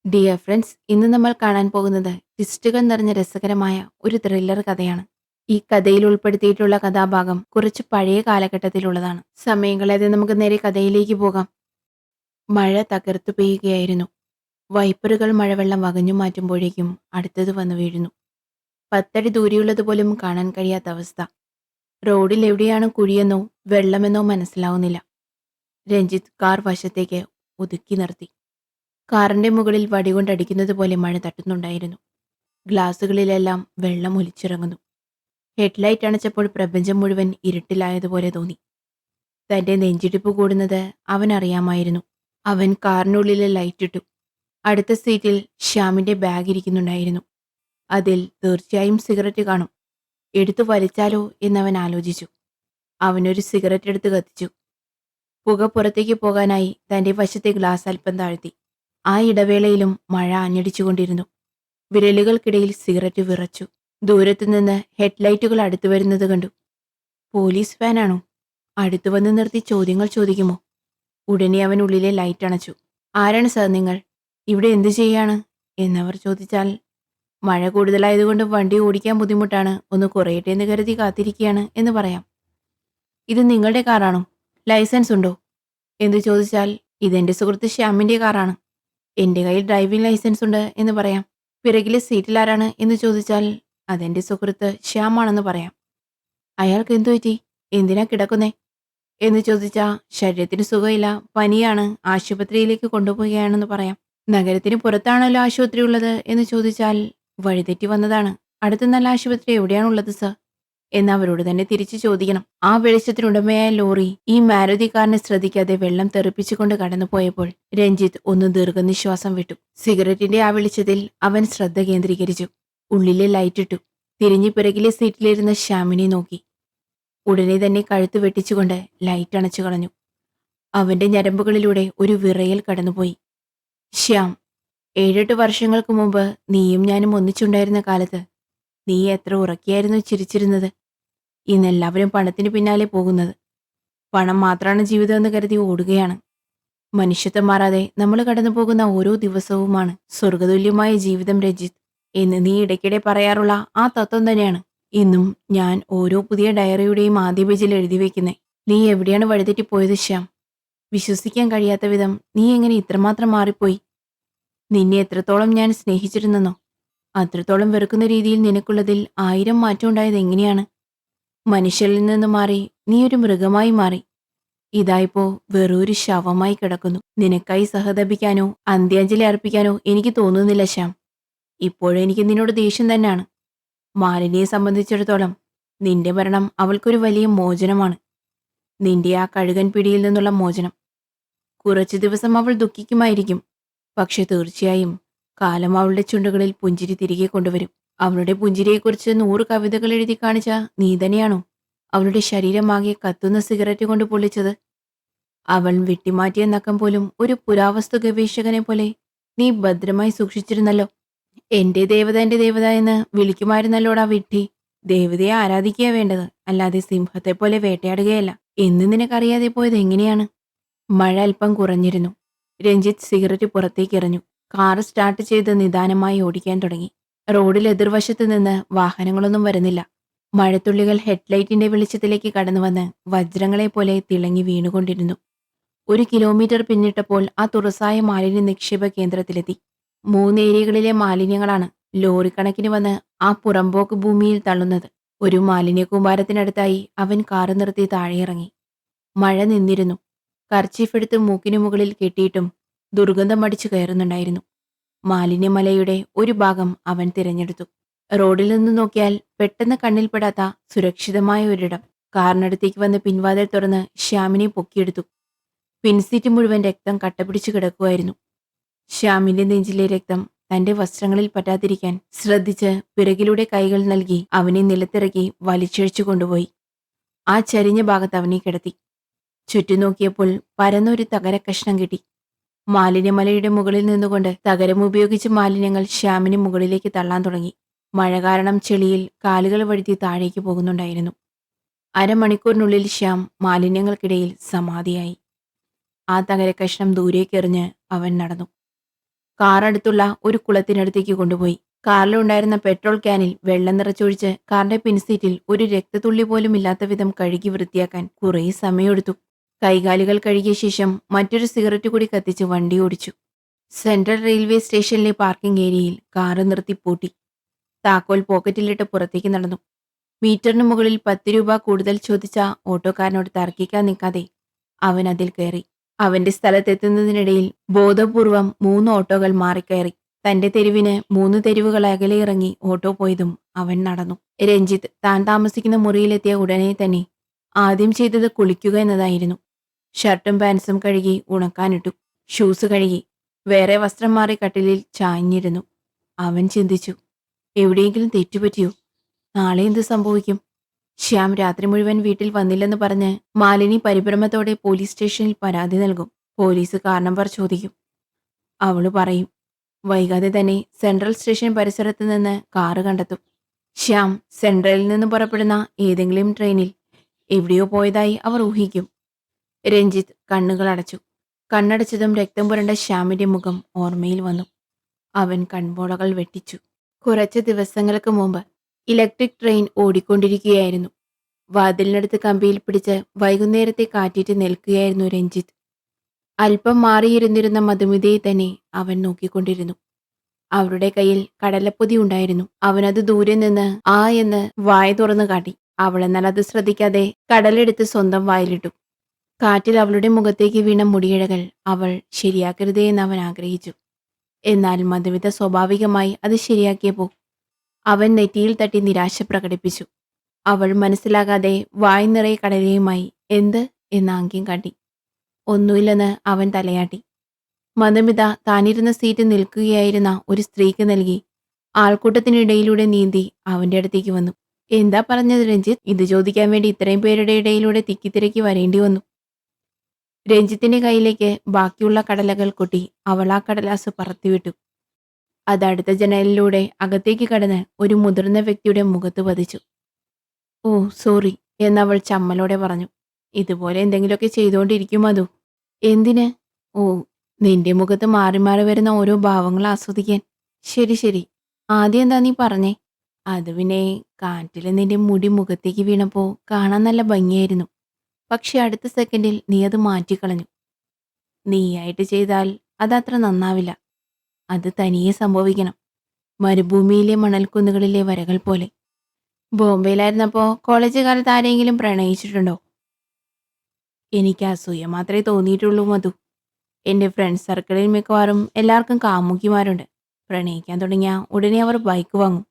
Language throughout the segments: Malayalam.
ഡിയർ ഫ്രണ്ട്സ്, ഇന്ന് നമ്മൾ കാണാൻ പോകുന്നത് ട്വിസ്റ്റുകൾ നിറഞ്ഞ രസകരമായ ഒരു ത്രില്ലർ കഥയാണ്. ഈ കഥയിൽ ഉൾപ്പെടുത്തിയിട്ടുള്ള കഥാഭാഗം കുറച്ച് പഴയ കാലഘട്ടത്തിലുള്ളതാണ്. സമയം കളയാതെ നമുക്ക് നേരെ കഥയിലേക്ക് പോകാം. മഴ തകർത്തു പെയ്യുകയായിരുന്നു. വൈപ്പറുകൾ മഴവെള്ളം വകഞ്ഞു മാറ്റുമ്പോഴേക്കും അടുത്തത് വന്നു വീഴുന്നു. 10 അടി ദൂരെയുള്ളതുപോലും കാണാൻ കഴിയാത്ത അവസ്ഥ. റോഡിൽ എവിടെയാണ് കുഴിയെന്നോ വെള്ളമെന്നോ മനസ്സിലാവുന്നില്ല. രഞ്ജിത്ത് കാർ വശത്തേക്ക് ഒതുക്കി നിർത്തി. കാറിന്റെ മുകളിൽ വടികൊണ്ടടിക്കുന്നത് പോലെ മഴ തട്ടുന്നുണ്ടായിരുന്നു. ഗ്ലാസുകളിലെല്ലാം വെള്ളം ഒലിച്ചിറങ്ങുന്നു. ഹെഡ്ലൈറ്റ് അണച്ചപ്പോൾ പ്രപഞ്ചം മുഴുവൻ ഇരുട്ടിലായതുപോലെ തോന്നി. തന്റെ നെഞ്ചിടിപ്പ് കൂടുന്നത് അവൻ അറിയാമായിരുന്നു. അവൻ കാറിനുള്ളിലെ ലൈറ്റിട്ടു. അടുത്ത സീറ്റിൽ ശ്യാമിന്റെ ബാഗ് ഇരിക്കുന്നുണ്ടായിരുന്നു. അതിൽ തീർച്ചയായും സിഗരറ്റ് കാണും. എടുത്തു വലിച്ചാലോ എന്നവൻ ആലോചിച്ചു. അവനൊരു സിഗരറ്റ് എടുത്ത് കത്തിച്ചു. പുക പുറത്തേക്ക് പോകാനായി തന്റെ വശത്തെ ഗ്ലാസ് അല്പം താഴ്ത്തി. ആ ഇടവേളയിലും മഴ ആഞ്ഞടിച്ചുകൊണ്ടിരുന്നു. വിരലുകൾക്കിടയിൽ സിഗരറ്റ് വിറച്ചു. ദൂരത്തുനിന്ന് ഹെഡ്ലൈറ്റുകൾ അടുത്തു വരുന്നത് കണ്ടു. പോലീസ് വാനാണോ? അടുത്തു വന്ന് നിർത്തി ചോദ്യങ്ങൾ ചോദിക്കുമോ? ഉടനെ അവൻ ഉള്ളിലെ ലൈറ്റ് അണച്ചു. ആരാണ് സാർ നിങ്ങൾ? ഇവിടെ എന്തു ചെയ്യാണ് എന്നവർ ചോദിച്ചാൽ, മഴ കൂടുതലായതുകൊണ്ട് വണ്ടി ഓടിക്കാൻ ബുദ്ധിമുട്ടാണ്, ഒന്ന് കുറയട്ടെ എന്ന് കരുതി കാത്തിരിക്കുകയാണ് എന്ന് പറയാം. ഇത് നിങ്ങളുടെ കാറാണോ? ലൈസൻസ് ഉണ്ടോ എന്ന് ചോദിച്ചാൽ, ഇതെന്റെ സുഹൃത്ത് ശ്യാമിന്റെ കാറാണ്, എന്റെ കയ്യിൽ ഡ്രൈവിംഗ് ലൈസൻസ് ഉണ്ട് എന്ന് പറയാം. പിറകിലെ സീറ്റിൽ ആരാണ് എന്ന് ചോദിച്ചാൽ, അതെന്റെ സുഹൃത്ത് ശ്യാമാണെന്ന് പറയാം. അയാൾക്ക് എന്തു പറ്റി? എന്തിനാ കിടക്കുന്നേ എന്ന് ചോദിച്ചാൽ, ശരീരത്തിന് സുഖമില്ല, പനിയാണ്, ആശുപത്രിയിലേക്ക് കൊണ്ടുപോവുകയാണെന്ന് പറയാം. നഗരത്തിന് പുറത്താണല്ലോ ആശുപത്രി ഉള്ളത് എന്ന് ചോദിച്ചാൽ, വഴിതെറ്റി വന്നതാണ്, അടുത്ത നല്ല ആശുപത്രി എവിടെയാണുള്ളത് സർ എന്ന് അവരോട് തന്നെ തിരിച്ചു ചോദിക്കണം. ആ വെളിച്ചത്തിനുടമയായ ലോറി ഈ മാരുതി കാറിനെ ശ്രദ്ധിക്കാതെ വെള്ളം തെറിപ്പിച്ചുകൊണ്ട് കടന്നുപോയപ്പോൾ രഞ്ജിത്ത് ഒന്ന് ദീർഘനിശ്വാസം വിട്ടു. സിഗരറ്റിന്റെ ആ വെളിച്ചത്തിൽ അവൻ ശ്രദ്ധ കേന്ദ്രീകരിച്ചു. ഉള്ളിലെ ലൈറ്റിട്ടു. തിരിഞ്ഞു പിറകിലെ സീറ്റിലിരുന്ന ശ്യാമിനെ നോക്കി. ഉടനെ തന്നെ കഴുത്ത് വെട്ടിച്ചുകൊണ്ട് ലൈറ്റ് അണച്ചു കളഞ്ഞു. അവന്റെ ഞരമ്പുകളിലൂടെ ഒരു വിറയൽ കടന്നുപോയി. ശ്യാം, 7-8 വർഷങ്ങൾക്ക് മുമ്പ് നീയും ഞാനും ഒന്നിച്ചുണ്ടായിരുന്ന കാലത്ത് നീ എത്ര ഉറക്കിയായിരുന്നു ചിരിച്ചിരുന്നത്. ഇന്നെല്ലാവരും പണത്തിന് പിന്നാലെ പോകുന്നത്. പണം മാത്രമാണ് ജീവിതമെന്ന് കരുതി ഓടുകയാണ്. മനുഷ്യത്വം മാറാതെ നമ്മൾ കടന്നു പോകുന്ന ഓരോ ദിവസവുമാണ് സ്വർഗതുല്യമായ ജീവിതം രഞ്ജിത്ത് എന്ന് നീ ഇടയ്ക്കിടെ പറയാറുള്ള ആ തത്വം തന്നെയാണ് ഇന്നും ഞാൻ ഓരോ പുതിയ ഡയറിയുടെയും ആദ്യ പേജിൽ എഴുതി വെക്കുന്നേ. നീ എവിടെയാണ് വഴിതെറ്റിപ്പോയത് ശ്യാം? വിശ്വസിക്കാൻ കഴിയാത്ത വിധം നീ എങ്ങനെ ഇത്രമാത്രം മാറിപ്പോയി? നിന്നെ എത്രത്തോളം ഞാൻ സ്നേഹിച്ചിരുന്നെന്നോ അത്രത്തോളം വെറുക്കുന്ന രീതിയിൽ നിനക്കുള്ളതിൽ 1000 മാറ്റം ഉണ്ടായത് എങ്ങനെയാണ്? മനുഷ്യരിൽ നിന്ന് മാറി നീ ഒരു മൃഗമായി മാറി. ഇതായിപ്പോ വെറൊരു ശവമായി കിടക്കുന്നു. നിനക്കായി സഹതപിക്കാനോ അന്ത്യാഞ്ജലി അർപ്പിക്കാനോ എനിക്ക് തോന്നുന്നില്ല ശ്യാം. ഇപ്പോഴും എനിക്ക് നിന്നോട് ദേഷ്യം തന്നെയാണ്. മാലിനിയെ സംബന്ധിച്ചിടത്തോളം നിന്റെ മരണം അവൾക്കൊരു വലിയ മോചനമാണ്. നിന്റെ ആ കഴുകൻ പിടിയിൽ നിന്നുള്ള മോചനം. കുറച്ചു ദിവസം അവൾ ദുഃഖിക്കുമായിരിക്കും. പക്ഷെ തീർച്ചയായും കാലം അവളുടെ ചുണ്ടുകളിൽ പുഞ്ചിരി തിരികെ കൊണ്ടുവരും. അവളുടെ പുഞ്ചിരിയെക്കുറിച്ച് 100 കവിതകൾ എഴുതി കാണിച്ച നീ തന്നെയാണോ അവളുടെ ശരീരമാകെ കത്തുന്ന സിഗരറ്റ് കൊണ്ട് പൊള്ളിച്ചത്? അവൾ വെട്ടിമാറ്റിയ നഖം പോലും ഒരു പുരാവസ്തു ഗവേഷകനെ പോലെ നീ ഭദ്രമായി സൂക്ഷിച്ചിരുന്നല്ലോ. എന്റെ ദേവത എന്ന് വിളിക്കുമായിരുന്നല്ലോടാ വിഡ്ഢി. ദേവതയെ ആരാധിക്കുക വേണ്ടത്, അല്ലാതെ സിംഹത്തെ പോലെ വേട്ടയാടുകയല്ല എന്ന് നിനക്കറിയാതെ പോയത് എങ്ങനെയാണ്? മഴ അല്പം കുറഞ്ഞിരുന്നു. രഞ്ജിത്ത് സിഗരറ്റ് പുറത്തേക്ക് എറിഞ്ഞു. കാർ സ്റ്റാർട്ട് ചെയ്ത് നിദാനമായി ഓടിക്കാൻ തുടങ്ങി. റോഡിൽ എതിർവശത്ത് നിന്ന് വാഹനങ്ങളൊന്നും വരുന്നില്ല. മഴത്തുള്ളികൾ ഹെഡ്ലൈറ്റിന്റെ വെളിച്ചത്തിലേക്ക് കടന്നുവന്ന് വജ്രങ്ങളെ പോലെ തിളങ്ങി വീണുകൊണ്ടിരുന്നു. 1 കിലോമീറ്റർ പിന്നിട്ടപ്പോൾ ആ തുറസായ മാലിന്യ നിക്ഷേപ കേന്ദ്രത്തിലെത്തി. 3 ഏരിയകളിലെ മാലിന്യങ്ങളാണ് ലോറിക്കണക്കിന് വന്ന് ആ പുറമ്പോക്ക് ഭൂമിയിൽ തള്ളുന്നത്. ഒരു മാലിന്യ കൂമ്പാരത്തിനടുത്തായി അവൻ കാറ് നിർത്തി താഴെയിറങ്ങി. മഴ നിന്നിരുന്നു. കർച്ചീഫ് എടുത്ത് മൂക്കിനു മുകളിൽ കെട്ടിയിട്ടും ദുർഗന്ധം അടിച്ചു കയറുന്നുണ്ടായിരുന്നു. മാലിന്യമലയുടെ ഒരു ഭാഗം അവൻ തിരഞ്ഞെടുത്തു. റോഡിൽ നിന്ന് നോക്കിയാൽ പെട്ടെന്ന് കണ്ണിൽപ്പെടാത്ത സുരക്ഷിതമായ ഒരിടം. കാറിനടുത്തേക്ക് വന്ന് പിൻവാതിൽ തുറന്ന് ശ്യാമിനെ പൊക്കിയെടുത്തു. പിൻസീറ്റ് മുഴുവൻ രക്തം കട്ടപിടിച്ചു കിടക്കുമായിരുന്നു. ശ്യാമിന്റെ നെഞ്ചിലെ രക്തം തന്റെ വസ്ത്രങ്ങളിൽ പറ്റാതിരിക്കാൻ ശ്രദ്ധിച്ച് പിറകിലൂടെ കൈകൾ നൽകി അവനെ നിലത്തിറക്കി വലിച്ചിഴച്ചു കൊണ്ടുപോയി. ആ ചരിഞ്ഞ ഭാഗത്ത് അവനെ കിടത്തി. ചുറ്റും നോക്കിയപ്പോൾ പരന്നൊരു തകര കഷ്ണം കിട്ടി. മാലിന്യമലയുടെ മുകളിൽ നിന്നുകൊണ്ട് തകരം ഉപയോഗിച്ച് മാലിന്യങ്ങൾ ശ്യാമിന് മുകളിലേക്ക് തള്ളാൻ തുടങ്ങി. മഴ കാരണം ചെളിയിൽ കാലുകൾ വഴുതി താഴേക്ക് പോകുന്നുണ്ടായിരുന്നു. അരമണിക്കൂറിനുള്ളിൽ ശ്യാം മാലിന്യങ്ങൾക്കിടയിൽ സമാധിയായി. ആ തകരക്കഷ്ണം ദൂരേക്കെറിഞ്ഞ് അവൻ നടന്നു. കാർ അടുത്തുള്ള ഒരു കുളത്തിനടുത്തേക്ക് കൊണ്ടുപോയി. കാറിലുണ്ടായിരുന്ന പെട്രോൾ ക്യാനിൽ വെള്ളം നിറച്ചൊഴിച്ച് കാറിന്റെ പിൻസീറ്റിൽ ഒരു രക്തത്തുള്ളി പോലും ഇല്ലാത്ത വിധം കഴുകി വൃത്തിയാക്കാൻ കുറേ സമയമെടുത്തു. കൈകാലുകൾ കഴുകിയ ശേഷം മറ്റൊരു സിഗരറ്റ് കൂടി കത്തിച്ച് വണ്ടി ഓടിച്ചു. സെൻട്രൽ റെയിൽവേ സ്റ്റേഷനിലെ പാർക്കിംഗ് ഏരിയയിൽ കാറ് നിർത്തി പൂട്ടി. താക്കോൽ പോക്കറ്റിലിട്ട് പുറത്തേക്ക് നടന്നു. മീറ്ററിന് മുകളിൽ 10 രൂപ കൂടുതൽ ചോദിച്ച ഓട്ടോക്കാരനോട് തർക്കിക്കാൻ നിൽക്കാതെ അവൻ അതിൽ കയറി. അവന്റെ സ്ഥലത്തെത്തുന്നതിനിടയിൽ ബോധപൂർവം 3 ഓട്ടോകൾ മാറിക്കയറി. തന്റെ തെരുവിന് 3 തെരുവുകൾ അകലെ ഇറങ്ങി ഓട്ടോ പോയതും അവൻ നടന്നു. രഞ്ജിത്ത് താൻ താമസിക്കുന്ന മുറിയിലെത്തിയ ഉടനെ തന്നെ ആദ്യം ചെയ്തത് കുളിക്കുക എന്നതായിരുന്നു. ഷർട്ടും പാൻസും കഴുകി ഉണക്കാനിട്ടു. ഷൂസ് കഴുകി വേറെ വസ്ത്രം മാറി കട്ടിലിൽ ചാഞ്ഞിരുന്നു. അവൻ ചിന്തിച്ചു, എവിടെയെങ്കിലും തെറ്റുപറ്റിയോ? നാളെ എന്ത് സംഭവിക്കും? ശ്യാം രാത്രി മുഴുവൻ വീട്ടിൽ വന്നില്ലെന്ന് പറഞ്ഞ് മാലിനി പരിഭ്രമത്തോടെ പോലീസ് സ്റ്റേഷനിൽ പരാതി നൽകും. പോലീസ് കാരണവർ ചോദിക്കും. അവള് പറയും. വൈകാതെ തന്നെ സെൻട്രൽ സ്റ്റേഷൻ പരിസരത്ത് നിന്ന് കാറ് കണ്ടെത്തും. ശ്യാം സെൻട്രലിൽ നിന്ന് പുറപ്പെടുന്ന ഏതെങ്കിലും ട്രെയിനിൽ എവിടെയോ പോയതായി അവർ ഊഹിക്കും. രഞ്ജിത്ത് കണ്ണുകൾ അടച്ചു. കണ്ണടച്ചതും രക്തം പുരണ്ട ശ്യാമിന്റെ മുഖം ഓർമ്മയിൽ വന്നു. അവൻ കൺപോളകൾ വെട്ടിച്ചു. കുറച്ച് ദിവസങ്ങൾക്ക് മുമ്പ് ഇലക്ട്രിക് ട്രെയിൻ ഓടിക്കൊണ്ടിരിക്കുകയായിരുന്നു. വാതിലിനടുത്ത് കമ്പിയിൽ പിടിച്ച് വൈകുന്നേരത്തെ കാറ്റിട്ട് നിൽക്കുകയായിരുന്നു രഞ്ജിത്ത്. അല്പം മാറിയിരുന്നിരുന്ന മധുമിതയെ തന്നെ അവൻ നോക്കിക്കൊണ്ടിരുന്നു. അവരുടെ കയ്യിൽ കടലപ്പൊതി ഉണ്ടായിരുന്നു. അവനത് ദൂരെ നിന്ന് ആ എന്ന് വായ തുറന്നു കാട്ടി. അവളെന്നാൽ അത് ശ്രദ്ധിക്കാതെ കടലെടുത്ത് സ്വന്തം വായിലിട്ടു. കാറ്റിൽ അവളുടെ മുഖത്തേക്ക് വീണ മുടിയിഴകൾ അവൾ ശരിയാക്കരുതേ എന്ന് അവൻ ആഗ്രഹിച്ചു. എന്നാൽ മധുമിത സ്വാഭാവികമായി അത് ശരിയാക്കിയപ്പോൾ അവൻ നെറ്റിയിൽ തട്ടി നിരാശ പ്രകടിപ്പിച്ചു. അവൾ മനസ്സിലാകാതെ വായ് നിറയെ കടലയുമായി എന്ത് എന്ന് ആംഗ്യം കാട്ടി. ഒന്നുമില്ലെന്ന് അവൻ തലയാട്ടി. മധുമിത താനിരുന്ന സീറ്റ് നിൽക്കുകയായിരുന്ന ഒരു സ്ത്രീക്ക് നൽകി ആൾക്കൂട്ടത്തിനിടയിലൂടെ നീന്തി അവന്റെ അടുത്തേക്ക് വന്നു. എന്താ പറഞ്ഞത് രഞ്ജിത്ത്? ഇത് ചോദിക്കാൻ വേണ്ടി ഇത്രയും പേരുടെ ഇടയിലൂടെ തിക്കിത്തിരക്കി വരേണ്ടി വന്നു. രഞ്ജിത്തിന്റെ കയ്യിലേക്ക് ബാക്കിയുള്ള കടലകൾ കൊട്ടി അവൾ ആ കടലാസ് പറത്തിവിട്ടു. അത് അടുത്ത ജനലിലൂടെ അകത്തേക്ക് കടന്ന് ഒരു മുതിർന്ന വ്യക്തിയുടെ മുഖത്ത് പതിച്ചു. ഓ സോറി എന്നവൾ ചമ്മലോടെ പറഞ്ഞു. ഇതുപോലെ എന്തെങ്കിലുമൊക്കെ ചെയ്തുകൊണ്ടിരിക്കും അതു. എന്തിന്? ഓ, നിന്റെ മുഖത്ത് മാറി മാറി വരുന്ന ഓരോ ഭാവങ്ങൾ ആസ്വദിക്കാൻ. ശരി ശരി, ആദ്യം എന്താ നീ പറഞ്ഞേ? അത് പിന്നെ കാറ്റിൽ നിന്റെ മുടി മുഖത്തേക്ക് വീണപ്പോൾ കാണാൻ നല്ല ഭംഗിയായിരുന്നു. പക്ഷെ അടുത്ത സെക്കൻഡിൽ നീ അത് മാറ്റിക്കളഞ്ഞു. നീയായിട്ട് ചെയ്താൽ അതത്ര നന്നാവില്ല. അത് തനിയെ സംഭവിക്കണം. മരുഭൂമിയിലെ മണൽക്കുന്നുകളിലെ വരകൾ പോലെ. ബോംബെയിലായിരുന്നപ്പോൾ കോളേജ് കാലത്ത് ആരെങ്കിലും പ്രണയിച്ചിട്ടുണ്ടോ? എനിക്ക് അസൂയ മാത്രമേ തോന്നിയിട്ടുള്ളൂ മധു. എൻ്റെ ഫ്രണ്ട്സ് സർക്കിളിൽ മിക്കവാറും എല്ലാവർക്കും കാമുകിമാരുണ്ട്. പ്രണയിക്കാൻ തുടങ്ങിയ ഉടനെ അവർ ബൈക്ക് വാങ്ങും.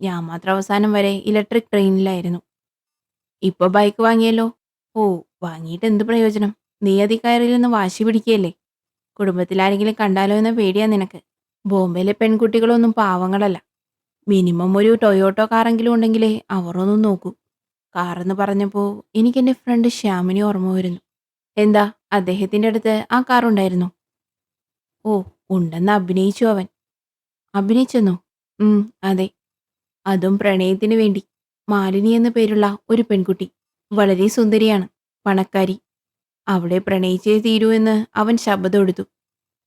ഞാൻ മാത്രം അവസാനം വരെ ഇലക്ട്രിക് ട്രെയിനിലായിരുന്നു. ഇപ്പോൾ ബൈക്ക് വാങ്ങിയല്ലോ. ഓ, വാങ്ങിയിട്ട് എന്ത് പ്രയോജനം? നീ അതി കയറിയില്ലെന്ന് വാശി പിടിക്കുകയല്ലേ? കുടുംബത്തിലാരെങ്കിലും കണ്ടാലോ എന്ന പേടിയാ നിനക്ക്. ബോംബെയിലെ പെൺകുട്ടികളൊന്നും പാവങ്ങളല്ല. മിനിമം ഒരു ടൊയോട്ടോ കാറെങ്കിലും ഉണ്ടെങ്കിലേ അവർ ഒന്ന് നോക്കൂ. കാറെന്ന് പറഞ്ഞപ്പോൾ എനിക്ക് എൻ്റെ ഫ്രണ്ട് ശ്യാമിനെ ഓർമ്മ വരുന്നു. എന്താ, അദ്ദേഹത്തിൻ്റെ അടുത്ത് ആ കാറുണ്ടായിരുന്നോ? ഓ, ഉണ്ടെന്ന് അഭിനയിച്ചു അവൻ. അഭിനയിച്ചെന്നോ? അതെ. അതും പ്രണയത്തിന് വേണ്ടി. മാലിനി എന്ന പേരുള്ള ഒരു പെൺകുട്ടി. വളരെ സുന്ദരിയാണ്, പണക്കാരി. അവളെ പ്രണയിച്ചേ തീരൂ എന്ന് അവൻ ശബ്ദം എടുത്തു.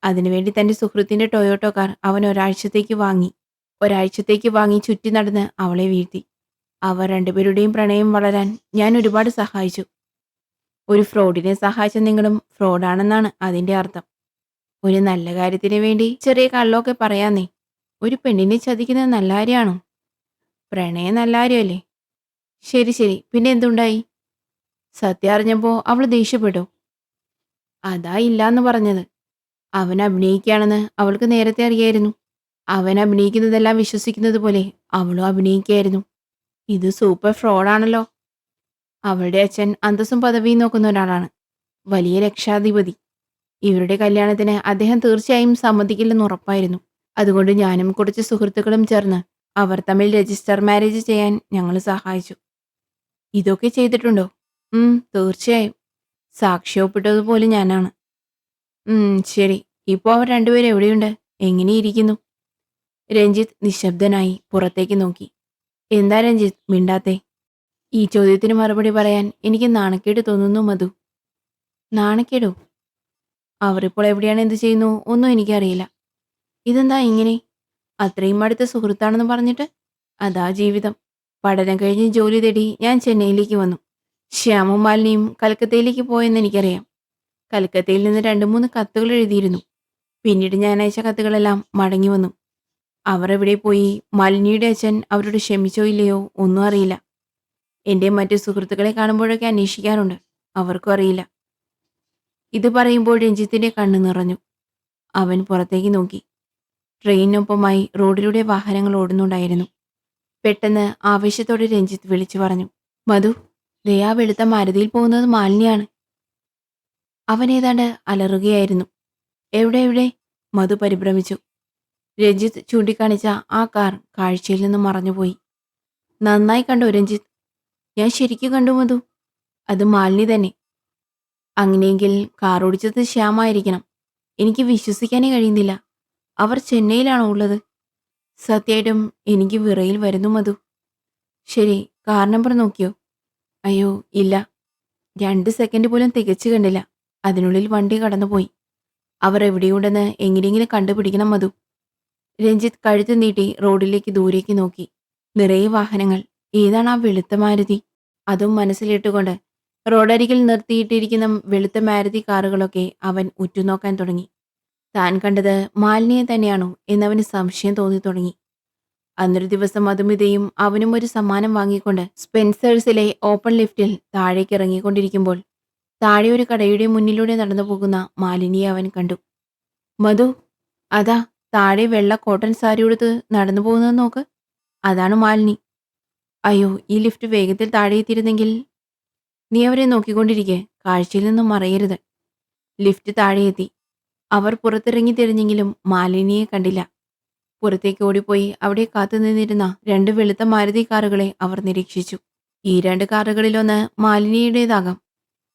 അതിനുവേണ്ടി തൻ്റെ സുഹൃത്തിൻ്റെ ടൊയോട്ടോ കാർ അവൻ ഒരാഴ്ചത്തേക്ക് വാങ്ങി ചുറ്റി നടന്ന് അവളെ വീഴ്ത്തി. അവർ രണ്ടുപേരുടെയും പ്രണയം വളരാൻ ഞാൻ ഒരുപാട് സഹായിച്ചു. ഒരു ഫ്രോഡിനെ സഹായിച്ച നിങ്ങളും ഫ്രോഡാണെന്നാണ് അതിൻ്റെ അർത്ഥം. ഒരു നല്ല കാര്യത്തിന് വേണ്ടി ചെറിയ കള്ളമൊക്കെ പറയാന്നേ. ഒരു പെണ്ണിനെ ചതിക്കുന്നത് നല്ല കാര്യമാണോ? പ്രണയം നല്ല കാര്യമല്ലേ? ശരി ശരി, പിന്നെ എന്തുണ്ടായി? സത്യം അറിഞ്ഞപ്പോൾ അവൾ ദേഷ്യപ്പെട്ടോ? അതാ ഇല്ലാന്ന് പറഞ്ഞത്. അവൻ അഭിനയിക്കുകയാണെന്ന് അവൾക്ക് നേരത്തെ അറിയായിരുന്നു. അവൻ അഭിനയിക്കുന്നതെല്ലാം വിശ്വസിക്കുന്നത് പോലെ അവളും അഭിനയിക്കുകയായിരുന്നു. ഇത് സൂപ്പർ ഫ്രോഡാണല്ലോ. അവളുടെ അച്ഛൻ അന്തസ്സും പദവിയും നോക്കുന്ന ഒരാളാണ്, വലിയ രക്ഷാധിപതി. ഇവരുടെ കല്യാണത്തിന് അദ്ദേഹം തീർച്ചയായും സമ്മതിക്കില്ലെന്ന് ഉറപ്പായിരുന്നു. അതുകൊണ്ട് ഞാനും കുറച്ച് സുഹൃത്തുക്കളും ചേർന്ന് അവർ തമ്മിൽ രജിസ്റ്റർ മാരേജ് ചെയ്യാൻ ഞങ്ങൾ സഹായിച്ചു. ഇതൊക്കെ ചെയ്തിട്ടുണ്ടോ? തീർച്ചയായും. സാക്ഷി ഒപ്പിട്ടതുപോലും ഞാനാണ്. ശരി. ഇപ്പോൾ അവർ രണ്ടുപേരും എവിടെയുണ്ട്? എങ്ങനെയിരിക്കുന്നു? രഞ്ജിത്ത് നിശബ്ദനായി പുറത്തേക്ക് നോക്കി. എന്താ രഞ്ജിത്ത് മിണ്ടാത്തെ? ഈ ചോദ്യത്തിന് മറുപടി പറയാൻ എനിക്ക് നാണക്കേട് തോന്നുന്നു മധു. നാണക്കേടോ? അവർ ഇപ്പോൾ എവിടെയാണ്, എന്ത് ചെയ്യുന്നു ഒന്നും എനിക്കറിയില്ല. ഇതെന്താ ഇങ്ങനെ? അത്രയും അടുത്ത സുഹൃത്താണെന്ന് പറഞ്ഞിട്ട്? അതാ ജീവിതം. പഠനം കഴിഞ്ഞ് ജോലി തേടി ഞാൻ ചെന്നൈയിലേക്ക് വന്നു. ശ്യാമും മാലിനിയും കൽക്കത്തയിലേക്ക് പോയെന്ന് എനിക്കറിയാം. കൽക്കത്തയിൽ നിന്ന് 2-3 കത്തുകൾ എഴുതിയിരുന്നു. പിന്നീട് ഞാൻ അയച്ച കത്തുകളെല്ലാം മടങ്ങി വന്നു. അവർ എവിടെ പോയി, മാലിനിയുടെ അച്ഛൻ അവരോട് ക്ഷമിച്ചോ ഇല്ലയോ ഒന്നും അറിയില്ല. എൻ്റെ മറ്റു സുഹൃത്തുക്കളെ കാണുമ്പോഴൊക്കെ അന്വേഷിക്കാറുണ്ട്. അവർക്കും അറിയില്ല. ഇത് പറയുമ്പോൾ രഞ്ജിത്തിന്റെ കണ്ണ് നിറഞ്ഞു. അവൻ പുറത്തേക്ക് നോക്കി. ട്രെയിനിനൊപ്പമായി റോഡിലൂടെ വാഹനങ്ങൾ ഓടുന്നുണ്ടായിരുന്നു. പെട്ടെന്ന് ആവേശത്തോടെ രഞ്ജിത്ത് വിളിച്ചു പറഞ്ഞു, മധു, ദേ ആ വെളുത്ത മാരുതിയിൽ പോകുന്നത് മാലിന്യാണ്. അവൻ ഏതാണ്ട് അലറുകയായിരുന്നു. എവിടെ എവിടെ? മധു പരിഭ്രമിച്ചു. രഞ്ജിത്ത് ചൂണ്ടിക്കാണിച്ച ആ കാർ കാഴ്ചയിൽ നിന്ന് മറഞ്ഞുപോയി. നന്നായി കണ്ടോ രഞ്ജിത്ത്? ഞാൻ ശരിക്കും കണ്ടു മധു. അത് മാലിനി തന്നെ. അങ്ങനെയെങ്കിൽ കാർ ഓടിച്ചത് ശ്യാമായിരിക്കണം. എനിക്ക് വിശ്വസിക്കാനേ കഴിയുന്നില്ല. അവർ ചെന്നൈയിലാണോ ഉള്ളത്? സത്യമായിട്ടും എനിക്ക് വിറയിൽ വരുന്നു മധു. ശരി, കാർ നമ്പർ നോക്കിയോ? അയ്യോ ഇല്ല. 2 സെക്കൻഡ് പോലും തികച്ചു കണ്ടില്ല. അതിനുള്ളിൽ വണ്ടി കടന്നുപോയി. അവർ എവിടെയുണ്ടെന്ന് എങ്ങനെയെങ്കിലും കണ്ടുപിടിക്കണം മധു. രഞ്ജിത്ത് കഴുത്ത് നീട്ടി റോഡിലേക്ക് ദൂരേക്ക് നോക്കി. നിറയെ വാഹനങ്ങൾ. ഏതാണ് ആ വെളുത്ത മാരുതി? അതും മനസ്സിലിട്ടുകൊണ്ട് റോഡരികിൽ നിർത്തിയിട്ടിരിക്കുന്ന വെളുത്ത മാരുതി കാറുകളൊക്കെ അവൻ ഉറ്റുനോക്കാൻ തുടങ്ങി. താൻ കണ്ടത് മാലിന്യെ തന്നെയാണോ എന്നവന് സംശയം തോന്നി തുടങ്ങി. അന്നൊരു ദിവസം മധുമിതയും അവനും ഒരു സമ്മാനം വാങ്ങിക്കൊണ്ട് സ്പെൻസേഴ്സിലെ ഓപ്പൺ ലിഫ്റ്റിൽ താഴേക്ക് ഇറങ്ങിക്കൊണ്ടിരിക്കുമ്പോൾ താഴെ ഒരു കടയുടെ മുന്നിലൂടെ നടന്നു പോകുന്ന മാലിനിയെ അവൻ കണ്ടു. മധു, അതാ താഴെ വെള്ള കോട്ടൺ സാരി ഉടുത്ത് നടന്നു പോകുന്നത് നോക്ക്. അതാണ് മാലിനി. അയ്യോ, ഈ ലിഫ്റ്റ് വേഗത്തിൽ താഴെ എത്തിയിരുന്നെങ്കിൽ. നീ അവരെ നോക്കിക്കൊണ്ടിരിക്കെ, കാഴ്ചയിൽ നിന്നും മറയരുത്. ലിഫ്റ്റ് താഴെയെത്തി. അവർ പുറത്തിറങ്ങി തിരിഞ്ഞെങ്കിലും മാലിനിയെ കണ്ടില്ല. പുറത്തേക്ക് ഓടിപ്പോയി അവിടെ കാത്തുനിന്നിരുന്ന 2 വെളുത്ത മാരുതി കാറുകളെ അവർ നിരീക്ഷിച്ചു. ഈ 2 കാറുകളിലൊന്ന് മാലിനിയുടേതാകാം.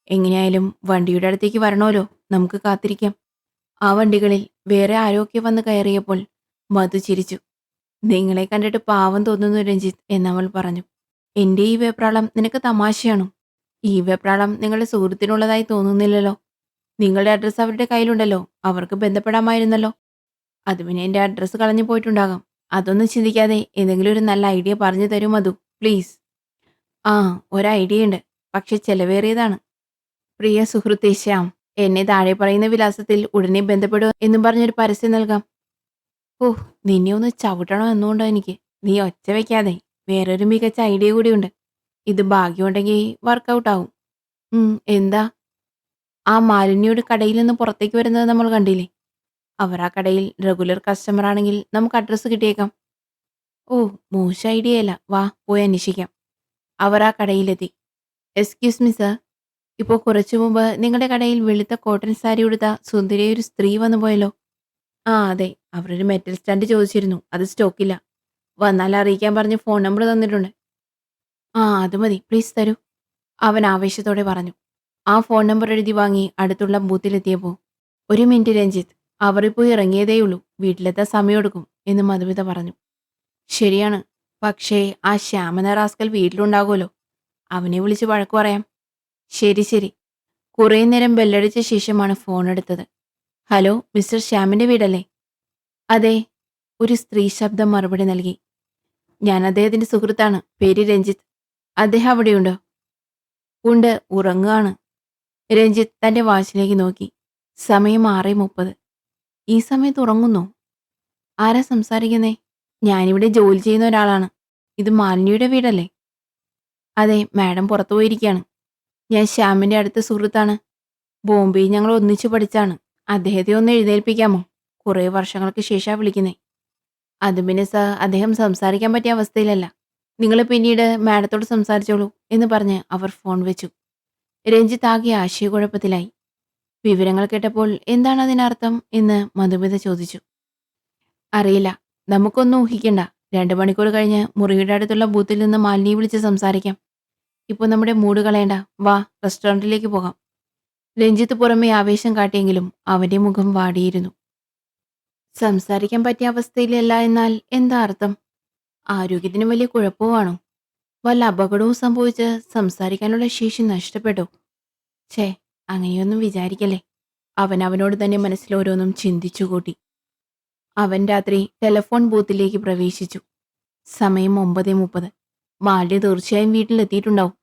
എങ്ങനെയായാലും വണ്ടിയുടെ അടുത്തേക്ക് വരണമല്ലോ, നമുക്ക് കാത്തിരിക്കാം. ആ വണ്ടികളിൽ വേറെ ആരൊക്കെ വന്ന് കയറിയപ്പോൾ മധു ചിരിച്ചു. നിങ്ങളെ കണ്ടിട്ട് പാവം തോന്നുന്നു രഞ്ജിത്ത് എന്നവൾ പറഞ്ഞു. എന്റെ ഈ വെപ്രാളം നിനക്ക് തമാശയാണോ? ഈ വെപ്രാളം നിങ്ങളുടെ സുഹൃത്തിനുള്ളതായി തോന്നുന്നില്ലല്ലോ. നിങ്ങളുടെ അഡ്രസ്സ് അവരുടെ കയ്യിലുണ്ടല്ലോ, അവർക്ക് ബന്ധപ്പെടാമായിരുന്നല്ലോ. അത് പിന്നെ എൻ്റെ അഡ്രസ്സ് കളഞ്ഞു പോയിട്ടുണ്ടാകാം. അതൊന്നും ചിന്തിക്കാതെ എന്തെങ്കിലും ഒരു നല്ല ഐഡിയ പറഞ്ഞു തരൂ മധു, പ്ലീസ്. ആ, ഒരു ഐഡിയ ഉണ്ട്. പക്ഷെ ചെലവേറിയതാണ്. പ്രിയ സുഹൃത്തേ ശ്യാം, എന്നെ താഴെ പറയുന്ന വിലാസത്തിൽ ഉടനെ ബന്ധപ്പെടുക എന്നും പറഞ്ഞൊരു പരസ്യം നൽകാം. ഓ, നിന്നെ ഒന്ന് ചവിട്ടണോ എന്നുകൊണ്ടോ എനിക്ക്. നീ ഒച്ച വയ്ക്കാതെ, വേറൊരു മികച്ച ഐഡിയ കൂടിയുണ്ട്. ഇത് ഭാഗ്യമുണ്ടെങ്കിൽ വർക്കൗട്ട് ആവും. എന്താ? ആ മാലിന്യയുടെ കടയിൽ നിന്ന് പുറത്തേക്ക് വരുന്നത് നമ്മൾ കണ്ടില്ലേ? അവർ ആ കടയിൽ റെഗുലർ കസ്റ്റമർ ആണെങ്കിൽ നമുക്ക് അഡ്രസ്സ് കിട്ടിയേക്കാം. ഓ, മോശ ഐഡിയ അല്ല. വാ, പോയി അന്വേഷിക്കാം. അവർ ആ കടയിലെത്തി. എക്സ്ക്യൂസ് മീ സർ, ഇപ്പോൾ കുറച്ചു മുമ്പ് നിങ്ങളുടെ കടയിൽ വെളുത്ത കോട്ടൺ സാരി ഉടുത്ത സുന്ദരിയായ ഒരു സ്ത്രീ വന്നു പോയല്ലോ. ആ അതെ, അവരൊരു മെറ്റൽ സ്റ്റാൻഡ് ചോദിച്ചിരുന്നു. അത് സ്റ്റോക്കില്ല. വന്നാൽ അറിയിക്കാൻ പറഞ്ഞ് ഫോൺ നമ്പർ തന്നിട്ടുണ്ട്. ആ അത് മതി, പ്ലീസ് തരൂ. അവൻ ആവേശത്തോടെ പറഞ്ഞു. ആ ഫോൺ നമ്പർ എഴുതി വാങ്ങി അടുത്തുള്ള ബൂത്തിലെത്തിയപ്പോൾ, ഒരു മിനിറ്റ് രഞ്ജിത്ത്, അവർ ഇപ്പോൾ ഇറങ്ങിയതേയുള്ളൂ, വീട്ടിലെത്താൻ സമയമെടുക്കും എന്ന് മധുമിത പറഞ്ഞു. ശരിയാണ്, പക്ഷേ ആ ശ്യാമന റാസ്കൽ വീട്ടിലുണ്ടാകുമല്ലോ. അവനെ വിളിച്ച് വഴക്കു പറയാം. ശരി ശരി. കുറേ നേരം ബെല്ലടിച്ച ശേഷമാണ് ഫോൺ എടുത്തത്. ഹലോ, മിസ്റ്റർ ശ്യാമിന്റെ വീടല്ലേ? അതെ, ഒരു സ്ത്രീ ശബ്ദം മറുപടി നൽകി. ഞാൻ അദ്ദേഹത്തിന്റെ സുഹൃത്താണ്, പേര് രഞ്ജിത്ത്. അദ്ദേഹം അവിടെയുണ്ടോ? ഉണ്ട്, ഉറങ്ങുകയാണ്. രഞ്ജിത്ത് തന്റെ വാച്ചിലേക്ക് നോക്കി. സമയം 6:30. ഈ സമയത്ത് ഉറങ്ങുന്നോ? ആരാ സംസാരിക്കുന്നേ? ഞാനിവിടെ ജോലി ചെയ്യുന്ന ഒരാളാണ്. ഇത് മാലിന്യയുടെ വീടല്ലേ? അതെ, മാഡം പുറത്തു പോയിരിക്കുകയാണ്. ഞാൻ ശ്യാമിന്റെ അടുത്ത സുഹൃത്താണ്. ബോംബെയിൽ ഞങ്ങൾ ഒന്നിച്ചു പഠിച്ചാണ്. അദ്ദേഹത്തെ ഒന്ന് എഴുന്നേൽപ്പിക്കാമോ? കുറേ വർഷങ്ങൾക്ക് ശേഷാ വിളിക്കുന്നേ. അത് പിന്നെ സാർ, അദ്ദേഹം സംസാരിക്കാൻ പറ്റിയ അവസ്ഥയിലല്ല. നിങ്ങൾ പിന്നീട് മാഡത്തോട് സംസാരിച്ചോളൂ എന്ന് പറഞ്ഞ് അവർ ഫോൺ വെച്ചു. രഞ്ജിത്ത് ആകെ ആശയക്കുഴപ്പത്തിലായി. വിവരങ്ങൾ കേട്ടപ്പോൾ എന്താണ് അതിനർത്ഥം എന്ന് മധുമിത ചോദിച്ചു. അറിയില്ല, നമുക്കൊന്നും ഊഹിക്കണ്ട. 2 മണിക്കൂർ കഴിഞ്ഞ് മുറിയുടെ അടുത്തുള്ള ബൂത്തിൽ നിന്ന് മാലിനിയെ വിളിച്ച് സംസാരിക്കാം. ഇപ്പോൾ നമ്മുടെ മൂഡ് കളയണ്ട. വാ, റെസ്റ്റോറൻറ്റിലേക്ക് പോകാം. രഞ്ജിത്ത് പുറമെ ആവേശം കാട്ടിയെങ്കിലും അവന്റെ മുഖം വാടിയിരുന്നു. സംസാരിക്കാൻ പറ്റിയ അവസ്ഥയിലല്ല എന്നാൽ എന്താ അർത്ഥം? ആരോഗ്യത്തിന് വലിയ കുഴപ്പമാണോ? വല്ല അപകടവും സംഭവിച്ച് സംസാരിക്കാനുള്ള ശേഷി നഷ്ടപ്പെട്ടോ? ഛേ, അങ്ങനെയൊന്നും വിചാരിക്കല്ലേ. അവൻ അവനോട് തന്നെ മനസ്സിൽ ഓരോന്നും ചിന്തിച്ചു കൂട്ടി. അവൻ രാത്രി ടെലിഫോൺ ബൂത്തിലേക്ക് പ്രവേശിച്ചു. സമയം 9:30. മാൽഡി തീർച്ചയായും വീട്ടിലെത്തിയിട്ടുണ്ടാവും.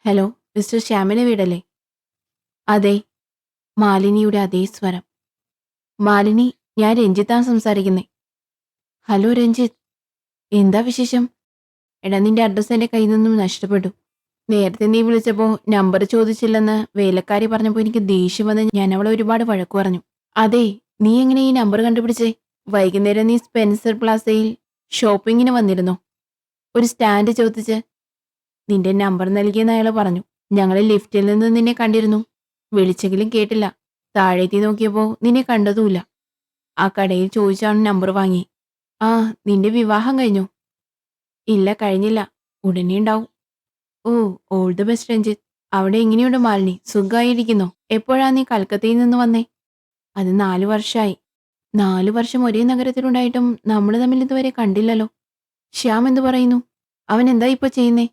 ഹലോ, മിസ്റ്റർ ശ്യാമിന്റെ വീടല്ലേ? അതെ. മാലിനിയുടെ അതേ സ്വരം. മാലിനി, ഞാൻ രഞ്ജിത്താണ് സംസാരിക്കുന്നേ. ഹലോ രഞ്ജിത്ത്, എന്താ വിശേഷം? എടാ, നിന്റെ അഡ്രസ്സ് എന്റെ കയ്യിൽ നിന്നും നഷ്ടപ്പെട്ടു. നേരത്തെ നീ വിളിച്ചപ്പോ നമ്പർ ചോദിച്ചില്ലെന്ന് വേലക്കാരി പറഞ്ഞപ്പോ എനിക്ക് ദേഷ്യം വന്ന് ഞാൻ അവളെ ഒരുപാട് വഴക്കു പറഞ്ഞു. അതെ, നീ എങ്ങനെ ഈ നമ്പർ കണ്ടുപിടിച്ചേ? വൈകുന്നേരം നീ സ്പെൻസർ പ്ലാസയിൽ ഷോപ്പിങ്ങിന് വന്നിരുന്നോ? ഒരു സ്റ്റാൻഡ് ചോദിച്ച് നിന്റെ നമ്പർ നൽകിയെന്ന് അയാൾ പറഞ്ഞു. ഞങ്ങൾ ലിഫ്റ്റിൽ നിന്ന് നിന്നെ കണ്ടിരുന്നു. വിളിച്ചെങ്കിലും കേട്ടില്ല. താഴേത്തി നോക്കിയപ്പോ നിന്നെ കണ്ടതുമില്ല. ആ കടയിൽ ചോദിച്ചാണ് നമ്പർ വാങ്ങി. ആ, നിന്റെ വിവാഹം കഴിഞ്ഞു? ഇല്ല, കഴിഞ്ഞില്ല. ഉടനെ ഉണ്ടാവും. ഓ, ഓൾ ദി ബെസ്റ്റ് രഞ്ജിത്ത്. അവിടെ എങ്ങനെയുണ്ട് മാലിനി? സുഖമായിരിക്കുന്നോ? എപ്പോഴാ നീ കൽക്കത്തയിൽ നിന്ന് വന്നേ? അത് 4 വർഷമായി. 4 വർഷം ഒരേ നഗരത്തിലുണ്ടായിട്ടും നമ്മൾ തമ്മിൽ ഇതുവരെ കണ്ടില്ലല്ലോ. ശ്യാം എന്തു പറയുന്നു? അവൻ എന്താ ഇപ്പൊ ചെയ്യുന്നേ?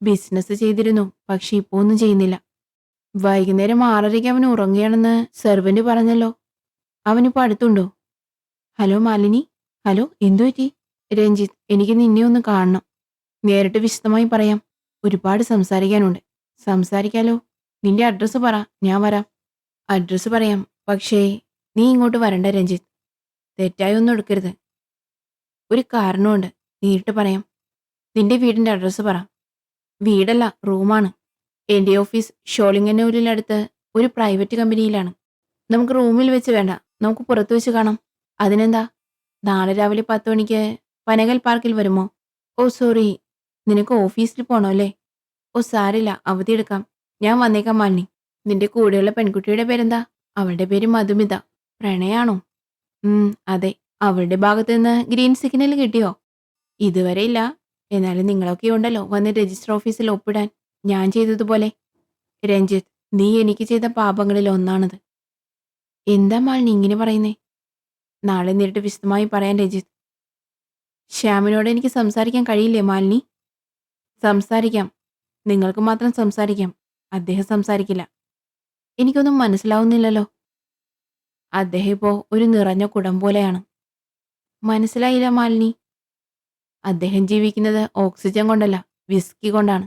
ബിസിനസ് ചെയ്തിരുന്നു, പക്ഷെ ഇപ്പോ ഒന്നും ചെയ്യുന്നില്ല. വൈകുന്നേരം 6:30 അവൻ ഉറങ്ങുകയാണെന്ന് സെർവന്റ് പറഞ്ഞല്ലോ. അവനിപ്പോ അടുത്തുണ്ടോ? ഹലോ മാലിനി. ഹലോ, എന്തു പറ്റി? രഞ്ജിത്ത്, എനിക്ക് നിന്നെ ഒന്ന് കാണണം. നേരിട്ട് വിശദമായി പറയാം. ഒരുപാട് സംസാരിക്കാനുണ്ട്. സംസാരിക്കാലോ. നിന്റെ അഡ്രസ്സ് പറ, ഞാൻ വരാം. അഡ്രസ്സ് പറയാം, പക്ഷേ നീ ഇങ്ങോട്ട് വരണ്ട രഞ്ജിത്ത്. തെറ്റായി ഒന്നും എടുക്കരുത്. ഒരു കാരണമുണ്ട്. നേരിട്ട് പറയാം. നിന്റെ വീടിന്റെ അഡ്രസ്സ് പറ. വീടല്ല, റൂമാണ്. എന്റെ ഓഫീസ് ഷോളിംഗനൂരിനടുത്ത് ഒരു പ്രൈവറ്റ് കമ്പനിയിലാണ്. നമുക്ക് റൂമിൽ വെച്ച് വേണ്ട, നമുക്ക് പുറത്തു വെച്ച് കാണാം. അതിനെന്താ? നാളെ രാവിലെ 10 മണിക്ക് പനകൽ പാർക്കിൽ വരുമോ? ഓ സോറി, നിനക്ക് ഓഫീസിൽ പോണോ അല്ലേ? ഓ സാരില്ല, അവധിയെടുക്കാം. ഞാൻ വന്നേക്കാം മാലിനി. നിന്റെ കൂടെയുള്ള പെൺകുട്ടിയുടെ പേരെന്താ? അവളുടെ പേര് മധുമിത. പ്രണയാണോ? അതെ. അവളുടെ ഭാഗത്ത് നിന്ന് ഗ്രീൻ സിഗ്നൽ കിട്ടിയോ? ഇതുവരെ ഇല്ല. എന്നാലും നിങ്ങളൊക്കെ ഉണ്ടല്ലോ വന്ന് രജിസ്റ്റർ ഓഫീസിൽ ഒപ്പിടാൻ. ഞാൻ ചെയ്തതുപോലെ. രഞ്ജിത്ത്, നീ എനിക്ക് ചെയ്ത പാപങ്ങളിൽ ഒന്നാണത്. എന്താ മാലിനി ഇങ്ങനെ പറയുന്നേ? നാളെ നേരിട്ട് വിശദമായി പറയാൻ രഞ്ജിത്ത്. ശ്യാമിനോട് എനിക്ക് സംസാരിക്കാൻ കഴിയില്ലേ മാലിനി? സംസാരിക്കാം. നിങ്ങൾക്ക് മാത്രം സംസാരിക്കാം. അദ്ദേഹം സംസാരിക്കില്ല. എനിക്കൊന്നും മനസ്സിലാവുന്നില്ലല്ലോ. അദ്ദേഹം ഇപ്പോ ഒരു നിറഞ്ഞ കുടം പോലെയാണ്. മനസ്സിലായില്ല മാലിനി. അദ്ദേഹം ജീവിക്കുന്നത് ഓക്സിജൻ കൊണ്ടല്ല, വിസ്കി കൊണ്ടാണ്.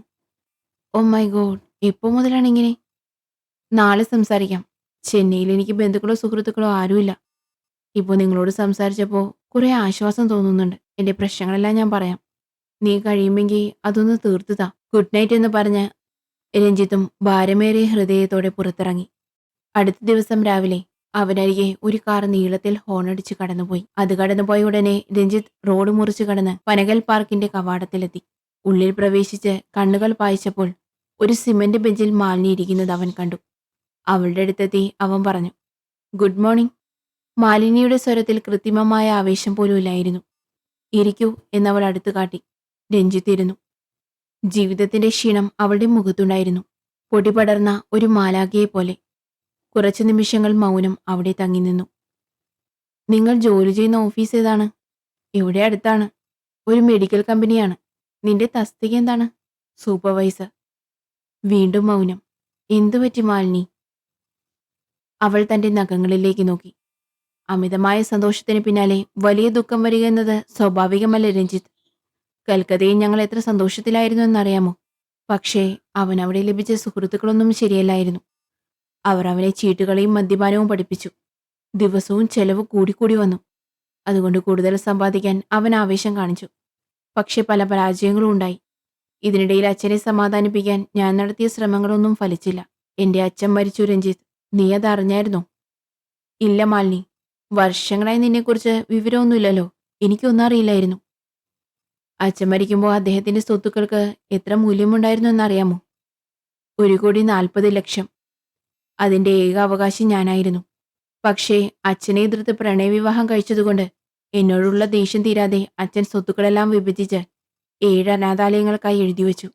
ഓ മൈ ഗോഡ്, എപ്പോ മുതലാണ് ഇങ്ങനെ? നാളെ സംസാരിക്കാം. ചെന്നൈയിൽ എനിക്ക് ബന്ധുക്കളോ സുഹൃത്തുക്കളോ ആരുമില്ല. ഇപ്പോൾ നിങ്ങളോട് സംസാരിച്ചപ്പോൾ കുറെ ആശ്വാസം തോന്നുന്നുണ്ട്. എന്റെ പ്രശ്നങ്ങളെല്ലാം ഞാൻ പറയാം. നീ കഴിയുമെങ്കിൽ അതൊന്ന് തീർത്തു താ. ഗുഡ് നൈറ്റ് എന്ന് പറഞ്ഞ് രഞ്ജിത്തും ഭാരമേറിയ ഹൃദയത്തോടെ പുറത്തിറങ്ങി. അടുത്ത ദിവസം രാവിലെ അവനരികെ ഒരു കാർ നീളത്തിൽ ഹോണടിച്ച് കടന്നുപോയി. അത് കടന്നുപോയ ഉടനെ രഞ്ജിത്ത് റോഡ് മുറിച്ച് കടന്ന് പനകൽ പാർക്കിന്റെ കവാടത്തിലെത്തി. ഉള്ളിൽ പ്രവേശിച്ച് കണ്ണുകൾ പായിച്ചപ്പോൾ ഒരു സിമന്റ് ബെഞ്ചിൽ മാലിനി ഇരിക്കുന്നത് അവൻ കണ്ടു. അവളുടെ അടുത്തെത്തി അവൻ പറഞ്ഞു, ഗുഡ് മോർണിംഗ്. മാലിനിയുടെ സ്വരത്തിൽ കൃത്രിമമായ ആവേശം പോലും ഇല്ലായിരുന്നു. ഇരിക്കൂ എന്നവൾ അടുത്തു കാട്ടി. രഞ്ജിത്ത് ഇരുന്നു. ജീവിതത്തിന്റെ ക്ഷീണം അവളുടെ മുഖത്തുണ്ടായിരുന്നു. പൊടിപടർന്ന ഒരു മാലാഖയെ പോലെ. കുറച്ചു നിമിഷങ്ങൾ മൗനം അവിടെ തങ്ങി നിന്നു. നിങ്ങൾ ജോലി ചെയ്യുന്ന ഓഫീസ് ഏതാണ്? ഇവിടെ അടുത്താണ്. ഒരു മെഡിക്കൽ കമ്പനിയാണ്. നിന്റെ തസ്തിക എന്താണ്? സൂപ്പർവൈസർ. വീണ്ടും മൗനം. എന്തുപറ്റി മാലിനി? അവൾ തന്റെ നഖങ്ങളിലേക്ക് നോക്കി. അമിതമായ സന്തോഷത്തിന് പിന്നാലെ വലിയ ദുഃഖം വരിക എന്നത് സ്വാഭാവികമല്ല രഞ്ജിത്ത്. കൽക്കത്തയിൽ ഞങ്ങൾ എത്ര സന്തോഷത്തിലായിരുന്നു എന്നറിയാമോ? പക്ഷേ അവൻ അവിടെ ലഭിച്ച സുഹൃത്തുക്കളൊന്നും ശരിയല്ലായിരുന്നു. അവർ അവനെ ചീട്ടുകളെയും മദ്യപാനവും പഠിപ്പിച്ചു. ദിവസവും ചെലവ് കൂടിക്കൂടി വന്നു. അതുകൊണ്ട് കൂടുതൽ സമ്പാദിക്കാൻ അവൻ ആവേശം കാണിച്ചു. പക്ഷെ പല പരാജയങ്ങളും ഉണ്ടായി. ഇതിനിടയിൽ അച്ഛനെ സമാധാനിപ്പിക്കാൻ ഞാൻ നടത്തിയ ശ്രമങ്ങളൊന്നും ഫലിച്ചില്ല. എന്റെ അച്ഛൻ മരിച്ചു രഞ്ജിത്ത്. നീ അത് അറിഞ്ഞായിരുന്നോ? ഇല്ല മാലിനി. വർഷങ്ങളായി നിന്നെക്കുറിച്ച് വിവരമൊന്നുമില്ലല്ലോ. എനിക്കൊന്നും അറിയില്ലായിരുന്നു. അച്ഛൻ മരിക്കുമ്പോൾ അദ്ദേഹത്തിന്റെ സ്വത്തുക്കൾക്ക് എത്ര മൂല്യമുണ്ടായിരുന്നു എന്നറിയാമോ? 1,40,00,000. അതിന്റെ ഏക അവകാശി ഞാനായിരുന്നു. പക്ഷേ അച്ഛനെ എതിർത്ത് പ്രണയവിവാഹം കഴിച്ചതുകൊണ്ട് എന്നോടുള്ള ദേഷ്യം തീരാതെ അച്ഛൻ സ്വത്തുക്കളെല്ലാം വിഭജിച്ച് 7 അനാഥാലയങ്ങൾക്കായി എഴുതിവെച്ചു.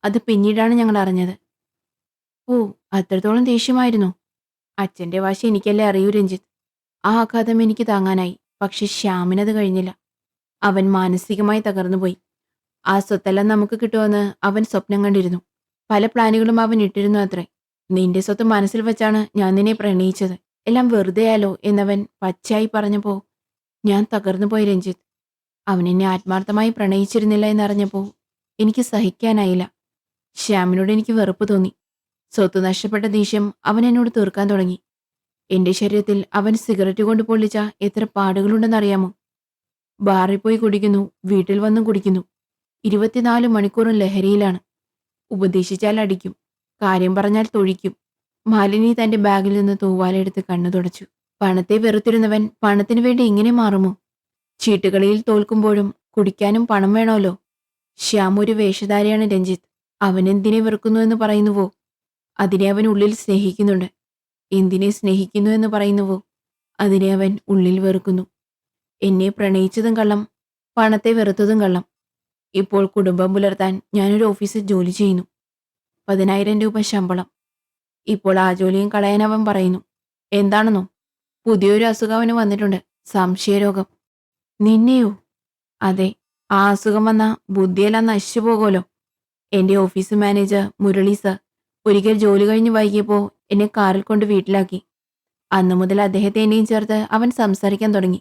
അത് പിന്നീടാണ് ഞങ്ങൾ അറിഞ്ഞത്. ഓ, അത്രത്തോളം ദേഷ്യമായിരുന്നു. അച്ഛന്റെ വാശി എനിക്കല്ലേ അറിയൂ രഞ്ജിത്ത്. ആ ആഘാതം എനിക്ക് താങ്ങാനായി. പക്ഷെ ശ്യാമിനത് കഴിഞ്ഞില്ല. അവൻ മാനസികമായി തകർന്നുപോയി. ആ സ്വത്തെല്ലാം നമുക്ക് കിട്ടുമെന്ന് അവൻ സ്വപ്നം കണ്ടിരുന്നു. പല പ്ലാനുകളും അവൻ ഇട്ടിരുന്നു അത്രേ. നിന്റെ സ്വത്ത് മനസ്സിൽ വെച്ചാണ് ഞാൻ നിന്നെ പ്രണയിച്ചത്. എല്ലാം വെറുതെയാലോ എന്നവൻ പച്ചയായി പറഞ്ഞപ്പോ ഞാൻ തകർന്നുപോയി രഞ്ജിത്ത്. അവൻ എന്നെ ആത്മാർത്ഥമായി പ്രണയിച്ചിരുന്നില്ല എന്നറിഞ്ഞപ്പോൾ എനിക്ക് സഹിക്കാനായില്ല. ശ്യാമിനോട് എനിക്ക് വെറുപ്പ് തോന്നി. സ്വത്ത് നഷ്ടപ്പെട്ട ദേഷ്യം അവൻ എന്നോട് തീർക്കാൻ തുടങ്ങി. എന്റെ ശരീരത്തിൽ അവൻ സിഗരറ്റ് കൊണ്ട് പൊള്ളിച്ച എത്ര പാടുകളുണ്ടെന്നറിയാമോ? ബാറിൽ പോയി കുടിക്കുന്നു, വീട്ടിൽ വന്നും കുടിക്കുന്നു. 24 മണിക്കൂറും ലഹരിയിലാണ്. ഉപദേശിച്ചാൽ അടിക്കും, കാര്യം പറഞ്ഞാൽ തൊഴിക്കും. മാലിനി തന്റെ ബാഗിൽ നിന്ന് തൂവാലെടുത്ത് കണ്ണു തുടച്ചു. പണത്തെ വെറുത്തിരുന്നവൻ പണത്തിനു വേണ്ടി ഇങ്ങനെ മാറുമോ? ചീട്ടുകളിയിൽ തോൽക്കുമ്പോഴും കുടിക്കാനും പണം വേണമല്ലോ. ശ്യാം ഒരു വേഷധാരിയാണ് രഞ്ജിത്ത്. അവനെന്തിനെ വെറുക്കുന്നു എന്ന് പറയുന്നുവോ, അതിനെ അവൻ ഉള്ളിൽ സ്നേഹിക്കുന്നുണ്ട്. എന്തിനെ സ്നേഹിക്കുന്നു എന്ന് പറയുന്നുവോ, അതിനെ അവൻ ഉള്ളിൽ വെറുക്കുന്നു. എന്നെ പ്രണയിച്ചതും കള്ളം, പണത്തെ വെറുത്തതും കള്ളം. ഇപ്പോൾ കുടുംബം പുലർത്താൻ ഞാനൊരു ഓഫീസിൽ ജോലി ചെയ്യുന്നു. 10,000 രൂപ ശമ്പളം. ഇപ്പോൾ ആ ജോലിയും കളയാൻ അവൻ പറയുന്നു. എന്താണെന്നോ, പുതിയൊരു അസുഖം അവന് വന്നിട്ടുണ്ട്, സംശയരോഗം. നിന്നെയോ? അതെ, ആ അസുഖം വന്ന ബുദ്ധിയെല്ലാം നശിച്ചു പോകുമല്ലോ. എന്റെ ഓഫീസ് മാനേജർ മുരളി സർ ഒരിക്കൽ ജോലി കഴിഞ്ഞ് വൈകിയപ്പോൾ എന്നെ കാറിൽ കൊണ്ട് വീട്ടിലാക്കി. അന്നു മുതൽ അദ്ദേഹത്തെ എന്നെയും ചേർത്ത് അവൻ സംസാരിക്കാൻ തുടങ്ങി.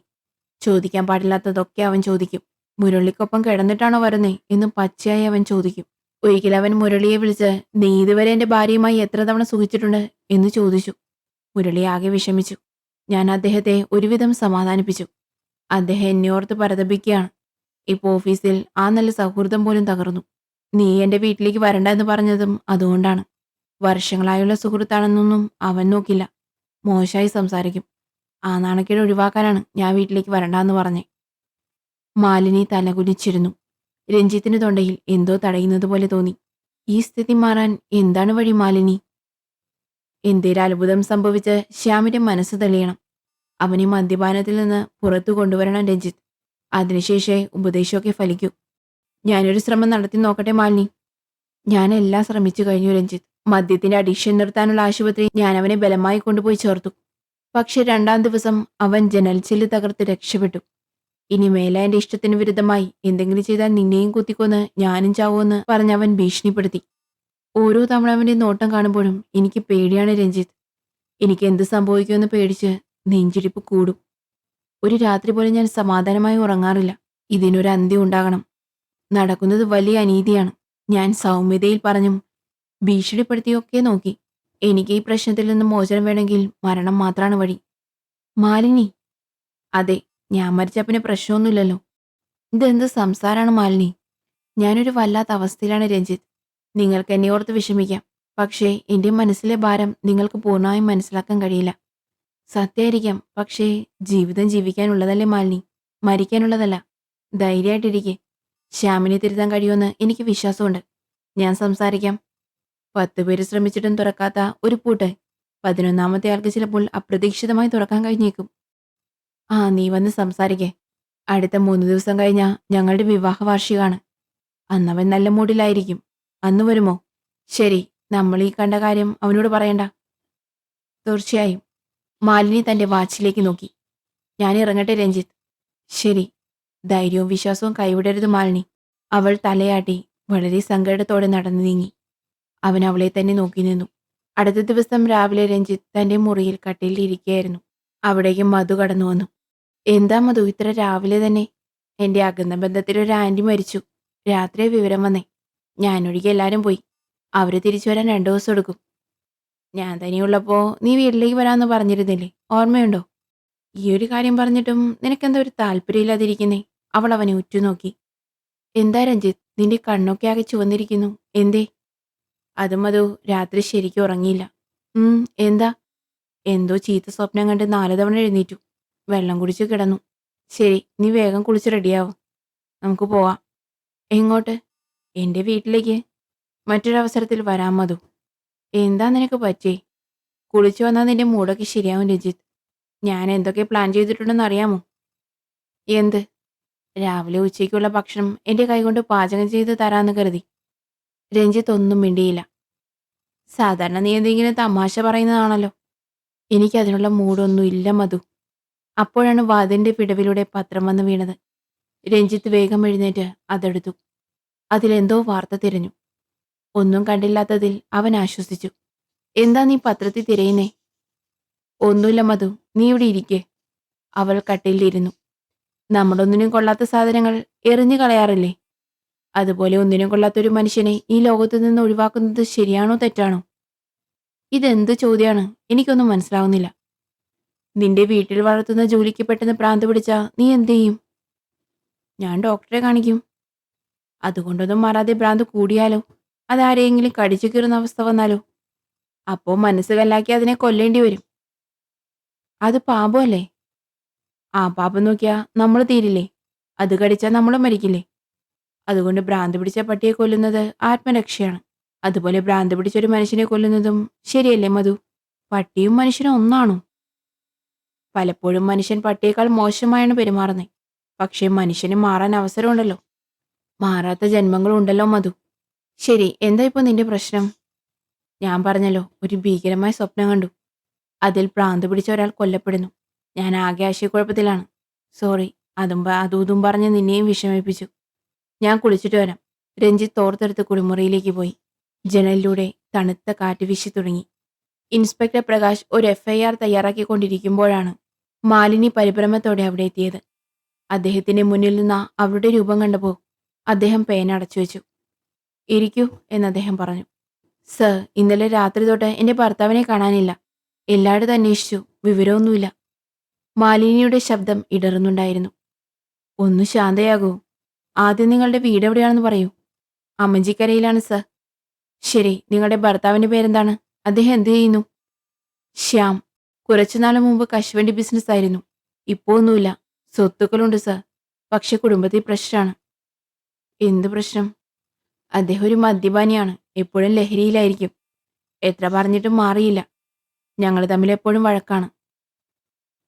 ചോദിക്കാൻ പാടില്ലാത്തതൊക്കെ അവൻ ചോദിക്കും. മുരളിക്കൊപ്പം കിടന്നിട്ടാണോ വരുന്നേ എന്ന് പച്ചയായി അവൻ ചോദിക്കും. ഒരിക്കൽ അവൻ മുരളിയെ വിളിച്ച്, നീ ഇതുവരെ എന്റെ ഭാര്യയുമായി എത്ര തവണ സുഖിച്ചിട്ടുണ്ട് എന്ന് ചോദിച്ചു. മുരളി ആകെ വിഷമിച്ചു. ഞാൻ അദ്ദേഹത്തെ ഒരുവിധം സമാധാനിപ്പിച്ചു. അദ്ദേഹം എന്നെ ഓർത്ത് പരതപിക്കുകയാണ്. ഇപ്പോൾ ഓഫീസിൽ ആ നല്ല സൗഹൃദം പോലും തകർന്നു. നീ എന്റെ വീട്ടിലേക്ക് വരണ്ട എന്ന് പറഞ്ഞതും അതുകൊണ്ടാണ്. വർഷങ്ങളായുള്ള സുഹൃത്താണെന്നൊന്നും അവൻ നോക്കില്ല. മോശമായി സംസാരിക്കും. ആ നാണക്കേട് ഒഴിവാക്കാനാണ് ഞാൻ വീട്ടിലേക്ക് വരണ്ടെന്ന് പറഞ്ഞേ. മാലിനി തലകുനിച്ചിരുന്നു. രഞ്ജിത്തിന് തൊണ്ടയിൽ എന്തോ തടയുന്നത് പോലെ തോന്നി. ഈ സ്ഥിതി മാറാൻ എന്താണ് വഴി മാലിനി? എന്തേലും അത്ഭുതം സംഭവിച്ച് ശ്യാമിന്റെ മനസ്സ് തെളിയണം. അവനെ മദ്യപാനത്തിൽ നിന്ന് പുറത്തു കൊണ്ടുവരണം രഞ്ജിത്ത്. അതിനുശേഷമേ ഉപദേശമൊക്കെ ഫലിക്കൂ. ഞാനൊരു ശ്രമം നടത്തി നോക്കട്ടെ മാലിനി. ഞാനെല്ലാം ശ്രമിച്ചു കഴിഞ്ഞു രഞ്ജിത്ത്. മദ്യത്തിന്റെ അഡിക്ഷൻ നിർത്താനുള്ള ആശുപത്രി ഞാൻ അവനെ ബലമായി കൊണ്ടുപോയി ചേർത്തു. പക്ഷെ 2-ാം ദിവസം അവൻ ജനൽച്ചില്ല് തകർത്ത് രക്ഷപ്പെട്ടു. ഇനി മേലെ എന്റെ ഇഷ്ടത്തിന് വിരുദ്ധമായി എന്തെങ്കിലും ചെയ്താൽ നിന്നെയും കുത്തിക്കൊന്ന് ഞാനും ചാവുമെന്ന് പറഞ്ഞവൻ ഭീഷണിപ്പെടുത്തി. ഓരോ തവണ അവന്റെ നോട്ടം കാണുമ്പോഴും എനിക്ക് പേടിയാണ് രഞ്ജിത്ത്. എനിക്ക് എന്ത് സംഭവിക്കുമെന്ന് പേടിച്ച് നെഞ്ചിടിപ്പ് കൂടും. ഒരു രാത്രി പോലും ഞാൻ സമാധാനമായി ഉറങ്ങാറില്ല. ഇതിനൊരു അന്ത്യം ഉണ്ടാകണം. നടക്കുന്നത് വലിയ അനീതിയാണ്. ഞാൻ സൗമ്യതയിൽ പറഞ്ഞും ഭീഷണിപ്പെടുത്തിയൊക്കെ നോക്കി. എനിക്ക് ഈ പ്രശ്നത്തിൽ നിന്ന് മോചനം വേണമെങ്കിൽ മരണം മാത്രമാണ് വഴി. മാലിനി. അതെ, ഞാൻ മരിച്ച പിന്നെ പ്രശ്നമൊന്നുമില്ലല്ലോ. ഇതെന്ത് സംസാരാണ് മാലിനി? ഞാനൊരു വല്ലാത്ത അവസ്ഥയിലാണ് രഞ്ജിത്ത്. നിങ്ങൾക്ക് എന്നെ ഓർത്ത് വിഷമിക്കാം. പക്ഷേ എന്റെ മനസ്സിലെ ഭാരം നിങ്ങൾക്ക് പൂർണ്ണമായും മനസ്സിലാക്കാൻ കഴിയില്ല. സത്യമായിരിക്കാം, പക്ഷേ ജീവിതം ജീവിക്കാനുള്ളതല്ലേ മാലിനി, മരിക്കാനുള്ളതല്ല. ധൈര്യമായിട്ടിരിക്കെ. ശ്യാമിനെ തിരുത്താൻ കഴിയുമെന്ന് എനിക്ക് വിശ്വാസമുണ്ട്. ഞാൻ സംസാരിക്കാം. 10 പേര് ശ്രമിച്ചിട്ടും തുറക്കാത്ത ഒരു പൂട്ട് 11ാമത്തെ ആൾക്ക് ചിലപ്പോൾ അപ്രതീക്ഷിതമായി തുറക്കാൻ കഴിഞ്ഞേക്കും. ആ, നീ വന്ന് സംസാരിക്കേ. അടുത്ത 3 ദിവസം കഴിഞ്ഞാൽ ഞങ്ങളുടെ വിവാഹ വാർഷികമാണ്. അന്നവൻ നല്ല മൂഡിലായിരിക്കും. അന്ന് വരുമോ? ശരി, നമ്മൾ ഈ കണ്ട കാര്യം അവനോട് പറയണ്ട. തീർച്ചയായും. മാലിനി തന്റെ വാച്ചിലേക്ക് നോക്കി. ഞാൻ ഇറങ്ങട്ടെ രഞ്ജിത്ത്. ശരി. ധൈര്യവും വിശ്വാസവും കൈവിടരുത് മാലിനി. അവൾ തലയാട്ടി വളരെ സങ്കടത്തോടെ നടന്നു നീങ്ങി. അവൻ അവളെ തന്നെ നോക്കി നിന്നു. അടുത്ത ദിവസം രാവിലെ രഞ്ജിത്ത് തന്റെ മുറിയിൽ കട്ടിലിൽ ഇരിക്കുകയായിരുന്നു. അവിടേക്ക് മധു കടന്നു വന്നു. എന്താ മധു ഇത്ര രാവിലെ തന്നെ? എന്റെ അകന്ന ബന്ധത്തിൽ ഒരു ആന്റി മരിച്ചു. രാത്രി വിവരം വന്നേ. ഞാനൊഴികെ എല്ലാരും പോയി. അവര് തിരിച്ചു വരാൻ 2 ദിവസം എടുക്കും. ഞാൻ തനിയുള്ളപ്പോ നീ വീട്ടിലേക്ക് വരാമെന്ന് പറഞ്ഞിരുന്നില്ലേ, ഓർമ്മയുണ്ടോ? ഈ ഒരു കാര്യം പറഞ്ഞിട്ടും നിനക്കെന്താ ഒരു താല്പര്യമില്ലാതിരിക്കുന്നേ? അവൾ അവനെ ഉറ്റുനോക്കി. എന്താ രഞ്ജിത്ത്, നിന്റെ കണ്ണൊക്കെ ആകെ ചുവന്നിരിക്കുന്നു, എന്തേ? അതും അത് രാത്രി ശരിക്കും ഉറങ്ങിയില്ല. എന്താ? എന്തോ ചീത്ത സ്വപ്നം കണ്ട് 4 തവണ എഴുന്നേറ്റു. വെള്ളം കുടിച്ച് കിടന്നു. ശരി, നീ വേഗം കുളിച്ച് റെഡിയാവും. നമുക്ക് പോവാം. എങ്ങോട്ട്? എന്റെ വീട്ടിലേക്ക്. മറ്റൊരവസരത്തിൽ വരാം മധു. എന്താ നിനക്ക് പറ്റേ? കുളിച്ചു വന്നാൽ നിന്റെ മൂടൊക്കെ ശരിയാവും രഞ്ജിത്ത്. ഞാൻ എന്തൊക്കെ പ്ലാൻ ചെയ്തിട്ടുണ്ടെന്ന് അറിയാമോ? എന്ത്? രാവിലെ ഉച്ചയ്ക്കുള്ള ഭക്ഷണം എന്റെ കൈകൊണ്ട് പാചകം ചെയ്ത് തരാമെന്ന് കരുതി. രഞ്ജിത്ത് ഒന്നും മിണ്ടിയില്ല. സാധാരണ നീ എന്തെങ്കിലും തമാശ പറയുന്നതാണല്ലോ. എനിക്കതിനുള്ള മൂടൊന്നും ഇല്ല മധു. അപ്പോഴാണ് വാതിലിന്റെ പിടവിലൂടെ പത്രം വന്ന് വീണത്. രഞ്ജിത്ത് വേഗം എഴുന്നേറ്റ് അതെടുത്തു. അതിലെന്തോ വാർത്ത തിരഞ്ഞു. ഒന്നും കണ്ടില്ലാത്തതിൽ അവൻ ആശ്വസിച്ചു. എന്താ നീ പത്രത്തിൽ തിരയുന്നേ? ഒന്നുമില്ല മധു, നീ ഇവിടെ ഇരിക്കേ. അവൾ കട്ടിലിരുന്നു. നമ്മുടെ ഒന്നിനും കൊള്ളാത്ത സാധനങ്ങൾ എറിഞ്ഞു കളയാറില്ലേ? അതുപോലെ ഒന്നിനും കൊള്ളാത്ത ഒരു മനുഷ്യനെ ഈ ലോകത്തു നിന്ന് ഒഴിവാക്കുന്നത് ശരിയാണോ തെറ്റാണോ? ഇതെന്ത് ചോദ്യമാണ്? എനിക്കൊന്നും മനസ്സിലാവുന്നില്ല. നിന്റെ വീട്ടിൽ വളർത്തുന്ന ജോലിക്ക് പെട്ടെന്ന് ഭ്രാന്ത് പിടിച്ചാ നീ എന്ത് ചെയ്യും? ഞാൻ ഡോക്ടറെ കാണിക്കും. അതുകൊണ്ടൊന്നും മാറാതെ ഭ്രാന്ത് കൂടിയാലോ? അതാരെയെങ്കിലും കടിച്ചു കീറുന്ന അവസ്ഥ വന്നാലോ? അപ്പോ മനസ്സ് കല്ലാക്കി അതിനെ കൊല്ലേണ്ടി വരും. അത് പാപമല്ലേ? ആ പാപം നോക്കിയാ നമ്മൾ തീരില്ലേ? അത് കടിച്ചാൽ നമ്മളും മരിക്കില്ലേ? അതുകൊണ്ട് ഭ്രാന്ത് പിടിച്ച പട്ടിയെ കൊല്ലുന്നത് ആത്മരക്ഷയാണ്. അതുപോലെ ഭ്രാന്ത് പിടിച്ചൊരു മനുഷ്യനെ കൊല്ലുന്നതും ശരിയല്ലേ മധു? പട്ടിയും മനുഷ്യനും ഒന്നാണോ? പലപ്പോഴും മനുഷ്യൻ പട്ടിയേക്കാൾ മോശമായാണ് പെരുമാറുന്നത്. പക്ഷേ മനുഷ്യന് മാറാൻ അവസരമുണ്ടല്ലോ. മാറാത്ത ജന്മങ്ങളുണ്ടല്ലോ മധു. ശരി, എന്താ ഇപ്പൊ നിന്റെ പ്രശ്നം? ഞാൻ പറഞ്ഞല്ലോ, ഒരു ഭീകരമായ സ്വപ്നം കണ്ടു. അതിൽ ഭ്രാന്ത് പിടിച്ച ഒരാൾ കൊല്ലപ്പെടുന്നു. ഞാൻ ആകെ ആശയക്കുഴപ്പത്തിലാണ്. സോറി, അതും ഇതും പറഞ്ഞ് നിന്നെയും വിഷമിപ്പിച്ചു. ഞാൻ കുളിച്ചിട്ട് വരാം. രഞ്ജിത്ത് തോർത്തെടുത്ത് കുളിമുറിയിലേക്ക് പോയി. ജനലിലൂടെ തണുത്ത കാറ്റ് വീശി തുടങ്ങി. ഇൻസ്പെക്ടർ പ്രകാശ് ഒരു FIR തയ്യാറാക്കിക്കൊണ്ടിരിക്കുമ്പോഴാണ് മാലിനി പരിഭ്രമത്തോടെ അവിടെ എത്തിയത്. അദ്ദേഹത്തിന്റെ മുന്നിൽ നിന്ന് അവളുടെ രൂപം കണ്ടപ്പോൾ അദ്ദേഹം പേന അടച്ചു വെച്ചു. ഇരിക്കൂ എന്ന് അദ്ദേഹം പറഞ്ഞു. സർ, ഇന്നലെ രാത്രി തൊട്ട് എന്റെ ഭർത്താവിനെ കാണാനില്ല. എല്ലായിടത്തും അന്വേഷിച്ചു, വിവരമൊന്നുമില്ല. മാലിനിയുടെ ശബ്ദം ഇടറുന്നുണ്ടായിരുന്നു. ഒന്ന് ശാന്തയാകൂ. ആദ്യം നിങ്ങളുടെ വീട് എവിടെയാണെന്ന് പറയൂ. അമ്മഞ്ചിക്കരയിലാണ് സർ. ശരി, നിങ്ങളുടെ ഭർത്താവിന്റെ പേരെന്താണ്? അദ്ദേഹം എന്ത് ചെയ്യുന്നു? ശ്യാം. കുറച്ചുനാൾ മുമ്പ് കശുവണ്ടി ബിസിനസ് ആയിരുന്നു. ഇപ്പോ ഒന്നുമില്ല. സ്വത്തുക്കളുണ്ട് സർ. പക്ഷെ കുടുംബത്തിൽ പ്രശ്നമാണ്. എന്ത് പ്രശ്നം? അദ്ദേഹം ഒരു മദ്യപാനിയാണ്. എപ്പോഴും ലഹരിയിലായിരിക്കും. എത്ര പറഞ്ഞിട്ടും മാറിയില്ല. ഞങ്ങൾ തമ്മിൽ എപ്പോഴും വഴക്കാണ്.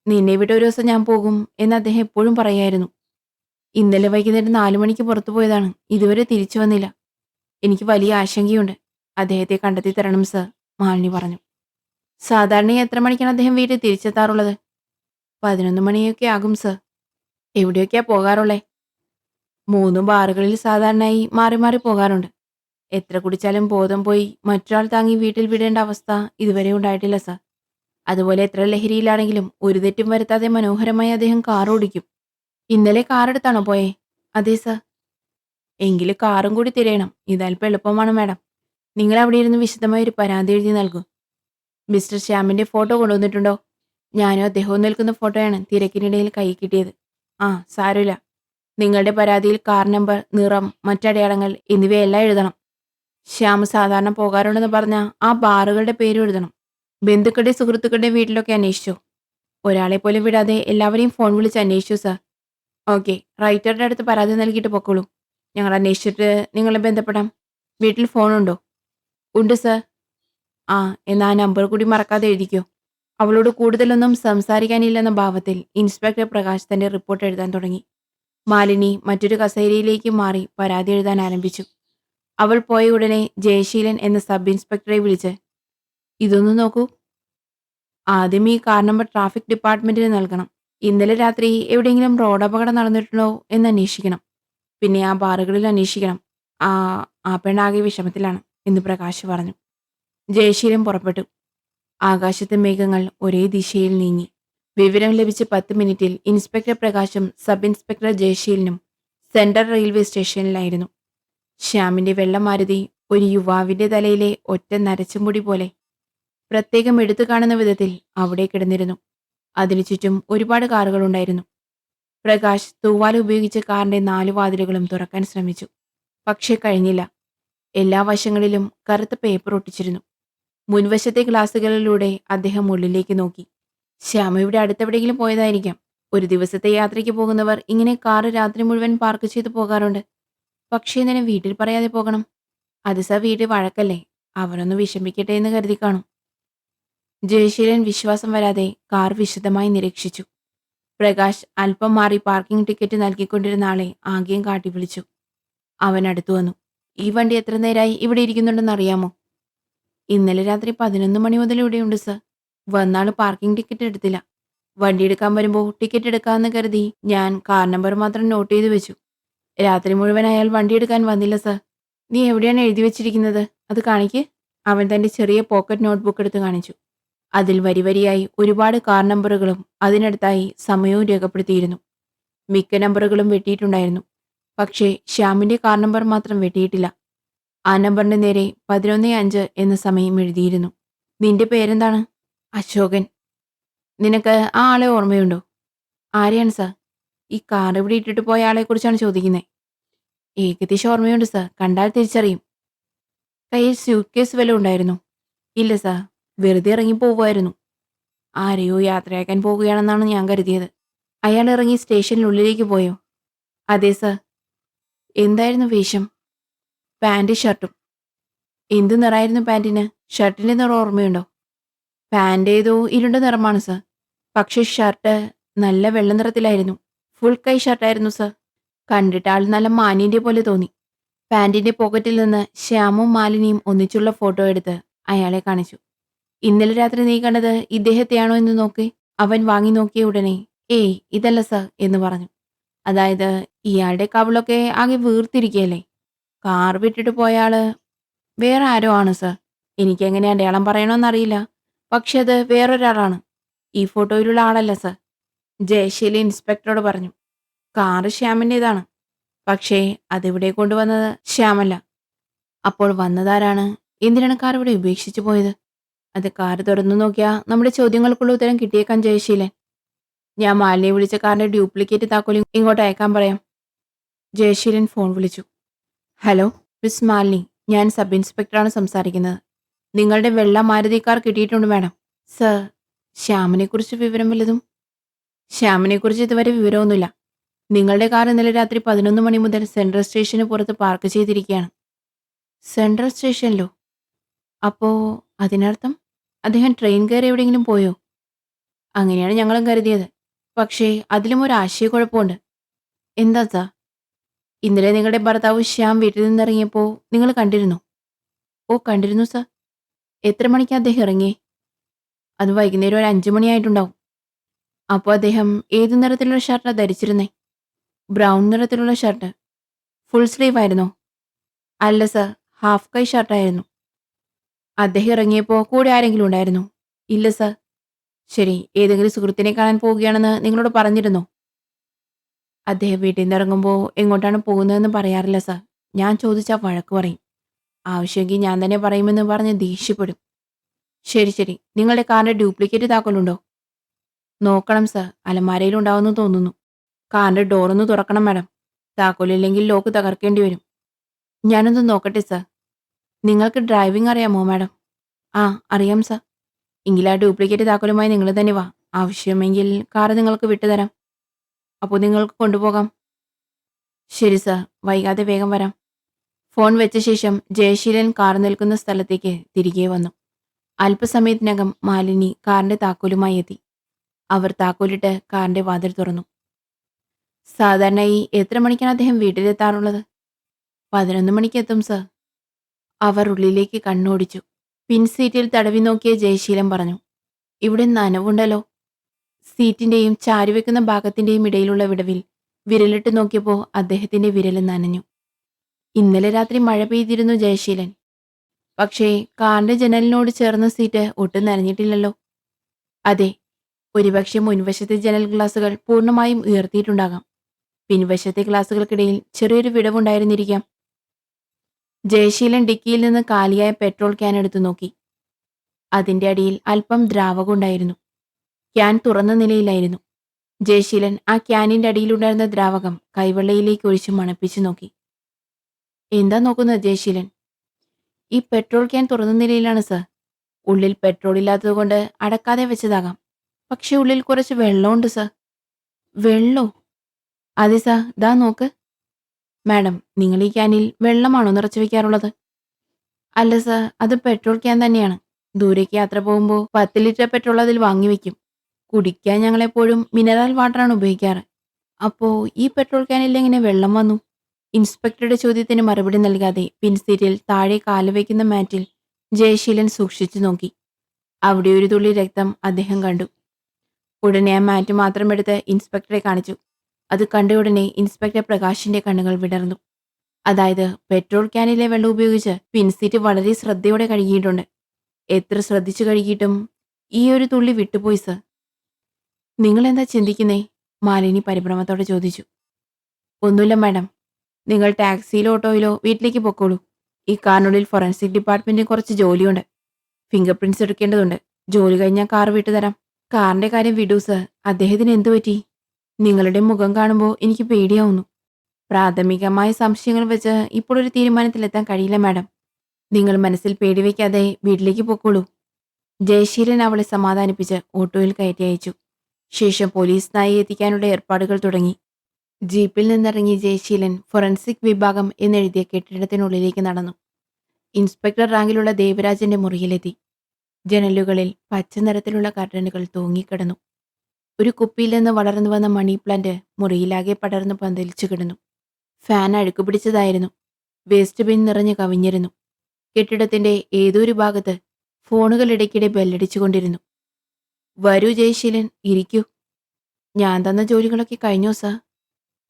നിന്നെ വിട്ട് ഒരു ദിവസം ഞാൻ പോകും എന്ന് അദ്ദേഹം എപ്പോഴും പറയായിരുന്നു. ഇന്നലെ വൈകുന്നേരം 4 മണിക്ക് പുറത്തു പോയതാണ്. ഇതുവരെ തിരിച്ചു വന്നില്ല. എനിക്ക് വലിയ ആശങ്കയുണ്ട്. അദ്ദേഹത്തെ കണ്ടെത്തി തരണം സർ, മാലിനി പറഞ്ഞു. സാധാരണ എത്ര മണിക്കാണ് അദ്ദേഹം വീട്ടിൽ തിരിച്ചെത്താറുള്ളത്? 11 മണിയൊക്കെ ആകും സർ. എവിടെയൊക്കെയാ പോകാറുള്ളേ? 3 ബാറുകളിൽ സാധാരണയായി മാറി മാറി പോകാറുണ്ട്. എത്ര കുടിച്ചാലും ബോധം പോയി മറ്റൊരാൾ താങ്ങി വീട്ടിൽ വിടേണ്ട അവസ്ഥ ഇതുവരെ ഉണ്ടായിട്ടില്ല സർ. അതുപോലെ എത്ര ലഹരിയിലാണെങ്കിലും ഒരു തെറ്റും വരുത്താതെ മനോഹരമായി അദ്ദേഹം കാർ ഓടിക്കും. ഇന്നലെ കാർ എടുത്താണോ പോയേ? അതെ സർ. എങ്കിൽ കാറും കൂടി തിരയണം. ഇതല്പം എളുപ്പമാണ് മാഡം. നിങ്ങൾ അവിടെ ഇരുന്ന് വിശദമായ ഒരു പരാതി എഴുതി നൽകൂ. മിസ്റ്റർ ശ്യാമിന്റെ ഫോട്ടോ കൊണ്ടുവന്നിട്ടുണ്ടോ? ഞാനും അദ്ദേഹവും നിൽക്കുന്ന ഫോട്ടോയാണ് തിരക്കിനിടയിൽ കൈ കിട്ടിയത്. ആ, സാരമില്ല. നിങ്ങളുടെ പരാതിയിൽ കാർ നമ്പർ, നിറം, മറ്റടയാളങ്ങൾ എന്നിവയെല്ലാം എഴുതണം. ശ്യാം സാധാരണ പോകാറുണ്ടെന്ന് പറഞ്ഞ ആ ബാറുകളുടെ പേരും എഴുതണം. ബന്ധുക്കളുടെ സുഹൃത്തുക്കളുടെ വീട്ടിലൊക്കെ അന്വേഷിച്ചോ? ഒരാളെ പോലും വിടാതെ എല്ലാവരെയും ഫോൺ വിളിച്ച് അന്വേഷിച്ചു സർ. ഓക്കെ, റൈറ്ററുടെ അടുത്ത് പരാതി നൽകിയിട്ട് പൊക്കോളൂ. ഞങ്ങൾ അന്വേഷിച്ചിട്ട് നിങ്ങളെ ബന്ധപ്പെടാം. വീട്ടിൽ ഫോണുണ്ടോ? ഉണ്ട് സർ. ആ, എന്നാ ആ നമ്പർ കൂടി മറക്കാതെ എഴുതിക്കോ. അവളോട് കൂടുതലൊന്നും സംസാരിക്കാനില്ലെന്ന ഭാവത്തിൽ ഇൻസ്പെക്ടർ പ്രകാശ് തന്റെ റിപ്പോർട്ട് എഴുതാൻ തുടങ്ങി. മാലിനി മറ്റൊരു കസേരയിലേക്ക് മാറി പരാതി എഴുതാൻ ആരംഭിച്ചു. അവൾ പോയ ഉടനെ ജയശീലൻ എന്ന സബ് ഇൻസ്പെക്ടറെ വിളിച്ച്, ഇതൊന്ന് നോക്കൂ. ആദ്യം ഈ കാർ നമ്പർ ട്രാഫിക് ഡിപ്പാർട്ട്മെന്റിന് നൽകണം. ഇന്നലെ രാത്രി എവിടെയെങ്കിലും റോഡ് അപകടം നടന്നിട്ടുണ്ടോ എന്ന് അന്വേഷിക്കണം. പിന്നെ ആ ബാറുകളിൽ അന്വേഷിക്കണം. ആ ആ പെണ്ണാകെ വിഷമത്തിലാണ് എന്ന് പ്രകാശ് പറഞ്ഞു. ജയശീലൻ പുറപ്പെട്ടു. ആകാശത്തെ മേഘങ്ങൾ ഒരേ ദിശയിൽ നീങ്ങി. വിവരം ലഭിച്ച് 10 മിനിറ്റിൽ ഇൻസ്പെക്ടർ പ്രകാശും സബ് ഇൻസ്പെക്ടർ ജയശീലനും സെൻട്രൽ റെയിൽവേ സ്റ്റേഷനിലായിരുന്നു. ശ്യാമിന്റെ വെള്ളമാരുതി ഒരു യുവാവിന്റെ തലയിലെ ഒറ്റ നരച്ചുമുടി പോലെ പ്രത്യേകം എടുത്തു കാണുന്ന വിധത്തിൽ അവിടെ കിടന്നിരുന്നു. അതിനു ചുറ്റും ഒരുപാട് കാറുകളുണ്ടായിരുന്നു. പ്രകാശ് തൂവാല ഉപയോഗിച്ച് കാറിന്റെ 4 വാതിലുകളും തുറക്കാൻ ശ്രമിച്ചു. പക്ഷേ കഴിഞ്ഞില്ല. എല്ലാ വശങ്ങളിലും കറുത്ത പേപ്പർ ഒട്ടിച്ചിരുന്നു. മുൻവശത്തെ ഗ്ലാസുകളിലൂടെ അദ്ദേഹം ഉള്ളിലേക്ക് നോക്കി. ശ്യാമ ഇവിടെ അടുത്തെവിടെയെങ്കിലും പോയതായിരിക്കാം. ഒരു ദിവസത്തെ യാത്രയ്ക്ക് പോകുന്നവർ ഇങ്ങനെ കാറ് രാത്രി മുഴുവൻ പാർക്ക് ചെയ്ത് പോകാറുണ്ട്. പക്ഷേ എന്തിനാ വീട്ടിൽ പറയാതെ പോകണം? അത് സർ വീട്ടിൽ വഴക്കല്ലേ, അവനൊന്ന് വിഷമിക്കട്ടെ എന്ന് കരുതി കാണും. ജയശീലൻ വിശ്വാസം വരാതെ കാർ വിശദമായി നിരീക്ഷിച്ചു. പ്രകാശ് അല്പം മാറി പാർക്കിംഗ് ടിക്കറ്റ് നൽകിക്കൊണ്ടിരുന്ന ആളെ ആംഗ്യം കാട്ടി വിളിച്ചു. അവൻ അടുത്തു വന്നു. ഈ വണ്ടി എത്ര നേരമായി ഇവിടെ ഇരിക്കുന്നുണ്ടെന്ന് അറിയാമോ? ഇന്നലെ രാത്രി 11 മണി മുതൽ ഇവിടെയുണ്ട് സർ. വന്നാള് പാർക്കിംഗ് ടിക്കറ്റ് എടുത്തില്ല. വണ്ടി എടുക്കാൻ വരുമ്പോൾ ടിക്കറ്റ് എടുക്കാമെന്ന് കരുതി ഞാൻ കാർ നമ്പർ മാത്രം നോട്ട് ചെയ്ത് വെച്ചു. രാത്രി മുഴുവൻ അയാൾ വണ്ടി എടുക്കാൻ വന്നില്ല സർ. നീ എവിടെയാണ് എഴുതി വെച്ചിരിക്കുന്നത്? അത് കാണിക്ക്. അവൻ തന്റെ ചെറിയ പോക്കറ്റ് നോട്ട്ബുക്ക് എടുത്ത് കാണിച്ചു. അതിൽ വരി വരിയായി ഒരുപാട് കാർ നമ്പറുകളും അതിനടുത്തായി സമയവും രേഖപ്പെടുത്തിയിരുന്നു. മിക്ക നമ്പറുകളും വെട്ടിയിട്ടുണ്ടായിരുന്നു. പക്ഷേ ശ്യാമിന്റെ കാർ നമ്പർ മാത്രം വെട്ടിയിട്ടില്ല. ആ നമ്പറിന്റെ നേരെ 11:05 എന്ന സമയം എഴുതിയിരുന്നു. നിന്റെ പേരെന്താണ്? അശോകൻ. നിനക്ക് ആ ആളെ ഓർമ്മയുണ്ടോ? ആരെയാണ് സാർ? ഈ കാർ ഇവിടെ ഇട്ടിട്ട് പോയ ആളെക്കുറിച്ചാണ് ചോദിക്കുന്നത്. ഏകദേശം ഓർമ്മയുണ്ട് സാർ. കണ്ടാൽ തിരിച്ചറിയും. കയ്യിൽ സ്യൂട്ട്കേസ് വല്ലതും ഉണ്ടായിരുന്നോ? ഇല്ല സാർ. വെറുതെ ഇറങ്ങി പോവുമായിരുന്നു. ആരെയോ യാത്രയാക്കാൻ പോവുകയാണെന്നാണ് ഞാൻ കരുതിയത്. അയാൾ ഇറങ്ങി സ്റ്റേഷനിലുള്ളിലേക്ക് പോയോ? അതെ സാർ. എന്തായിരുന്നു വേഷം? പാന്റ് ഷർട്ടും. എന്ത് നിറായിരുന്നു പാന്റിന്? ഷർട്ടിന്റെ നിറം ഓർമ്മയുണ്ടോ? പാന്റ് ഏതോ ഇരുണ്ട നിറമാണ് സാർ. പക്ഷേ ഷർട്ട് നല്ല വെള്ള നിറത്തിലായിരുന്നു. ഫുൾ കൈ ഷർട്ടായിരുന്നു സാർ. കണ്ടിട്ട് ആൾ നല്ല മാന്യന്റെ പോലെ തോന്നി. പാന്റിന്റെ പോക്കറ്റിൽ നിന്ന് ശ്യാമും മാലിനിയും ഒന്നിച്ചുള്ള ഫോട്ടോ എടുത്ത് അയാളെ കാണിച്ചു. ഇന്നലെ രാത്രി നീ കണ്ടത് ഇദ്ദേഹത്തെയാണോ എന്ന് നോക്കി. അവൻ വാങ്ങി നോക്കിയ ഉടനെ ഏയ് ഇതല്ല സാർ എന്ന് പറഞ്ഞു. അതായത് ഇയാളുടെ കവിളൊക്കെ ആകെ വീർത്തിരിക്കുകയല്ലേ. കാർ വിട്ടിട്ട് പോയാള് വേറെ ആരോ ആണ് സാർ. എനിക്കെങ്ങനെ അടയാളം പറയണമെന്നറിയില്ല. പക്ഷെ അത് വേറൊരാളാണ്. ഈ ഫോട്ടോയിലുള്ള ആളല്ല സാർ. ജയശീലി ഇൻസ്പെക്ടറോട് പറഞ്ഞു. കാറ് ശ്യാമിൻ്റെതാണ്. പക്ഷേ അതിവിടെ കൊണ്ടുവന്നത് ശ്യാമല്ല. അപ്പോൾ വന്നതാരാണ്? എന്തിനാണ് കാർ ഇവിടെ ഉപേക്ഷിച്ചു പോയത്? അത് കാർ തുറന്നു നോക്കിയാ നമ്മുടെ ചോദ്യങ്ങൾക്കുള്ള ഉത്തരം കിട്ടിയേക്കാൻ ജയശീലൻ. ഞാൻ മാലിനിയെ വിളിച്ച കാറിന്റെ ഡ്യൂപ്ലിക്കേറ്റ് താക്കോലും ഇങ്ങോട്ട് അയക്കാൻ പറയാം. ജയശീലൻ ഫോൺ വിളിച്ചു. ഹലോ മിസ് മാലിനി, ഞാൻ സബ് ഇൻസ്പെക്ടറാണ് സംസാരിക്കുന്നത്. നിങ്ങളുടെ വെള്ള മാരുതി കാർ കിട്ടിയിട്ടുണ്ട് മാഡം. സർ, ശ്യാമിനെക്കുറിച്ച് വിവരം വല്ലതും? ശ്യാമിനെക്കുറിച്ച് ഇതുവരെ വിവരമൊന്നുമില്ല. നിങ്ങളുടെ കാർ ഇന്നലെ രാത്രി 11 മണി മുതൽ സെൻട്രൽ സ്റ്റേഷന് പുറത്ത് പാർക്ക് ചെയ്തിരിക്കുകയാണ്. സെൻട്രൽ സ്റ്റേഷനിലോ? അപ്പോ അതിനർത്ഥം അദ്ദേഹം ട്രെയിൻ കയറി എവിടെയെങ്കിലും പോയോ? അങ്ങനെയാണ് ഞങ്ങളും കരുതിയത്. പക്ഷേ അതിലും ഒരു ആശയക്കുഴപ്പമുണ്ട്. എന്താ സാർ? ഇന്നലെ നിങ്ങളുടെ ഭർത്താവ് ശ്യാം വീട്ടിൽ നിന്നിറങ്ങിയപ്പോൾ നിങ്ങൾ കണ്ടിരുന്നോ? ഓ കണ്ടിരുന്നു സാർ. എത്ര മണിക്ക് അദ്ദേഹം ഇറങ്ങി? അത് വൈകുന്നേരം ഒരു 5 മണിയായിട്ടുണ്ടാവും. അപ്പോൾ അദ്ദേഹം ഏത് നിറത്തിലുള്ള ഷർട്ടാണ് ധരിച്ചിരുന്നേ? ബ്രൗൺ നിറത്തിലുള്ള ഷർട്ട്. ഫുൾ സ്ലീവ് ആയിരുന്നോ? അല്ല സാർ, ഹാഫ് കൈ ഷർട്ടായിരുന്നു. അദ്ദേഹം ഇറങ്ങിയപ്പോൾ കൂടെ ആരെങ്കിലും ഉണ്ടായിരുന്നോ? ഇല്ല സാർ. ശരി, ഏതെങ്കിലും സുഹൃത്തിനെ കാണാൻ പോവുകയാണെന്ന് നിങ്ങളോട് പറഞ്ഞിരുന്നോ? അദ്ദേഹം വീട്ടിൽ നിന്ന് ഇറങ്ങുമ്പോൾ എങ്ങോട്ടാണ് പോകുന്നതെന്ന് പറയാറില്ല സാർ. ഞാൻ ചോദിച്ചാൽ വഴക്ക് പറയും. ആവശ്യമെങ്കിൽ ഞാൻ തന്നെ പറയുമെന്ന് പറഞ്ഞ് ദേഷ്യപ്പെടും. ശരി ശരി, നിങ്ങളുടെ കാറിന്റെ ഡ്യൂപ്ലിക്കേറ്റ് താക്കോലുണ്ടോ? നോക്കണം സാർ, അലമാരയിലുണ്ടാവുമെന്ന് തോന്നുന്നു. കാറിന്റെ ഡോറൊന്ന് തുറക്കണം മാഡം. താക്കോലില്ലെങ്കിൽ ലോക്ക് തകർക്കേണ്ടി വരും. ഞാനൊന്ന് നോക്കട്ടെ സാർ. നിങ്ങൾക്ക് ഡ്രൈവിംഗ് അറിയാമോ മാഡം? ആ അറിയാം സാർ. എങ്കിൽ ആ ഡ്യൂപ്ലിക്കേറ്റ് താക്കോലുമായി നിങ്ങൾ തന്നെ വാ. ആവശ്യമെങ്കിൽ കാറ് നിങ്ങൾക്ക് വിട്ടുതരാം. അപ്പോൾ നിങ്ങൾക്ക് കൊണ്ടുപോകാം. ശരി സാർ, വൈകാതെ വേഗം വരാം. ഫോൺ വെച്ച ശേഷം ജയശീലൻ കാർ നിൽക്കുന്ന സ്ഥലത്തേക്ക് തിരികെ വന്നു. അല്പസമയത്തിനകം മാലിനി കാറിന്റെ താക്കോലുമായി എത്തി. അവർ താക്കോലിട്ട് കാറിന്റെ വാതിൽ തുറന്നു. സാധാരണയായി എത്ര മണിക്കാണ് അദ്ദേഹം വീട്ടിലെത്താറുള്ളത്? 11 മണിക്ക് എത്തും സാർ. അവർ ഉള്ളിലേക്ക് കണ്ണോടിച്ചു. പിൻസീറ്റിൽ തടവി നോക്കിയ ജയശീലൻ പറഞ്ഞു. ഇവിടെ നനവുണ്ടല്ലോ. സീറ്റിന്റെയും ചാരിവെക്കുന്ന ഭാഗത്തിന്റെയും ഇടയിലുള്ള വിടവിൽ വിരലിട്ട് നോക്കിയപ്പോൾ അദ്ദേഹത്തിന്റെ വിരൽ നനഞ്ഞു. ഇന്നലെ രാത്രി മഴ പെയ്തിരുന്നു ജയശീലൻ. പക്ഷേ കാറിന്റെ ജനലിനോട് ചേർന്ന സീറ്റ് ഒട്ടും നനഞ്ഞിട്ടില്ലല്ലോ. അതെ, ഒരുപക്ഷെ മുൻവശത്തെ ജനൽ ഗ്ലാസുകൾ പൂർണ്ണമായും ഉയർത്തിയിട്ടുണ്ടാകാം. പിൻവശത്തെ ഗ്ലാസുകൾക്കിടയിൽ ചെറിയൊരു വിടവുണ്ടായിരുന്നിരിക്കാം. ജയശീലൻ ഡിക്കിയിൽ നിന്ന് കാലിയായ പെട്രോൾ ക്യാൻ എടുത്തു നോക്കി. അതിന്റെ അടിയിൽ അല്പം ദ്രാവകം ഉണ്ടായിരുന്നു. ക്യാൻ തുറന്ന നിലയിലായിരുന്നു. ജയശീലൻ ആ ക്യാനിന്റെ അടിയിലുണ്ടായിരുന്ന ദ്രാവകം കൈവെള്ളയിലേക്ക് ഒഴിച്ച് മണപ്പിച്ചു നോക്കി. എന്താ നോക്കുന്നത് ജയശീലൻ? ഈ പെട്രോൾ ക്യാൻ തുറന്ന നിലയിലാണ് സർ. ഉള്ളിൽ പെട്രോൾ ഇല്ലാത്തതുകൊണ്ട് അടക്കാതെ വെച്ചതാകാം. പക്ഷെ ഉള്ളിൽ കുറച്ച് വെള്ളമുണ്ട് സർ. വെള്ളോ? അതെ സർ, ദാ നോക്ക്. മാഡം, നിങ്ങൾ ഈ ക്യാനിൽ വെള്ളമാണോ നിറച്ചു വെക്കാറുള്ളത്? അല്ല സർ, അത് പെട്രോൾ ക്യാൻ തന്നെയാണ്. ദൂരേക്ക് യാത്ര പോകുമ്പോൾ 10 ലിറ്റർ പെട്രോൾ അതിൽ വാങ്ങിവെക്കും. കുടിക്കാൻ ഞങ്ങളെപ്പോഴും മിനറൽ വാട്ടറാണ് ഉപയോഗിക്കാറ്. അപ്പോ ഈ പെട്രോൾ ക്യാനിൽ എങ്ങനെ വെള്ളം വന്നു? ഇൻസ്പെക്ടറുടെ ചോദ്യത്തിന് മറുപടി നൽകാതെ പിൻസീറ്റിൽ താഴെ കാലുവയ്ക്കുന്ന മാറ്റിൽ ജയശീലൻ സൂക്ഷിച്ചു നോക്കി. അവിടെ ഒരു തുള്ളി രക്തം അദ്ദേഹം കണ്ടു. ഉടനെ ആ മാറ്റ് മാത്രം എടുത്ത് ഇൻസ്പെക്ടറെ കാണിച്ചു. അത് കണ്ട ഉടനെ ഇൻസ്പെക്ടർ പ്രകാശിന്റെ കണ്ണുകൾ വിടർന്നു. അതായത് പെട്രോൾ ക്യാനിലെ വെള്ളം ഉപയോഗിച്ച് പിൻസീറ്റ് വളരെ ശ്രദ്ധയോടെ കഴുകിയിട്ടുണ്ട്. എത്ര ശ്രദ്ധിച്ചു കഴുകിയിട്ടും ഈ ഒരു തുള്ളി വിട്ടുപോയി സർ. നിങ്ങൾ എന്താ ചിന്തിക്കുന്നേ? മാലിനി പരിഭ്രമത്തോടെ ചോദിച്ചു. ഒന്നുമില്ല മാഡം. നിങ്ങൾ ടാക്സിയിലോ ഓട്ടോയിലോ വീട്ടിലേക്ക് പൊക്കോളൂ. ഈ കാറിനുള്ളിൽ ഫോറൻസിക് ഡിപ്പാർട്ട്മെന്റിന് കുറച്ച് ജോലിയുണ്ട്. ഫിംഗർ പ്രിന്റ്സ് എടുക്കേണ്ടതുണ്ട്. ജോലി കഴിഞ്ഞാൽ കാർ വിട്ടുതരാം. കാറിന്റെ കാര്യം വിടൂ സർ. അദ്ദേഹത്തിന് എന്തു പറ്റി? നിങ്ങളുടെ മുഖം കാണുമ്പോൾ എനിക്ക് പേടിയാവുന്നു. പ്രാഥമികമായ സംശയങ്ങൾ വെച്ച് ഇപ്പോൾ ഒരു തീരുമാനത്തിലെത്താൻ കഴിയില്ല മാഡം. നിങ്ങൾ മനസ്സിൽ പേടി വയ്ക്കാതെ വീട്ടിലേക്ക് പൊക്കോളൂ. ജയശീലൻ അവളെ സമാധാനിപ്പിച്ച് ഓട്ടോയിൽ കയറ്റി അയച്ചു. ശേഷം പോലീസ് നായയെ എത്തിക്കാനുള്ള ഏർപ്പാടുകൾ തുടങ്ങി. ജീപ്പിൽ നിന്നിറങ്ങി ജയശീലൻ ഫോറൻസിക് വിഭാഗം എന്നെഴുതിയ കെട്ടിടത്തിനുള്ളിലേക്ക് നടന്നു. ഇൻസ്പെക്ടർ റാങ്കിലുള്ള ദേവരാജന്റെ മുറിയിലെത്തി. ജനലുകളിൽ പച്ച നിറത്തിലുള്ള കർട്ടനുകൾ തൂങ്ങിക്കിടന്നു. ഒരു കുപ്പിയിൽ നിന്ന് വളർന്നു വന്ന മണി പ്ലാന്റ് മുറിയിലാകെ പടർന്നു പന്തലിച്ചു കിടന്നു. ഫാൻ അഴുക്കു പിടിച്ചതായിരുന്നു. വേസ്റ്റ് ബിൻ നിറഞ്ഞു കവിഞ്ഞിരുന്നു. കെട്ടിടത്തിന്റെ ഏതോ ഒരു ഭാഗത്ത് ഫോണുകൾ ഇടയ്ക്കിടെ ബെല്ലടിച്ചുകൊണ്ടിരുന്നു. വരൂ ജയശീലൻ, ഇരിക്കൂ. ഞാൻ തന്ന ജോലികളൊക്കെ കഴിഞ്ഞോ സാർ?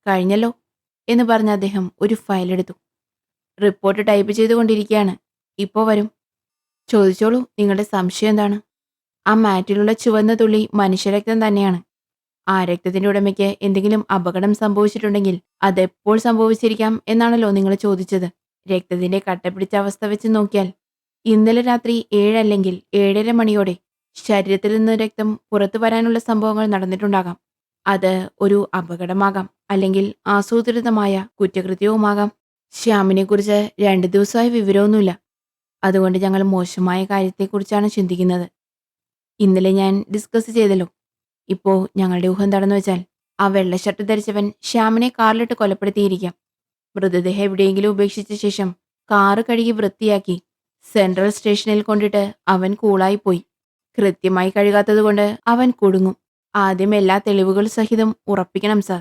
കഴിഞ്ഞല്ലോ എന്ന് പറഞ്ഞ അദ്ദേഹം ഒരു ഫയലെടുത്തു. റിപ്പോർട്ട് ടൈപ്പ് ചെയ്തുകൊണ്ടിരിക്കുകയാണ്. ഇപ്പോൾ വരും. ചോദിച്ചോളൂ, നിങ്ങളുടെ സംശയം എന്താണ്? ആ മാറ്റിലുള്ള ചുവന്ന തുള്ളി മനുഷ്യരക്തം തന്നെയാണ്. ആ രക്തത്തിന്റെ ഉടമയ്ക്ക് എന്തെങ്കിലും അപകടം സംഭവിച്ചിട്ടുണ്ടെങ്കിൽ അതെപ്പോൾ സംഭവിച്ചിരിക്കാം എന്നാണല്ലോ നിങ്ങൾ ചോദിച്ചത്. രക്തത്തിന്റെ കട്ടപിടിച്ച അവസ്ഥ വെച്ച് നോക്കിയാൽ ഇന്നലെ രാത്രി 7 അല്ലെങ്കിൽ 7:30 മണിയോടെ ശരീരത്തിൽ നിന്ന് രക്തം പുറത്തു വരാനുള്ള സംഭവങ്ങൾ നടന്നിട്ടുണ്ടാകാം. അത് ഒരു അപകടമാകാം, അല്ലെങ്കിൽ ആസൂത്രിതമായ കുറ്റകൃത്യവുമാകാം. ശ്യാമിനെക്കുറിച്ച് 2 ദിവസമായി വിവരമൊന്നുമില്ല. അതുകൊണ്ട് ഞങ്ങൾ മോശമായ കാര്യത്തെക്കുറിച്ചാണ് ചിന്തിക്കുന്നത്. ഇന്നലെ ഞാൻ ഡിസ്കസ് ചെയ്തല്ലോ. ഇപ്പോൾ ഞങ്ങളുടെ ഊഹം എന്താണെന്ന് വെച്ചാൽ, ആ വെള്ള ഷർട്ട് ധരിച്ചവൻ ശ്യാമിനെ കാറിലിട്ട് കൊലപ്പെടുത്തിയിരിക്കാം. മൃതദേഹം എവിടെയെങ്കിലും ഉപേക്ഷിച്ച ശേഷം കാറ് കഴുകി വൃത്തിയാക്കി സെൻട്രൽ സ്റ്റേഷനിൽ കൊണ്ടിട്ട് അവൻ കൂളായിപ്പോയി. കൃത്യമായി കഴുകാത്തതുകൊണ്ട് അവൻ കുടുങ്ങും. ആദ്യം എല്ലാ തെളിവുകൾ സഹിതം ഉറപ്പിക്കണം സാർ.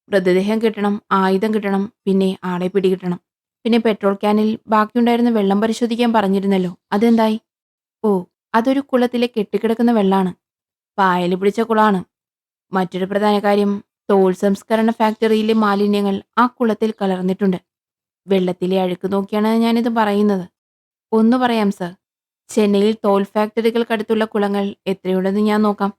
മൃതദേഹം കിട്ടണം, ആയുധം കിട്ടണം, പിന്നെ ആളെ പിടികിട്ടണം. പിന്നെ പെട്രോൾ ക്യാനിൽ ബാക്കിയുണ്ടായിരുന്ന വെള്ളം പരിശോധിക്കാൻ പറഞ്ഞിരുന്നല്ലോ, അതെന്തായി? ഓ, അതൊരു കുളത്തിലെ കെട്ടിക്കിടക്കുന്ന വെള്ളാണ്. പായല് പിടിച്ച കുളമാണ്. മറ്റൊരു പ്രധാന കാര്യം, തോൾ സംസ്കരണ ഫാക്ടറിയിലെ മാലിന്യങ്ങൾ ആ കുളത്തിൽ കലർന്നിട്ടുണ്ട്. വെള്ളത്തിലെ അഴുക്ക് നോക്കിയാണ് ഞാനിത് പറയുന്നത്. ഒന്ന് പറയാം സർ, ചെന്നൈയിൽ തോൽ ഫാക്ടറികൾക്കടുത്തുള്ള കുളങ്ങൾ എത്രയുണ്ടെന്ന് ഞാൻ നോക്കാം.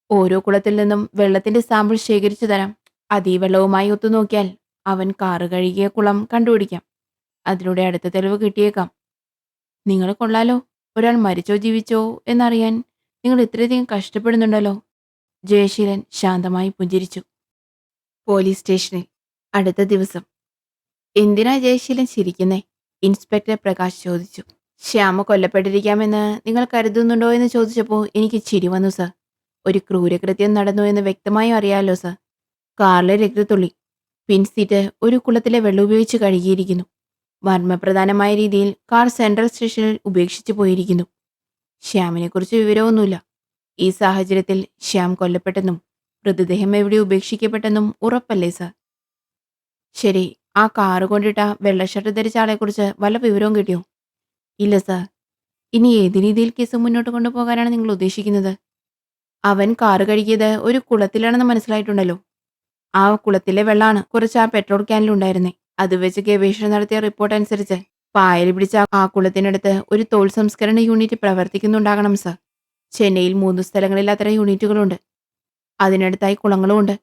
ഓരോ കുളത്തിൽ നിന്നും വെള്ളത്തിന്റെ സാമ്പിൾ ശേഖരിച്ചു തരാം. അത് ഈ വെള്ളവുമായി ഒത്തുനോക്കിയാൽ അവൻ കാറ് കഴുകിയ കുളം കണ്ടുപിടിക്കാം. അതിലൂടെ അടുത്ത തെളിവ് കിട്ടിയേക്കാം. നിങ്ങൾ കൊള്ളാലോ. ഒരാൾ മരിച്ചോ ജീവിച്ചോ എന്നറിയാൻ നിങ്ങൾ ഇത്രയധികം കഷ്ടപ്പെടുന്നുണ്ടല്ലോ. ജയശീലൻ ശാന്തമായി പുഞ്ചിരിച്ചു. പോലീസ് സ്റ്റേഷനിൽ അടുത്ത ദിവസം. എന്തിനാ ജയശീലൻ ചിരിക്കുന്നേ? ഇൻസ്പെക്ടർ പ്രകാശ് ചോദിച്ചു. ശ്യാമ കൊല്ലപ്പെട്ടിരിക്കാമെന്ന് നിങ്ങൾ കരുതുന്നുണ്ടോ എന്ന് ചോദിച്ചപ്പോൾ എനിക്ക് ചിരി വന്നു സർ. ഒരു ക്രൂരകൃത്യം നടന്നു എന്ന് വ്യക്തമായും അറിയാമല്ലോ സർ. കാറിലെ രക്തത്തുള്ളി, പിൻസീറ്റ് ഒരു കുളത്തിലെ വെള്ളം ഉപയോഗിച്ച് കഴുകിയിരിക്കുന്നു. മർമ്മപ്രധാനമായ രീതിയിൽ കാർ സെൻട്രൽ സ്റ്റേഷനിൽ ഉപേക്ഷിച്ചു പോയിരിക്കുന്നു. ശ്യാമിനെക്കുറിച്ച് വിവരമൊന്നുമില്ല. ഈ സാഹചര്യത്തിൽ ശ്യാം കൊല്ലപ്പെട്ടെന്നും മൃതദേഹം എവിടെ ഉപേക്ഷിക്കപ്പെട്ടെന്നും ഉറപ്പല്ലേ സർ? ശരി, ആ കാറ് കൊണ്ടിട്ട വെള്ള ഷർട്ട് ധരിച്ച ആളെക്കുറിച്ച് വല്ല വിവരവും കിട്ടിയോ? ഇല്ല സർ. ഇനി ഏത് രീതിയിൽ കേസ് മുന്നോട്ട് കൊണ്ടുപോകാനാണ് നിങ്ങൾ ഉദ്ദേശിക്കുന്നത്? അവൻ കാറ് കഴുകിയത് ഒരു കുളത്തിലാണെന്ന് മനസ്സിലായിട്ടുണ്ടല്ലോ. ആ കുളത്തിലെ വെള്ളാണ് കുറച്ച് ആ പെട്രോൾ ക്യാനിലുണ്ടായിരുന്നേ. അത് വെച്ച് ഗവേഷണം നടത്തിയ റിപ്പോർട്ട് അനുസരിച്ച് പായൽ പിടിച്ച ആ കുളത്തിനടുത്ത് ഒരു തോൾ സംസ്കരണ യൂണിറ്റ് പ്രവർത്തിക്കുന്നുണ്ടാകണം സർ. ചെന്നൈയിൽ 3 സ്ഥലങ്ങളിൽ അത്തരം യൂണിറ്റുകളുണ്ട്. അതിനടുത്തായി കുളങ്ങളുമുണ്ട്.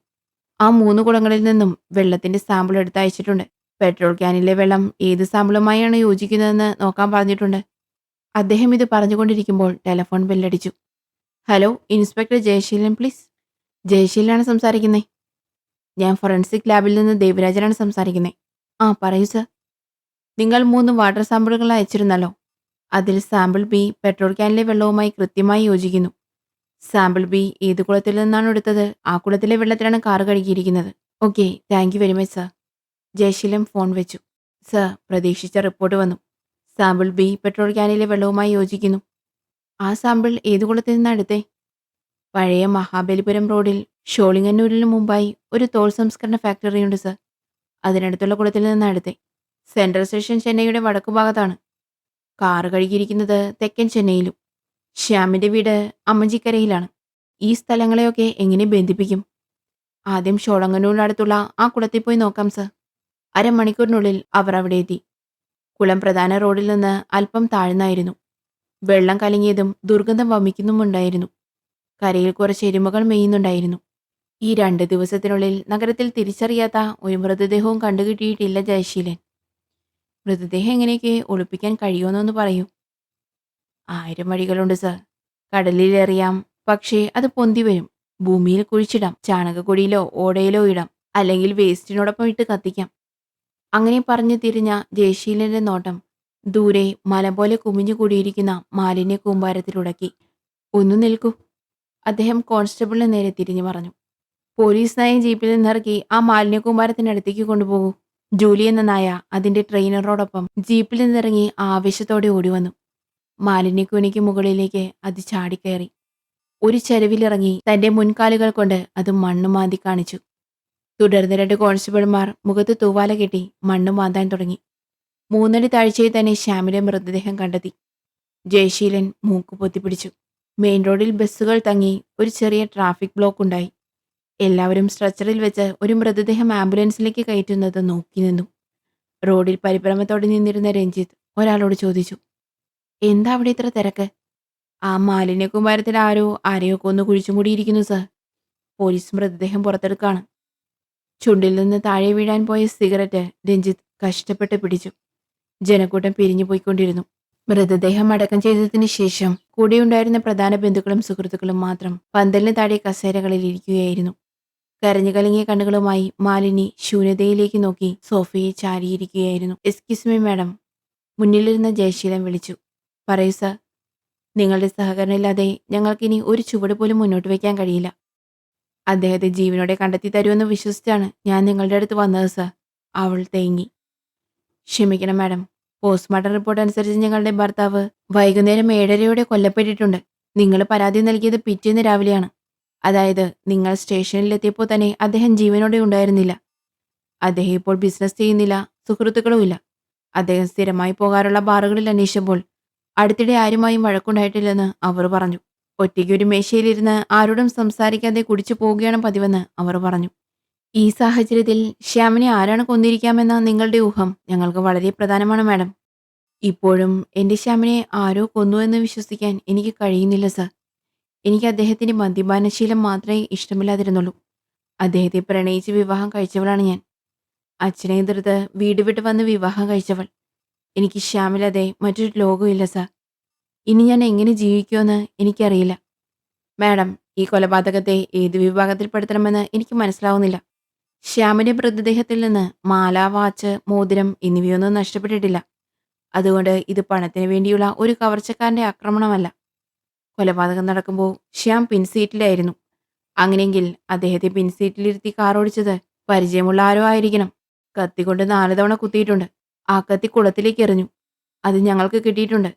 ആ 3 കുളങ്ങളിൽ നിന്നും വെള്ളത്തിന്റെ സാമ്പിൾ എടുത്ത് അയച്ചിട്ടുണ്ട്. പെട്രോൾ ക്യാനിലെ വെള്ളം ഏത് സാമ്പിളുമായാണ് യോജിക്കുന്നതെന്ന് നോക്കാൻ പറഞ്ഞിട്ടുണ്ട്. അദ്ദേഹം ഇത് പറഞ്ഞുകൊണ്ടിരിക്കുമ്പോൾ ടെലഫോൺ ബെല്ലടിച്ചു. Hello, inspector Jayaseelan please. ജയശീലനാണ് സംസാരിക്കുന്നത്. ഞാൻ ഫോറൻസിക് ലാബിൽ നിന്ന് ദേവരാജനാണ് സംസാരിക്കുന്നത്. ആ പറയൂ സർ. നിങ്ങൾ 3 വാട്ടർ സാമ്പിളുകൾ അയച്ചിരുന്നല്ലോ. അതിൽ സാമ്പിൾ ബി പെട്രോൾ ക്യാനിലെ വെള്ളവുമായി കൃത്യമായി യോജിക്കുന്നു. സാമ്പിൾ ബി ഏത് കുളത്തിൽ നിന്നാണ് എടുത്തത്? ആ കുളത്തിലെ വെള്ളത്തിലാണ് കാറ് കഴുകിയിരിക്കുന്നത്. Okay, thank you very much sir. Jayaseelan phone വെച്ചു. സർ, പ്രതീക്ഷിച്ച റിപ്പോർട്ട് വന്നു. സാമ്പിൾ ബി പെട്രോൾ ക്യാനിലെ വെള്ളവുമായി യോജിക്കുന്നു. ആ സാമ്പിൾ ഏത് കുളത്തിൽ നിന്നാണ് എടുത്തേ? പഴയ മഹാബലിപുരം റോഡിൽ ഷോളിങ്ങന്നൂരിന് മുമ്പായി ഒരു തോൾ സംസ്കരണ ഫാക്ടറിയുണ്ട് സർ. അതിനടുത്തുള്ള കുളത്തിൽ നിന്നാണ് എടുത്തേ. സെൻട്രൽ സ്റ്റേഷൻ ചെന്നൈയുടെ വടക്കു ഭാഗത്താണ്. കാറ് കഴുകിയിരിക്കുന്നത് തെക്കൻ ചെന്നൈയിലും. ശ്യാമിന്റെ വീട് അമ്മഞ്ചിക്കരയിലാണ്. ഈ സ്ഥലങ്ങളെയൊക്കെ എങ്ങനെ ബന്ധിപ്പിക്കും? ആദ്യം ഷോളങ്ങന്നൂരിനടുത്തുള്ള ആ കുളത്തിൽ പോയി നോക്കാം സർ. അരമണിക്കൂറിനുള്ളിൽ അവർ അവിടെ എത്തി. കുളം പ്രധാന റോഡിൽ നിന്ന് അല്പം താഴ്ന്നായിരുന്നു. വെള്ളം കലങ്ങിയതും ദുർഗന്ധം വമിക്കുന്നുമുണ്ടായിരുന്നു. കരയിൽ കുറച്ച് എരുമകൾ മേയുന്നുണ്ടായിരുന്നു. ഈ 2 ദിവസത്തിനുള്ളിൽ നഗരത്തിൽ തിരിച്ചറിയാത്ത ഒരു മൃതദേഹവും കണ്ടുകിട്ടിയിട്ടില്ല ജയശീലൻ. മൃതദേഹം എങ്ങനെയൊക്കെ ഒളിപ്പിക്കാൻ കഴിയുമെന്നൊന്ന് പറയൂ. 1000 വഴികളുണ്ട് സർ. കടലിലെറിയാം, പക്ഷേ അത് പൊന്തി വരും. ഭൂമിയിൽ കുഴിച്ചിടാം, ചാണകക്കുഴിയിലോ ഓടയിലോ ഇടാം, അല്ലെങ്കിൽ വേസ്റ്റിനോടൊപ്പം ഇട്ട് കത്തിക്കാം. അങ്ങനെ പറഞ്ഞു തിരിഞ്ഞ ജയശീലന്റെ നോട്ടം ദൂരെ മല പോലെ കുമിഞ്ഞുകൂടിയിരിക്കുന്ന മാലിന്യ കൂമ്പാരത്തിലുടക്കി. "ഒന്ന് നിൽക്കൂ," അദ്ദേഹം കോൺസ്റ്റബിളിന് നേരെ തിരിഞ്ഞു പറഞ്ഞു. "പോലീസ് നായ ജീപ്പിൽ നിന്നിറക്കി ആ മാലിന്യ കൂമ്പാരത്തിനടുത്തേക്ക് കൊണ്ടുപോകൂ." ജൂലി എന്ന നായ അതിന്റെ ട്രെയിനറോടൊപ്പം ജീപ്പിൽ നിന്നിറങ്ങി ആവേശത്തോടെ ഓടിവന്നു. മാലിന്യക്കൂനയ്ക്ക് മുകളിലേക്ക് അത് ചാടിക്കയറി. ഒരു ചരിവിലിറങ്ങി തന്റെ മുൻകാലുകൾ കൊണ്ട് അത് മണ്ണ് മാന്തി കാണിച്ചു. തുടർന്ന് 2 കോൺസ്റ്റബിൾമാർ മുഖത്ത് തൂവാല കെട്ടി മണ്ണ് മാന്താൻ തുടങ്ങി. 3 അടി താഴ്ചയിൽ തന്നെ ശ്യാമിന്റെ മൃതദേഹം കണ്ടെത്തി. ജയശീലൻ മൂക്ക് പൊത്തിപ്പിടിച്ചു. മെയിൻ റോഡിൽ ബസ്സുകൾ തങ്ങി ഒരു ചെറിയ ട്രാഫിക് ബ്ലോക്ക് ഉണ്ടായി. എല്ലാവരും സ്ട്രെച്ചറിൽ വെച്ച് ഒരു മൃതദേഹം ആംബുലൻസിലേക്ക് കയറ്റുന്നത് നോക്കി നിന്നു. റോഡിൽ പരിഭ്രമത്തോടെ നിന്നിരുന്ന രഞ്ജിത്ത് ഒരാളോട് ചോദിച്ചു, "എന്താ അവിടെ ഇത്ര തിരക്ക്?" "ആ മാലിന്യ കൂമ്പാരത്തിൽ ആരെയോ കൊന്നു കുഴിച്ചുമൂടിയിരിക്കുന്നു സർ. പോലീസ് മൃതദേഹം പുറത്തെടുക്കാണ്." ചുണ്ടിൽ നിന്ന് താഴെ വീഴാൻ പോയ സിഗരറ്റ് രഞ്ജിത്ത് കഷ്ടപ്പെട്ട് പിടിച്ചു. ജനക്കൂട്ടം പിരിഞ്ഞു പോയിക്കൊണ്ടിരുന്നു. മൃതദേഹം അടക്കം ചെയ്തതിനു ശേഷം കൂടെയുണ്ടായിരുന്ന പ്രധാന ബന്ധുക്കളും സുഹൃത്തുക്കളും മാത്രം പന്തലിന് താഴെ കസേരകളിൽ ഇരിക്കുകയായിരുന്നു. കരഞ്ഞു കലങ്ങിയ കണ്ണുകളുമായി മാലിനി ശൂന്യതയിലേക്ക് നോക്കി സോഫയിൽ ചാരിയിരിക്കുകയായിരുന്നു. "എക്സ്ക്യൂസ് മീ മാഡം," മുന്നിലിരുന്ന ജയശീലൻ വിളിച്ചു. "പറയൂ സർ." "നിങ്ങളുടെ സഹകരണം ഇല്ലാതെ ഞങ്ങൾക്കിനി ഒരു ചുവട് പോലും മുന്നോട്ട് വയ്ക്കാൻ കഴിയില്ല. അദ്ദേഹത്തെ ജീവനോടെ കണ്ടെത്തി തരുമെന്ന് വിശ്വസിച്ചാണ് ഞാൻ നിങ്ങളുടെ അടുത്ത് വന്നത് സർ." അവൾ തേങ്ങി. "ക്ഷമിക്കണം മാഡം. പോസ്റ്റ്മോർട്ടം റിപ്പോർട്ട് അനുസരിച്ച് ഞങ്ങളുടെ ഭർത്താവ് വൈകുന്നേരം 7:30 കൊല്ലപ്പെട്ടിട്ടുണ്ട്. നിങ്ങൾ പരാതി നൽകിയത് പിറ്റേന്ന് രാവിലെയാണ്. അതായത് നിങ്ങൾ സ്റ്റേഷനിലെത്തിയപ്പോൾ തന്നെ അദ്ദേഹം ജീവനോടെ ഉണ്ടായിരുന്നില്ല. അദ്ദേഹം ഇപ്പോൾ ബിസിനസ് ചെയ്യുന്നില്ല, സുഹൃത്തുക്കളുമില്ല. അദ്ദേഹം സ്ഥിരമായി പോകാറുള്ള ബാറുകളിൽ അന്വേഷിച്ചപ്പോൾ അടുത്തിടെ ആരുമായും വഴക്കുണ്ടായിട്ടില്ലെന്ന് അവർ പറഞ്ഞു. ഒറ്റയ്ക്ക് ഒരു മേശയിലിരുന്ന് ആരോടും സംസാരിക്കാതെ കുടിച്ചു പോവുകയാണ് പതിവെന്ന് അവർ പറഞ്ഞു. ഈ സാഹചര്യത്തിൽ ശ്യാമിനെ ആരാണ് കൊന്നിരിക്കാമെന്ന നിങ്ങളുടെ ഊഹം ഞങ്ങൾക്ക് വളരെ പ്രധാനമാണ് മാഡം. ഇപ്പോഴും എന്റെ ശ്യാമിനെ ആരോ കൊന്നു എന്ന് വിശ്വസിക്കാൻ എനിക്ക് കഴിയുന്നില്ല സർ. എനിക്ക് അദ്ദേഹത്തിന്റെ മദ്യപാനശീലം മാത്രമേ ഇഷ്ടമില്ലാതിരുന്നുള്ളൂ. അദ്ദേഹത്തെ പ്രണയിച്ച് വിവാഹം കഴിച്ചവളാണ് ഞാൻ. അച്ഛനെ എതിർത്ത് വീട് വിട്ട് വന്ന് വിവാഹം കഴിച്ചവൾ. എനിക്ക് ശ്യാമില്ലാതെ മറ്റൊരു ലോകമില്ല സർ. ഇനി ഞാൻ എങ്ങനെ ജീവിക്കുമെന്ന് എനിക്കറിയില്ല. മാഡം, ഈ കൊലപാതകത്തെ ഏത് വിഭാഗത്തിൽപ്പെടുത്തണമെന്ന് എനിക്ക് മനസ്സിലാവുന്നില്ല. ശ്യാമിന്റെ മൃതദേഹത്തിൽ നിന്ന് മാല, വാച്ച്, മോതിരം എന്നിവയൊന്നും നഷ്ടപ്പെട്ടിട്ടില്ല. അതുകൊണ്ട് ഇത് പണത്തിന് വേണ്ടിയുള്ള ഒരു കവർച്ചക്കാരന്റെ ആക്രമണമല്ല. കൊലപാതകം നടക്കുമ്പോൾ ശ്യാം പിൻസീറ്റിലായിരുന്നു. അങ്ങനെയെങ്കിൽ അദ്ദേഹത്തെ പിൻസീറ്റിലിരുത്തി കാർ ഓടിച്ചത് പരിചയമുള്ള ആരോ ആയിരിക്കണം. കത്തികൊണ്ട് 4 തവണ കുത്തിയിട്ടുണ്ട്. ആ കത്തി കുളത്തിലേക്ക് എറിഞ്ഞു. അത് ഞങ്ങൾക്ക് കിട്ടിയിട്ടുണ്ട്.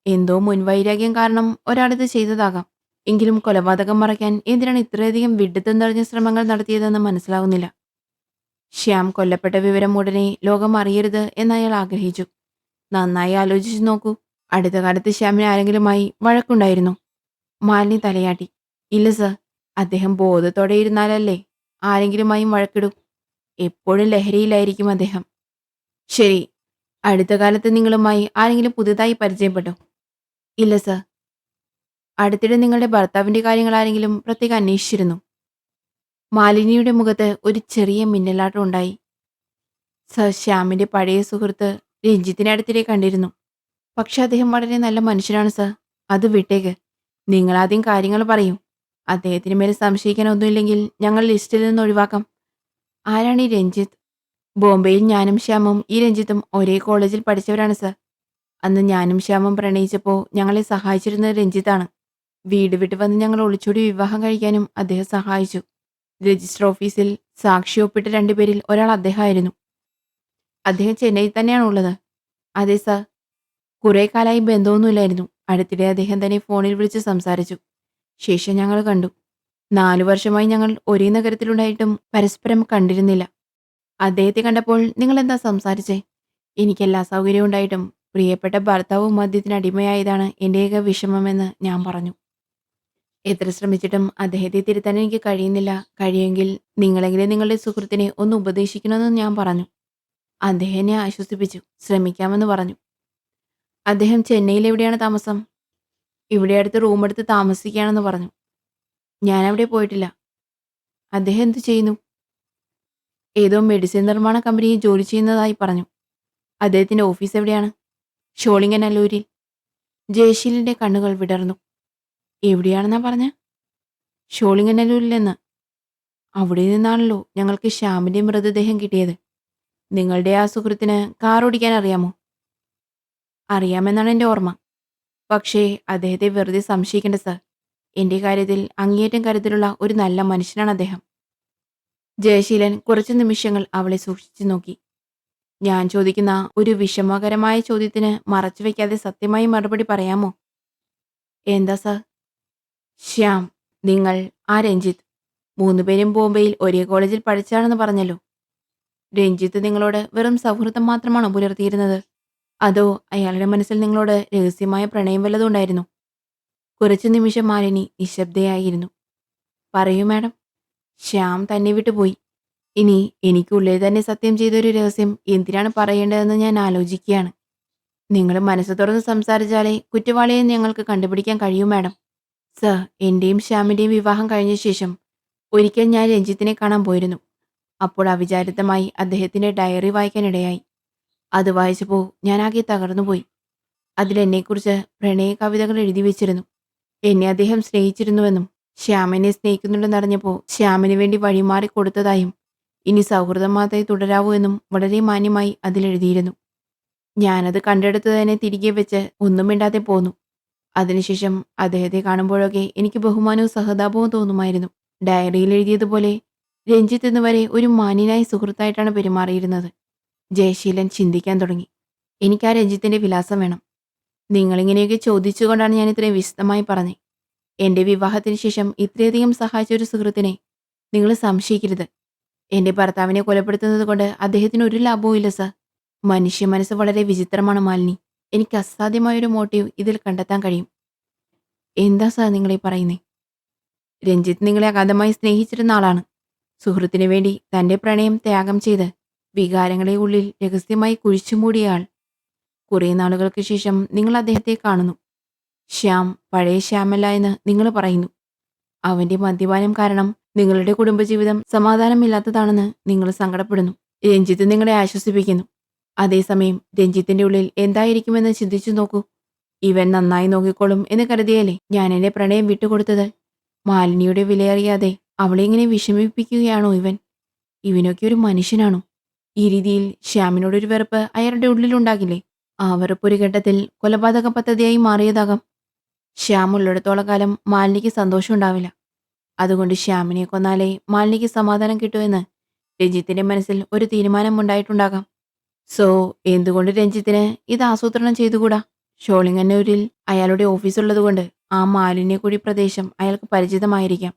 എന്തോ മുൻവൈരാഗ്യം കാരണം ഒരാളിത് ചെയ്തതാകാം. എങ്കിലും കൊലപാതകം മറയ്ക്കാൻ എന്തിനാണ് ഇത്രയധികം വിഡ്ഢിത്തം നിറഞ്ഞ ശ്രമങ്ങൾ നടത്തിയതെന്ന് മനസ്സിലാവുന്നില്ല. ശ്യാം കൊല്ലപ്പെട്ട വിവരം ഉടനെ ലോകം അറിയരുത് എന്നയാൾ ആഗ്രഹിച്ചു. നന്നായി ആലോചിച്ചു നോക്കൂ. അടുത്ത കാലത്ത് ശ്യാമിന് ആരെങ്കിലുമായി വഴക്കുണ്ടായിരുന്നോ? മാലിനി തലയാട്ടി. "ഇല്ല സർ. അദ്ദേഹം ബോധത്തോടെ ഇരുന്നാലല്ലേ ആരെങ്കിലുമായും വഴക്കിടൂ. എപ്പോഴും ലഹരിയിലായിരിക്കും അദ്ദേഹം." "ശരി. അടുത്ത കാലത്ത് നിങ്ങളുമായി ആരെങ്കിലും പുതുതായി പരിചയപ്പെട്ടോ?" "ഇല്ല സർ." "അടുത്തിടെ നിങ്ങളുടെ ഭർത്താവിന്റെ കാര്യങ്ങൾ ആരെങ്കിലും പ്രത്യേകം അന്വേഷിച്ചിരുന്നു?" മാലിനിയുടെ മുഖത്ത് ഒരു ചെറിയ മിന്നലാട്ടം ഉണ്ടായി. "സർ, ശ്യാമിന്റെ പഴയ സുഹൃത്ത് രഞ്ജിത്തിനെ അടുത്തിടെ കണ്ടിരുന്നു. പക്ഷെ അദ്ദേഹം വളരെ നല്ല മനുഷ്യനാണ് സർ. അത് വിട്ടേക്ക്. നിങ്ങൾ ആദ്യം കാര്യങ്ങൾ പറയൂ. അദ്ദേഹത്തിന് മേലെ സംശയിക്കാൻ ഒന്നുമില്ലെങ്കിൽ ഞങ്ങൾ ലിസ്റ്റിൽ നിന്ന് ഒഴിവാക്കാം." "ആരാണ് ഈ രഞ്ജിത്ത്?" "ബോംബെയിൽ ഞാനും ശ്യാമും ഈ രഞ്ജിത്തും ഒരേ കോളേജിൽ പഠിച്ചവരാണ് സർ. അന്ന് ഞാനും ശ്യാമും പ്രണയിച്ചപ്പോൾ ഞങ്ങളെ സഹായിച്ചിരുന്നത് രഞ്ജിത്താണ്. വീട് വിട്ട് വന്ന് ഞങ്ങൾ ഒളിച്ചോടി വിവാഹം കഴിക്കാനും അദ്ദേഹം സഹായിച്ചു. രജിസ്റ്റർ ഓഫീസിൽ സാക്ഷി ഒപ്പിട്ട 2 പേരിൽ ഒരാൾ അദ്ദേഹമായിരുന്നു." "അദ്ദേഹം ചെന്നൈയിൽ തന്നെയാണ് ഉള്ളത്?" "അതെ സർ. കുറെ കാലമായി ബന്ധമൊന്നുമില്ലായിരുന്നു. അടുത്തിടെ അദ്ദേഹം തന്നെ ഫോണിൽ വിളിച്ച് സംസാരിച്ചു. ശേഷം ഞങ്ങൾ കണ്ടു. 4 വർഷമായി ഞങ്ങൾ ഒരേ നഗരത്തിലുണ്ടായിട്ടും പരസ്പരം കണ്ടിരുന്നില്ല." "അദ്ദേഹത്തെ കണ്ടപ്പോൾ നിങ്ങൾ എന്താ സംസാരിച്ചേ?" "എനിക്കെല്ലാ സൗകര്യവും ഉണ്ടായിട്ടും പ്രിയപ്പെട്ട ഭർത്താവ് മദ്യത്തിന് അടിമയായതാണ് എൻ്റെ ഏക വിഷമമെന്ന് ഞാൻ പറഞ്ഞു. എത്ര ശ്രമിച്ചിട്ടും അദ്ദേഹത്തെ തിരുത്താൻ എനിക്ക് കഴിയുന്നില്ല. കഴിയുമെങ്കിൽ നിങ്ങളെങ്കിലും നിങ്ങളുടെ സുഹൃത്തിനെ ഒന്ന് ഉപദേശിക്കണമെന്ന് ഞാൻ പറഞ്ഞു. അദ്ദേഹം എന്നെ ആശ്വസിപ്പിച്ചു. ശ്രമിക്കാമെന്ന് പറഞ്ഞു." "അദ്ദേഹം ചെന്നൈയിൽ എവിടെയാണ് താമസം?" "ഇവിടെ അടുത്ത് റൂമെടുത്ത് താമസിക്കുകയാണെന്ന് പറഞ്ഞു." "ഞാൻ അവിടെ പോയിട്ടില്ല." അദ്ദേഹം എന്തു ചെയ്യുന്നു? ഏതോ മെഡിസിൻ നിർമ്മാണ കമ്പനിയിൽ ജോലി ചെയ്യുന്നതായി പറഞ്ഞു. അദ്ദേഹത്തിന്റെ ഓഫീസ് എവിടെയാണ്? ഷോളിംഗനല്ലൂരിൽ. ജയശീലിന്റെ കണ്ണുകൾ വിടർന്നു. എവിടെയാണെന്നാ പറഞ്ഞ? ഷോളിംഗനല്ലൂരിലെന്ന്. അവിടെ നിന്നാണല്ലോ ഞങ്ങൾക്ക് ശ്യാമിന്റെ മൃതദേഹം കിട്ടിയത്. നിങ്ങളുടെ ആ സുഹൃത്തിന് കാർ ഓടിക്കാൻ അറിയാമോ? അറിയാമെന്നാണ് എൻ്റെ ഓർമ്മ. പക്ഷേ അദ്ദേഹത്തെ വെറുതെ സംശയിക്കേണ്ട സർ. എന്റെ കാര്യത്തിൽ അങ്ങേയറ്റം കരുതലുള്ള ഒരു നല്ല മനുഷ്യനാണ് അദ്ദേഹം. ജയശീലൻ കുറച്ചു നിമിഷങ്ങൾ അവളെ സൂക്ഷിച്ചു നോക്കി. ഞാൻ ചോദിക്കുന്ന ഒരു വിഷമകരമായ ചോദ്യത്തിന് മറച്ചുവെക്കാതെ സത്യമായി മറുപടി പറയാമോ? എന്താ സർ? ശ്യാം, നിങ്ങൾ, ആ രഞ്ജിത്ത്, മൂന്നുപേരും ബോംബെയിൽ ഒരേ കോളേജിൽ പഠിച്ചാണെന്ന് പറഞ്ഞല്ലോ. രഞ്ജിത്ത് നിങ്ങളോട് വെറും സൗഹൃദം മാത്രമാണോ പുലർത്തിയിരുന്നത്? അതോ അയാളുടെ മനസ്സിൽ നിങ്ങളോട് രഹസ്യമായ പ്രണയം വല്ലതും ഉണ്ടായിരുന്നു? കുറച്ചു നിമിഷം മാലിനി നിശബ്ദയായിരുന്നു. പറയൂ മാഡം. ശ്യാം തന്നെ വിട്ടുപോയി. ഇനി എനിക്കുള്ളിൽ തന്നെ സത്യം ചെയ്തൊരു രഹസ്യം എന്തിനാണ് പറയേണ്ടതെന്ന് ഞാൻ ആലോചിക്കുകയാണ്. നിങ്ങൾ മനസ്സ് തുറന്ന് സംസാരിച്ചാലേ കുറ്റവാളിയെ ഞങ്ങൾക്ക് കണ്ടുപിടിക്കാൻ കഴിയൂ മാഡം. സർ, എന്റെയും ശ്യാമിന്റെയും വിവാഹം കഴിഞ്ഞ ശേഷം ഒരിക്കൽ ഞാൻ രഞ്ജിത്തിനെ കാണാൻ പോയിരുന്നു. അപ്പോൾ അവിചാരിതമായി അദ്ദേഹത്തിന്റെ ഡയറി വായിക്കാനിടയായി. അത് വായിച്ചപ്പോൾ ഞാൻ ആകെ തകർന്നുപോയി. അതിലെന്നെക്കുറിച്ച് പ്രണയ കവിതകൾ എഴുതി വെച്ചിരുന്നു. എന്നെ അദ്ദേഹം സ്നേഹിച്ചിരുന്നുവെന്നും ശ്യാമിനെ സ്നേഹിക്കുന്നുണ്ടെന്നറിഞ്ഞപ്പോൾ ശ്യാമിന് വേണ്ടി വഴിമാറി കൊടുത്തതായും ഇനി സൗഹൃദം മാത്രമേ തുടരാവൂ എന്നും വളരെ മാന്യമായി അതിലെഴുതിയിരുന്നു. ഞാനത് കണ്ടെടുത്ത് തന്നെ തിരികെ വെച്ച് ഒന്നും മിണ്ടാതെ പോന്നു. അതിനുശേഷം അദ്ദേഹത്തെ കാണുമ്പോഴൊക്കെ എനിക്ക് ബഹുമാനവും സഹതാപവും തോന്നുമായിരുന്നു. ഡയറിയിൽ എഴുതിയതുപോലെ രഞ്ജിത്ത് ഇന്നുവരെ ഒരു മാന്യനായ സുഹൃത്തായിട്ടാണ് പെരുമാറിയിരുന്നത്. ജയശീലൻ ചിന്തിക്കാൻ തുടങ്ങി. എനിക്ക് ആ രഞ്ജിത്തിന്റെ വിലാസം വേണം. നിങ്ങളിങ്ങനെയൊക്കെ ചോദിച്ചുകൊണ്ടാണ് ഞാൻ ഇത്രയും വിശദമായി പറഞ്ഞത്. എന്റെ വിവാഹത്തിന് ശേഷം ഇത്രയധികം സഹായിച്ച ഒരു സുഹൃത്തിനെ നിങ്ങൾ സംശയിക്കരുത്. എന്റെ ഭർത്താവിനെ കൊലപ്പെടുത്തുന്നത് കൊണ്ട് അദ്ദേഹത്തിന് ഒരു ലാഭവും ഇല്ല സർ. മനുഷ്യ മനസ്സ് വളരെ വിചിത്രമാണ് മാലിനി. എനിക്ക് അസാധ്യമായൊരു മോട്ടീവ് ഇതിൽ കണ്ടെത്താൻ കഴിയും. എന്താ സാർ നിങ്ങളീ പറയുന്നേ? രഞ്ജിത്ത് നിങ്ങളെ അഗാധമായി സ്നേഹിച്ചിരുന്ന ആളാണ്. സുഹൃത്തിനു വേണ്ടി തന്റെ പ്രണയം ത്യാഗം ചെയ്ത് വികാരങ്ങളെ ഉള്ളിൽ രഹസ്യമായി കുഴിച്ചുമൂടിയ ആൾ. കുറേ നാളുകൾക്ക് ശേഷം നിങ്ങൾ അദ്ദേഹത്തെ കാണുന്നു. ശ്യാം പഴയ ശ്യാമല്ല എന്ന് നിങ്ങൾ പറയുന്നു. അവന്റെ മദ്യപാനം കാരണം നിങ്ങളുടെ കുടുംബജീവിതം സമാധാനമില്ലാത്തതാണെന്ന് നിങ്ങൾ സങ്കടപ്പെടുന്നു. രഞ്ജിത്ത് നിങ്ങളെ ആശ്വസിപ്പിക്കുന്നു. അതേസമയം രഞ്ജിത്തിന്റെ ഉള്ളിൽ എന്തായിരിക്കുമെന്ന് ചിന്തിച്ചു നോക്കൂ. ഇവൻ നന്നായി നോക്കിക്കോളും എന്ന് കരുതിയല്ലേ ഞാൻ എന്റെ പ്രണയം വിട്ടുകൊടുത്തത്? മാലിനിയുടെ വിലയറിയാതെ അവളെ ഇങ്ങനെ വിഷമിപ്പിക്കുകയാണോ ഇവൻ? ഇവനൊക്കെ ഒരു മനുഷ്യനാണോ? ഈ രീതിയിൽ ശ്യാമിനോടൊരു വെറുപ്പ് അയാളുടെ ഉള്ളിലുണ്ടാകില്ലേ? ആ വെറുപ്പ് ഒരു ഘട്ടത്തിൽ കൊലപാതക പദ്ധതിയായി മാറിയതാകാം. ശ്യാം ഉള്ളിടത്തോളം കാലം മാലിനിക്ക് സന്തോഷം ഉണ്ടാവില്ല. അതുകൊണ്ട് ശ്യാമിനെ കൊന്നാലേ മാലിനിക്ക് സമാധാനം കിട്ടുമെന്ന് രഞ്ജിത്തിന്റെ മനസ്സിൽ ഒരു തീരുമാനമുണ്ടായിട്ടുണ്ടാകാം. സോ എന്തുകൊണ്ട് രഞ്ജിത്തിന് ഇത് ആസൂത്രണം ചെയ്തുകൂടാ? ഷോളിംഗന്നൂരിൽ അയാളുടെ ഓഫീസുള്ളതുകൊണ്ട് ആ മാലിന്യക്കുഴി പ്രദേശം അയാൾക്ക് പരിചിതമായിരിക്കാം.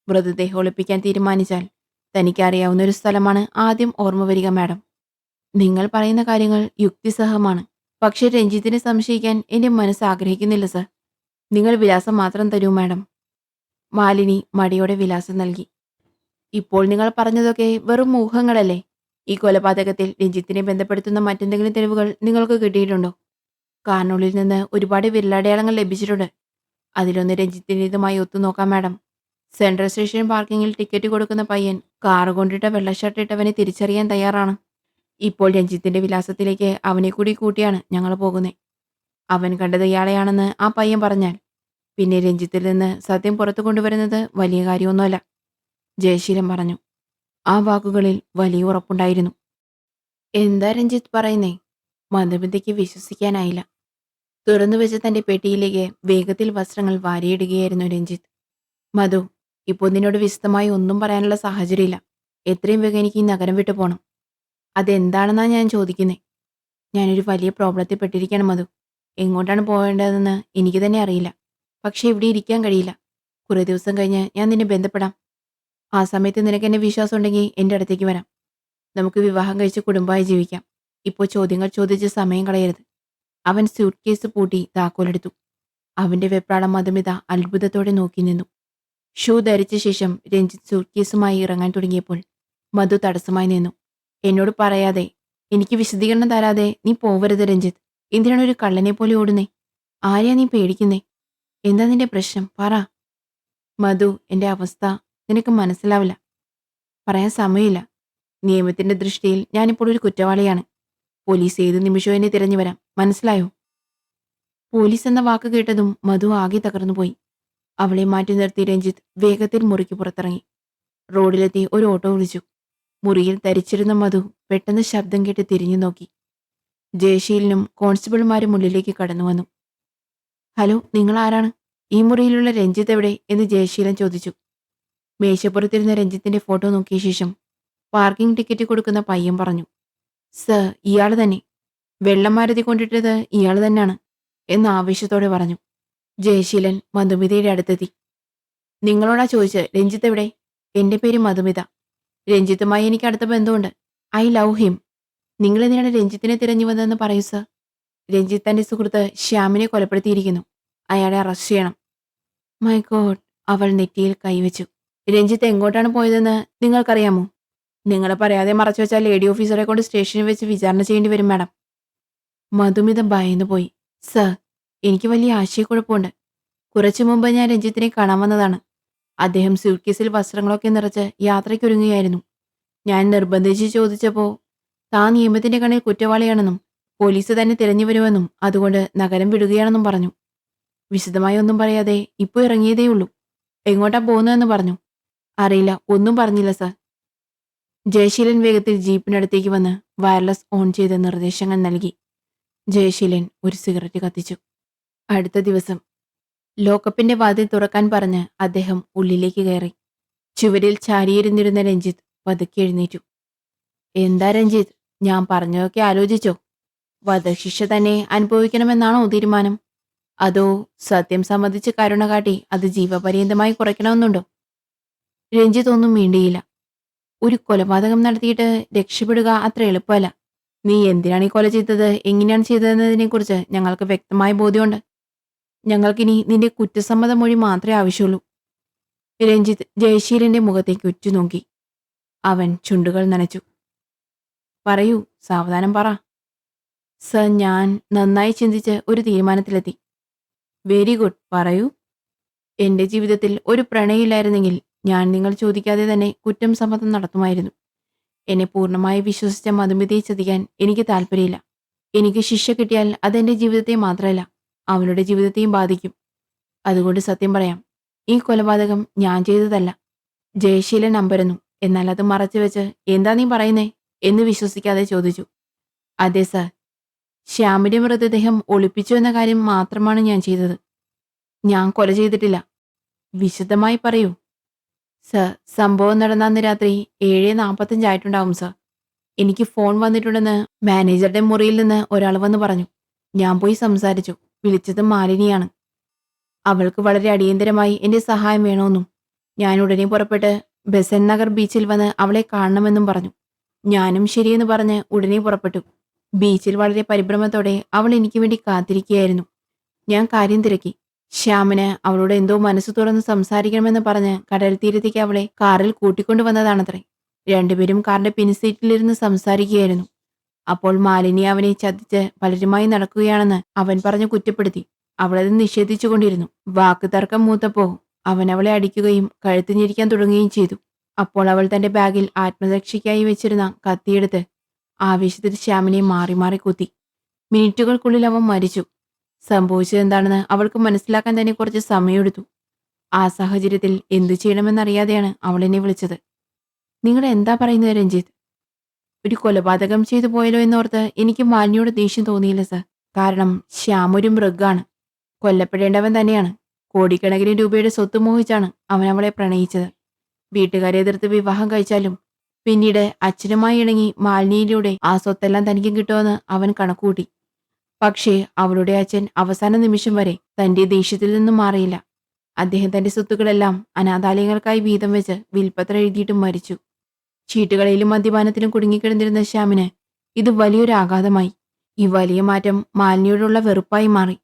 മൃതദേഹം ഒളിപ്പിക്കാൻ തീരുമാനിച്ചാൽ തനിക്കറിയാവുന്ന ഒരു സ്ഥലമാണ് ആദ്യം ഓർമ്മ വരിക മാഡം. നിങ്ങൾ പറയുന്ന കാര്യങ്ങൾ യുക്തിസഹമാണ്. പക്ഷേ രഞ്ജിത്തിനെ സംശയിക്കാൻ എന്റെ മനസ്സ് ആഗ്രഹിക്കുന്നില്ല സർ. നിങ്ങൾ വിലാസം മാത്രം തരൂ മാഡം. മാലിനി മടിയോടെ വിലാസം നൽകി. ഇപ്പോൾ നിങ്ങൾ പറഞ്ഞതൊക്കെ വെറും ഊഹങ്ങളല്ലേ? ഈ കൊലപാതകത്തിൽ രഞ്ജിത്തിനെ ബന്ധപ്പെടുത്തുന്ന മറ്റെന്തെങ്കിലും തെളിവുകൾ നിങ്ങൾക്ക് കിട്ടിയിട്ടുണ്ടോ? കാറിനുള്ളിൽ നിന്ന് ഒരുപാട് വിരലടയാളങ്ങൾ ലഭിച്ചിട്ടുണ്ട്. അതിലൊന്ന് രഞ്ജിത്തിൻ്റെതുമായി ഒത്തുനോക്കാം മാഡം. സെൻട്രൽ സ്റ്റേഷൻ പാർക്കിങ്ങിൽ ടിക്കറ്റ് കൊടുക്കുന്ന പയ്യൻ കാറ് കൊണ്ടിട്ട വെള്ള ഷർട്ട് ഇട്ടവനെ തിരിച്ചറിയാൻ തയ്യാറാണ്. ഇപ്പോൾ രഞ്ജിത്തിന്റെ വിലാസത്തിലേക്ക് അവനെ കൂടി കൂട്ടിയാണ് ഞങ്ങൾ പോകുന്നത്. അവൻ കണ്ടത് ഇയാളെയാണെന്ന് ആ പയ്യൻ പറഞ്ഞാൽ പിന്നെ രഞ്ജിത്തിൽ നിന്ന് സത്യം പുറത്തു കൊണ്ടുവരുന്നത് വലിയ കാര്യമൊന്നുമല്ല. ജയശീലൻ പറഞ്ഞു. ആ വാക്കുകളിൽ വലിയ ഉറപ്പുണ്ടായിരുന്നു. എന്താ രഞ്ജിത്ത് പറയുന്നേ? മധുമിതയ്ക്ക് വിശ്വസിക്കാനായില്ല. തുറന്നു വെച്ച തന്റെ പെട്ടിയിലേക്ക് വേഗത്തിൽ വസ്ത്രങ്ങൾ വാരിയിടുകയായിരുന്നു രഞ്ജിത്ത്. മധു, ഇപ്പോൾ നിന്നോട് വിശദമായി ഒന്നും പറയാനുള്ള സാഹചര്യമില്ല. എത്രയും വേഗം എനിക്ക് ഈ നഗരം വിട്ടു പോകണം. അതെന്താണെന്നാ ഞാൻ ചോദിക്കുന്നേ? ഞാനൊരു വലിയ പ്രോബ്ലത്തിൽ പെട്ടിരിക്കണം മധു. എങ്ങോട്ടാണ് പോകേണ്ടതെന്ന് എനിക്ക് തന്നെ അറിയില്ല. പക്ഷേ ഇവിടെ ഇരിക്കാൻ കഴിയില്ല. കുറേ ദിവസം കഴിഞ്ഞ് ഞാൻ നിന്നെ ബന്ധപ്പെടാം. ആ സമയത്ത് നിനക്ക് എന്നെ വിശ്വാസം ഉണ്ടെങ്കിൽ എൻ്റെ അടുത്തേക്ക് വരാം. നമുക്ക് വിവാഹം കഴിച്ച് കുടുംബമായി ജീവിക്കാം. ഇപ്പോൾ ചോദ്യങ്ങൾ ചോദിച്ച് സമയം കളയരുത്. അവൻ സ്യൂട്ട് കേസ് പൂട്ടി താക്കോലെടുത്തു. അവന്റെ വെപ്രാളം മധുമിത അത്ഭുതത്തോടെ നോക്കി നിന്നു. ഷൂ ധരിച്ച ശേഷം രഞ്ജിത്ത് സ്യൂട്ട് കേസുമായി ഇറങ്ങാൻ തുടങ്ങിയപ്പോൾ മധു തടസ്സമായി നിന്നു. എന്നോട് പറയാതെ, എനിക്ക് വിശദീകരണം തരാതെ നീ പോവരുത് രഞ്ജിത്ത്. എന്തിനാണ് ഒരു കള്ളനെ പോലെ ഓടുന്നേ? ആരെയാ നീ പേടിക്കുന്നേ? എന്താ നിന്റെ പ്രശ്നം? പറ. മധു, എന്റെ അവസ്ഥ നിനക്ക് മനസ്സിലാവില്ല. പറയാൻ സമയമില്ല. നിയമത്തിന്റെ ദൃഷ്ടിയിൽ ഞാനിപ്പോൾ ഒരു കുറ്റവാളിയാണ്. പോലീസ് ഏത് നിമിഷവും എന്നെ തിരഞ്ഞു വരാം. മനസ്സിലായോ? പോലീസ് എന്ന വാക്ക് കേട്ടതും മധു ആകെ തകർന്നുപോയി. അവളെ മാറ്റി നിർത്തി രഞ്ജിത്ത് വേഗത്തിൽ മുറിക്ക് പുറത്തിറങ്ങി. റോഡിലെത്തി ഒരു ഓട്ടോ വിളിച്ചു. മുറിയിൽ തരിച്ചിരുന്ന മധു പെട്ടെന്ന് ശബ്ദം കേട്ട് തിരിഞ്ഞു നോക്കി. ജയശീലനും കോൺസ്റ്റബിൾമാരും ഉള്ളിലേക്ക് കടന്നു വന്നു. ഹലോ, നിങ്ങൾ ആരാണ്? ഈ മുറിയിലുള്ള രഞ്ജിത്ത് എവിടെ എന്ന് ജയശീലൻ ചോദിച്ചു. മേശപ്പുറത്തിരുന്ന രഞ്ജിത്തിന്റെ ഫോട്ടോ നോക്കിയ ശേഷം പാർക്കിംഗ് ടിക്കറ്റ് കൊടുക്കുന്ന പയ്യൻ പറഞ്ഞു, സർ, ഇയാൾ തന്നെ. വെള്ളം മാരുതി കൊണ്ടിട്ടത് ഇയാൾ തന്നെയാണ് എന്ന് ആവേശത്തോടെ പറഞ്ഞു. ജയശീലൻ മധുമിതയുടെ അടുത്തെത്തി. നിങ്ങളോടാ ചോദിച്ചത് രഞ്ജിത്ത് എവിടെ? എന്റെ പേര് മധുമിത. രഞ്ജിത്തുമായി എനിക്ക് അടുത്ത ബന്ധമുണ്ട്. I love him. നിങ്ങൾ എന്തിനാണ് രഞ്ജിത്തിനെ തിരഞ്ഞു വന്നതെന്ന് പറയൂ സർ. രഞ്ജിത്ത് തന്റെ സുഹൃത്ത് ശ്യാമിനെ കൊലപ്പെടുത്തിയിരിക്കുന്നു. അയാളെ അറസ്റ്റ് ചെയ്യണം. മൈ ഗോഡ്, അവൾ നെറ്റിയിൽ കൈവച്ചു. രഞ്ജിത്ത് എങ്ങോട്ടാണ് പോയതെന്ന് നിങ്ങൾക്കറിയാമോ? നിങ്ങൾ പറയാതെ മറച്ചു വെച്ചാൽ ലേഡി ഓഫീസറെ കൊണ്ട് സ്റ്റേഷനിൽ വെച്ച് വിചാരണ ചെയ്യേണ്ടി വരും മാഡം. മധുമിത ഭയന്നു പോയി. സർ, എനിക്ക് വലിയ ആശയക്കുഴപ്പമുണ്ട്. കുറച്ചു മുമ്പ് ഞാൻ രഞ്ജിത്തിനെ കാണാൻ വന്നതാണ്. അദ്ദേഹം സ്യൂട്ട്കേസിൽ വസ്ത്രങ്ങളൊക്കെ നിറച്ച് യാത്രയ്ക്കൊരുങ്ങുകയായിരുന്നു. ഞാൻ നിർബന്ധിച്ച് ചോദിച്ചപ്പോൾ താൻ നിയമത്തിന്റെ കണ്ണിൽ കുറ്റവാളിയാണെന്നും പോലീസ് തന്നെ തിരഞ്ഞു വരുമെന്നും അതുകൊണ്ട് നഗരം വിടുകയാണെന്നും പറഞ്ഞു. വിശദമായി ഒന്നും പറയാതെ ഇപ്പോൾ ഇറങ്ങിയതേയുള്ളൂ. എങ്ങോട്ടാ പോകുന്നതെന്ന് പറഞ്ഞു. അറിയില്ല, ഒന്നും പറഞ്ഞില്ല സർ. ജയശീലൻ വേഗത്തിൽ ജീപ്പിനടുത്തേക്ക് വന്ന് വയർലെസ് ഓൺ ചെയ്ത് നിർദ്ദേശങ്ങൾ നൽകി. ജയശീലൻ ഒരു സിഗരറ്റ് കത്തിച്ചു. അടുത്ത ദിവസം ലോക്കപ്പിന്റെ വാതിൽ തുറക്കാൻ പറഞ്ഞ് അദ്ദേഹം ഉള്ളിലേക്ക് കയറി. ചുവരിൽ ചാരിയിരുന്നിരുന്ന രഞ്ജിത്ത് പതുക്കെ എഴുന്നേറ്റു. എന്താ രഞ്ജിത്ത്, ഞാൻ പറഞ്ഞതൊക്കെ ആലോചിച്ചോ? വധശിക്ഷ തന്നെ അനുഭവിക്കണമെന്നാണോ തീരുമാനം? അതോ സത്യം സംബന്ധിച്ച് കരുണ കാട്ടി അത് ജീവപര്യന്തമായി കുറയ്ക്കണമെന്നുണ്ടോ? രഞ്ജിത്ത് ഒന്നും മിണ്ടിയില്ല. ഒരു കൊലപാതകം നടത്തിയിട്ട് രക്ഷപ്പെടുക അത്ര എളുപ്പമല്ല. നീ എന്തിനാണ് ഈ കൊല ചെയ്തത്, എങ്ങനെയാണ് ചെയ്തതെന്നതിനെക്കുറിച്ച് ഞങ്ങൾക്ക് വ്യക്തമായ ബോധ്യമുണ്ട്. ഞങ്ങൾക്കിനി നിന്റെ കുറ്റസമ്മത മൊഴി മാത്രമേ ആവശ്യമുള്ളൂ. രഞ്ജിത്ത് ജയശീലന്റെ മുഖത്തേക്ക് ഉറ്റുനോക്കി. അവൻ ചുണ്ടുകൾ നനച്ചു. പറയൂ, സാവധാനം പറ. സർ, ഞാൻ നന്നായി ചിന്തിച്ച് ഒരു തീരുമാനത്തിലെത്തി. വെരി ഗുഡ്, പറയൂ. എന്റെ ജീവിതത്തിൽ ഒരു പ്രണയമില്ലായിരുന്നെങ്കിൽ ഞാൻ നിങ്ങൾ ചോദിക്കാതെ തന്നെ കുറ്റം സമ്മതം നടത്തുമായിരുന്നു. എന്നെ പൂർണ്ണമായി വിശ്വസിച്ച മധുമിതയെ ചതിക്കാൻ എനിക്ക് താല്പര്യമില്ല. എനിക്ക് ശിക്ഷ കിട്ടിയാൽ അതെന്റെ ജീവിതത്തെ മാത്രമല്ല അവളുടെ ജീവിതത്തെയും ബാധിക്കും. അതുകൊണ്ട് സത്യം പറയാം, ഈ കൊലപാതകം ഞാൻ ചെയ്തതല്ല. ജയശീലൻ അമ്പരന്നു. എന്നാൽ അത് മറച്ചു വെച്ച് എന്താ നീ പറയുന്നേ എന്ന് വിശ്വസിക്കാതെ ചോദിച്ചു. അതെ സർ, ശ്യാമിന്റെ മൃതദേഹം ഒളിപ്പിച്ചു എന്ന കാര്യം മാത്രമാണ് ഞാൻ ചെയ്തത്. ഞാൻ കൊല ചെയ്തിട്ടില്ല. വിശദമായി പറയൂ. സർ, സംഭവം നടന്ന അന്ന് രാത്രി 7:45 ആയിട്ടുണ്ടാവും സർ. എനിക്ക് ഫോൺ വന്നിട്ടുണ്ടെന്ന് മാനേജറുടെ മുറിയിൽ നിന്ന് ഒരാൾ വന്ന് പറഞ്ഞു. ഞാൻ പോയി സംസാരിച്ചു. വിളിച്ചത് മാലിനിയാണ്. അവൾക്ക് വളരെ അടിയന്തരമായി എന്റെ സഹായം വേണമെന്നും ഞാൻ ഉടനെ പുറപ്പെട്ട് ബെസൻ നഗർ ബീച്ചിൽ വന്ന് അവളെ കാണണമെന്നും പറഞ്ഞു. ഞാനും ശരിയെന്ന് പറഞ്ഞ് ഉടനെ പുറപ്പെട്ടു. ബീച്ചിൽ വളരെ പരിഭ്രമത്തോടെ അവൾ എനിക്ക് വേണ്ടി കാത്തിരിക്കുകയായിരുന്നു. ഞാൻ കാര്യം തിരക്കി. ശ്യാമിന് അവളോട് എന്തോ മനസ്സ് തുറന്ന് സംസാരിക്കണമെന്ന് പറഞ്ഞ് കടൽ തീരത്തേക്ക് അവളെ കാറിൽ കൂട്ടിക്കൊണ്ടുവന്നതാണത്രേ. രണ്ടുപേരും കാറിന്റെ പിൻസീറ്റിലിരുന്ന് സംസാരിക്കുകയായിരുന്നു. അപ്പോൾ മാലിനി അവനെ ചതിച്ച് പലരുമായി നടക്കുകയാണെന്ന് അവൻ പറഞ്ഞു കുറ്റപ്പെടുത്തി. അവളത് നിഷേധിച്ചുകൊണ്ടിരുന്നു. വാക്ക് തർക്കം മൂത്തപ്പോ അവൻ അവളെ അടിക്കുകയും കഴുത്ത് ഞെരിക്കാൻ തുടങ്ങുകയും ചെയ്തു. അപ്പോൾ അവൾ തന്റെ ബാഗിൽ ആത്മരക്ഷയ്ക്കായി വെച്ചിരുന്ന കത്തിയെടുത്ത് ആവേശത്തിൽ ശ്യാമിനെ മാറി മാറി കുത്തി. മിനിറ്റുകൾക്കുള്ളിൽ അവൻ മരിച്ചു. സംഭവിച്ചതെന്താണെന്ന് അവൾക്ക് മനസ്സിലാക്കാൻ തന്നെ കുറച്ച് സമയമെടുത്തു. ആ സാഹചര്യത്തിൽ എന്തു ചെയ്യണമെന്നറിയാതെയാണ് അവൾ എന്നെ വിളിച്ചത്. നിങ്ങൾ എന്താ പറയുന്നത് രഞ്ജിത്ത്? ഒരു കൊലപാതകം ചെയ്തു പോയല്ലോ എന്നോർത്ത് എനിക്ക് മാലിനിയോട് ദേഷ്യം തോന്നിയില്ല സർ. കാരണം ശ്യാം ഒരു മൃഗാണ്. കൊല്ലപ്പെടേണ്ടവൻ തന്നെയാണ്. കോടിക്കണക്കിന് രൂപയുടെ സ്വത്ത് മോഹിച്ചാണ് അവൻ അവളെ പ്രണയിച്ചത്. വീട്ടുകാരെ എതിർത്ത് വിവാഹം കഴിച്ചാലും പിന്നീട് അച്ഛനുമായി ഇണങ്ങി മാലിനിയിലൂടെ ആ സ്വത്തെല്ലാം തനിക്ക് കിട്ടുമെന്ന് അവൻ കണക്കുകൂട്ടി. പക്ഷേ അവളുടെ അച്ഛൻ അവസാന നിമിഷം വരെ തന്റെ ദേഷ്യത്തിൽ നിന്നും മാറിയില്ല. അദ്ദേഹം തന്റെ സ്വത്തുക്കളെല്ലാം അനാഥാലയങ്ങൾക്കായി വീതം വെച്ച് വിൽപ്പത്രം എഴുതിയിട്ടും മരിച്ചു. ചീട്ടുകളിലും മദ്യപാനത്തിലും കുടുങ്ങിക്കിടന്നിരുന്ന ശ്യാമിന് ഇത് വലിയൊരു ആഘാതമായി. ഈ വലിയ മാറ്റം മാലിന്യോടുള്ള വെറുപ്പായി മാറി.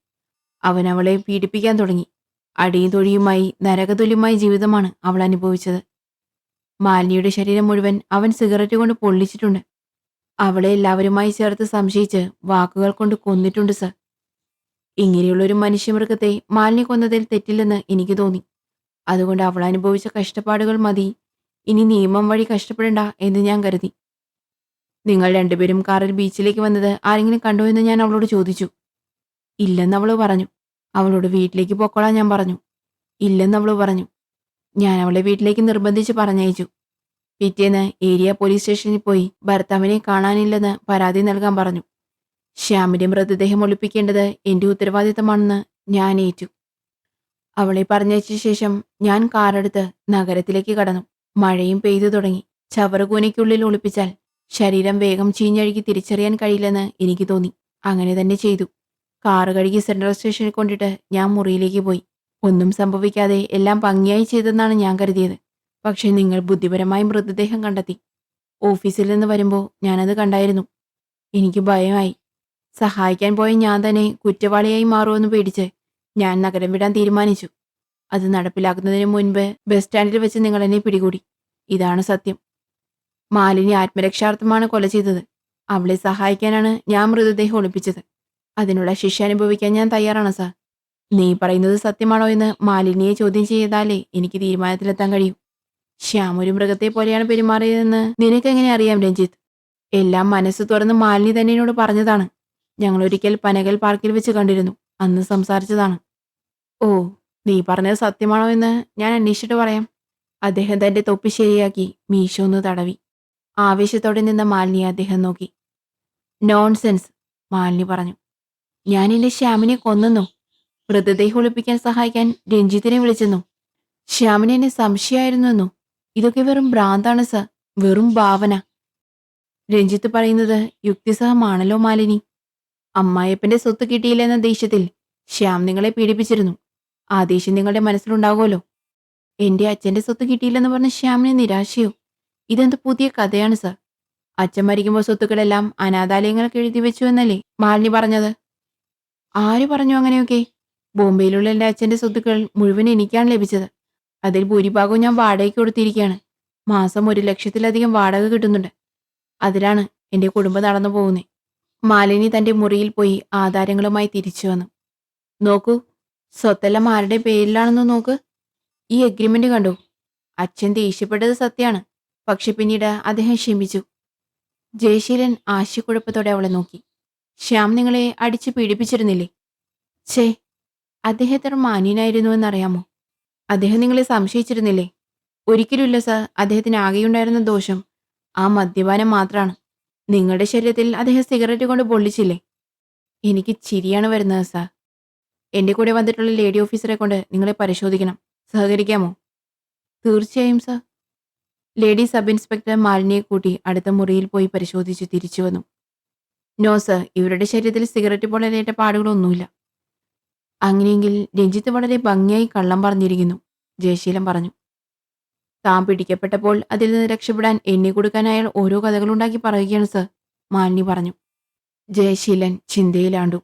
അവൻ അവളെ പീഡിപ്പിക്കാൻ തുടങ്ങി. അടിയും തൊഴിയുമായി നരകതുല്യമായ ജീവിതമാണ് അവൾ അനുഭവിച്ചത്. മാലിനിയുടെ ശരീരം മുഴുവൻ അവൻ സിഗരറ്റ് കൊണ്ട് പൊള്ളിച്ചിട്ടുണ്ട്. അവളെ എല്ലാവരുമായി ചേർത്ത് സംശയിച്ച് വാക്കുകൾ കൊണ്ട് കൊന്നിട്ടുണ്ട് സർ. ഇങ്ങനെയുള്ളൊരു മനുഷ്യമൃഗത്തെ മാലിനി കൊന്നതിൽ തെറ്റില്ലെന്ന് എനിക്ക് തോന്നി. അതുകൊണ്ട് അവൾ അനുഭവിച്ച കഷ്ടപ്പാടുകൾ മതി ഇനി നിയമം വഴി കഷ്ടപ്പെടണ്ട എന്ന് ഞാൻ കരുതി. നിങ്ങൾ രണ്ടുപേരും കാറിൽ ബീച്ചിലേക്ക് വന്നത് ആരെങ്കിലും കണ്ടോ എന്ന് ഞാൻ അവളോട് ചോദിച്ചു. ഇല്ലെന്ന് അവള് പറഞ്ഞു. അവളോട് വീട്ടിലേക്ക് പൊക്കോളാൻ ഞാൻ പറഞ്ഞു. ഇല്ലെന്ന് അവള് പറഞ്ഞു. ഞാൻ അവളെ വീട്ടിലേക്ക് നിർബന്ധിച്ച് പറഞ്ഞയച്ചു. പിറ്റേന്ന് ഏരിയ പോലീസ് സ്റ്റേഷനിൽ പോയി ഭർത്താവിനെ കാണാനില്ലെന്ന് പരാതി നൽകാൻ പറഞ്ഞു. ശ്യാമിന്റെ മൃതദേഹം ഒളിപ്പിക്കേണ്ടത് എന്റെ ഉത്തരവാദിത്തമാണെന്ന് ഞാൻ ഏറ്റു. അവളെ പറഞ്ഞയച്ച ശേഷം ഞാൻ കാറെടുത്ത് നഗരത്തിലേക്ക് കടന്നു. മഴയും പെയ്തു തുടങ്ങി. ചവറുകൂനയ്ക്കുള്ളിൽ ഒളിപ്പിച്ചാൽ ശരീരം വേഗം ചീഞ്ഞഴുകി തിരിച്ചറിയാൻ കഴിയില്ലെന്ന് എനിക്ക് തോന്നി. അങ്ങനെ തന്നെ ചെയ്തു. കാറ് കഴുകി സെൻട്രൽ സ്റ്റേഷനിൽ കൊണ്ടിട്ട് ഞാൻ മുറിയിലേക്ക് പോയി. ഒന്നും സംഭവിക്കാതെ എല്ലാം ഭംഗിയായി ചെയ്തെന്നാണ് ഞാൻ കരുതിയത്. പക്ഷെ നിങ്ങൾ ബുദ്ധിപരമായി മൃതദേഹം കണ്ടെത്തി. ഓഫീസിൽ നിന്ന് വരുമ്പോൾ ഞാനത് കണ്ടായിരുന്നു. എനിക്ക് ഭയമായി. സഹായിക്കാൻ പോയ ഞാൻ തന്നെ കുറ്റവാളിയായി മാറുമെന്ന് പേടിച്ച് ഞാൻ നഗരം വിടാൻ തീരുമാനിച്ചു. അത് നടപ്പിലാക്കുന്നതിന് മുൻപ് ബസ് സ്റ്റാൻഡിൽ വെച്ച് നിങ്ങൾ എന്നെ പിടികൂടി. ഇതാണ് സത്യം. മാലിനി ആത്മരക്ഷാർത്ഥമാണ് കൊല ചെയ്തത്. അവളെ സഹായിക്കാനാണ് ഞാൻ മൃതദേഹം ഒളിപ്പിച്ചത്. അതിനുള്ള ശിക്ഷ അനുഭവിക്കാൻ ഞാൻ തയ്യാറാണ് സാർ. നീ പറയുന്നത് സത്യമാണോ എന്ന് മാലിനിയെ ചോദ്യം ചെയ്താലേ എനിക്ക് തീരുമാനത്തിലെത്താൻ കഴിയൂ. ശ്യാം ഒരു മൃഗത്തെ പോലെയാണ് പെരുമാറിയതെന്ന് നിനക്കെങ്ങനെ അറിയാം രഞ്ജിത്ത്? എല്ലാം മനസ്സ് തുറന്ന് മാലിനി തന്നെ എന്നോട് പറഞ്ഞതാണ്. ഞങ്ങൾ ഒരിക്കൽ പനകൽ പാർക്കിൽ വെച്ച് കണ്ടിരുന്നു. അന്ന് സംസാരിച്ചതാണ്. ഓ, നീ പറഞ്ഞത് സത്യമാണോ എന്ന് ഞാൻ അന്വേഷിച്ചിട്ട് പറയാം. അദ്ദേഹം തന്റെ തൊപ്പി ശരിയാക്കി മീശ ഒന്ന് തടവി. ആവേശത്തോടെ നിന്ന മാലിനിയെ അദ്ദേഹം നോക്കി. നോൺസെൻസ്, മാലിനി പറഞ്ഞു. ഞാനില്ലേ ശ്യാമിനെ കൊന്നെന്നോ? മൃതദേഹം ഒളിപ്പിക്കാൻ സഹായിക്കാൻ രഞ്ജിത്തിനെ വിളിച്ചെന്നോ? ശ്യാമിന് എന്നെ സംശയമായിരുന്നെന്നോ? ഇതൊക്കെ വെറും ഭ്രാന്താണ് സർ, വെറും ഭാവന. രഞ്ജിത്ത് പറയുന്നത് യുക്തിസഹമാണല്ലോ മാലിനി. അമ്മായപ്പന്റെ സ്വത്ത് കിട്ടിയില്ലെന്ന ദേഷ്യത്തിൽ ശ്യാം നിങ്ങളെ പീഡിപ്പിച്ചിരുന്നു. ആ ദേഷ്യം നിങ്ങളുടെ മനസ്സിലുണ്ടാകുമല്ലോ. എന്റെ അച്ഛന്റെ സ്വത്ത് കിട്ടിയില്ലെന്ന് പറഞ്ഞ ശ്യാമിന് നിരാശയോ? ഇതെന്ത് പുതിയ കഥയാണ് സർ? അച്ഛൻ മരിക്കുമ്പോൾ സ്വത്തുക്കളെല്ലാം അനാഥാലയങ്ങൾക്ക് എഴുതി വെച്ചു എന്നല്ലേ മാലിനി പറഞ്ഞത്? ആര് പറഞ്ഞു അങ്ങനെയൊക്കെ? ബോംബെയിലുള്ള എൻ്റെ അച്ഛന്റെ സ്വത്തുക്കൾ മുഴുവൻ എനിക്കാണ് ലഭിച്ചത്. അതിൽ ഭൂരിഭാഗവും ഞാൻ വാടകയ്ക്ക് കൊടുത്തിരിക്കുകയാണ്. മാസം 1,00,000-ലധികം വാടക കിട്ടുന്നുണ്ട്. അതിലാണ് എൻ്റെ കുടുംബം നടന്നു പോകുന്നത്. മാലിനി തന്റെ മുറിയിൽ പോയി ആധാരങ്ങളുമായി തിരിച്ചു വന്നു. നോക്കൂ, സ്വത്തെല്ലാം ആരുടെ പേരിലാണെന്ന് നോക്ക്. ഈ എഗ്രിമെന്റ് കണ്ടു. അച്ഛൻ ദേഷ്യപ്പെട്ടത് സത്യമാണ്. പക്ഷെ പിന്നീട് അദ്ദേഹം ക്ഷമിച്ചു. ജയശീലൻ ആശയക്കുഴപ്പത്തോടെ അവളെ നോക്കി. ശ്യാം നിങ്ങളെ അടിച്ചു പീഡിപ്പിച്ചിരുന്നില്ലേ? ഛേ, അദ്ദേഹം എത്ര മാന്യനായിരുന്നു എന്നറിയാമോ? അദ്ദേഹം നിങ്ങളെ സംശയിച്ചിരുന്നില്ലേ? ഒരിക്കലുമില്ല സർ. അദ്ദേഹത്തിന് ആകെയുണ്ടായിരുന്ന ദോഷം ആ മദ്യപാനം മാത്രമാണ്. നിങ്ങളുടെ ശരീരത്തിൽ അദ്ദേഹം സിഗരറ്റ് കൊണ്ട് പൊള്ളിച്ചില്ലേ? എനിക്ക് ചിരിയാണ് വരുന്നത് സാർ. എന്റെ കൂടെ വന്നിട്ടുള്ള ലേഡി ഓഫീസറെ കൊണ്ട് നിങ്ങളെ പരിശോധിക്കണം. സഹകരിക്കാമോ? തീർച്ചയായും സർ. ലേഡി സബ് ഇൻസ്പെക്ടർ മാലിനിയെ കൂട്ടി അടുത്ത മുറിയിൽ പോയി പരിശോധിച്ച് തിരിച്ചു വന്നു. നോ സർ, ഇവരുടെ ശരീരത്തിൽ സിഗരറ്റ് പൊള്ളലേറ്റ പാടുകളൊന്നുമില്ല. അങ്ങനെയെങ്കിൽ രഞ്ജിത്ത് വളരെ ഭംഗിയായി കള്ളം പറഞ്ഞിരിക്കുന്നു, ജയശീലൻ പറഞ്ഞു. താൻ പിടിക്കപ്പെട്ടപ്പോൾ അതിൽ നിന്ന് രക്ഷപ്പെടാൻ എണ്ണി കൊടുക്കാൻ അയാൾ ഓരോ കഥകളുണ്ടാക്കി പറയുകയാണ് സർ, മാലിനി പറഞ്ഞു. ജയശീലൻ ചിന്തയിലാണ്ടു.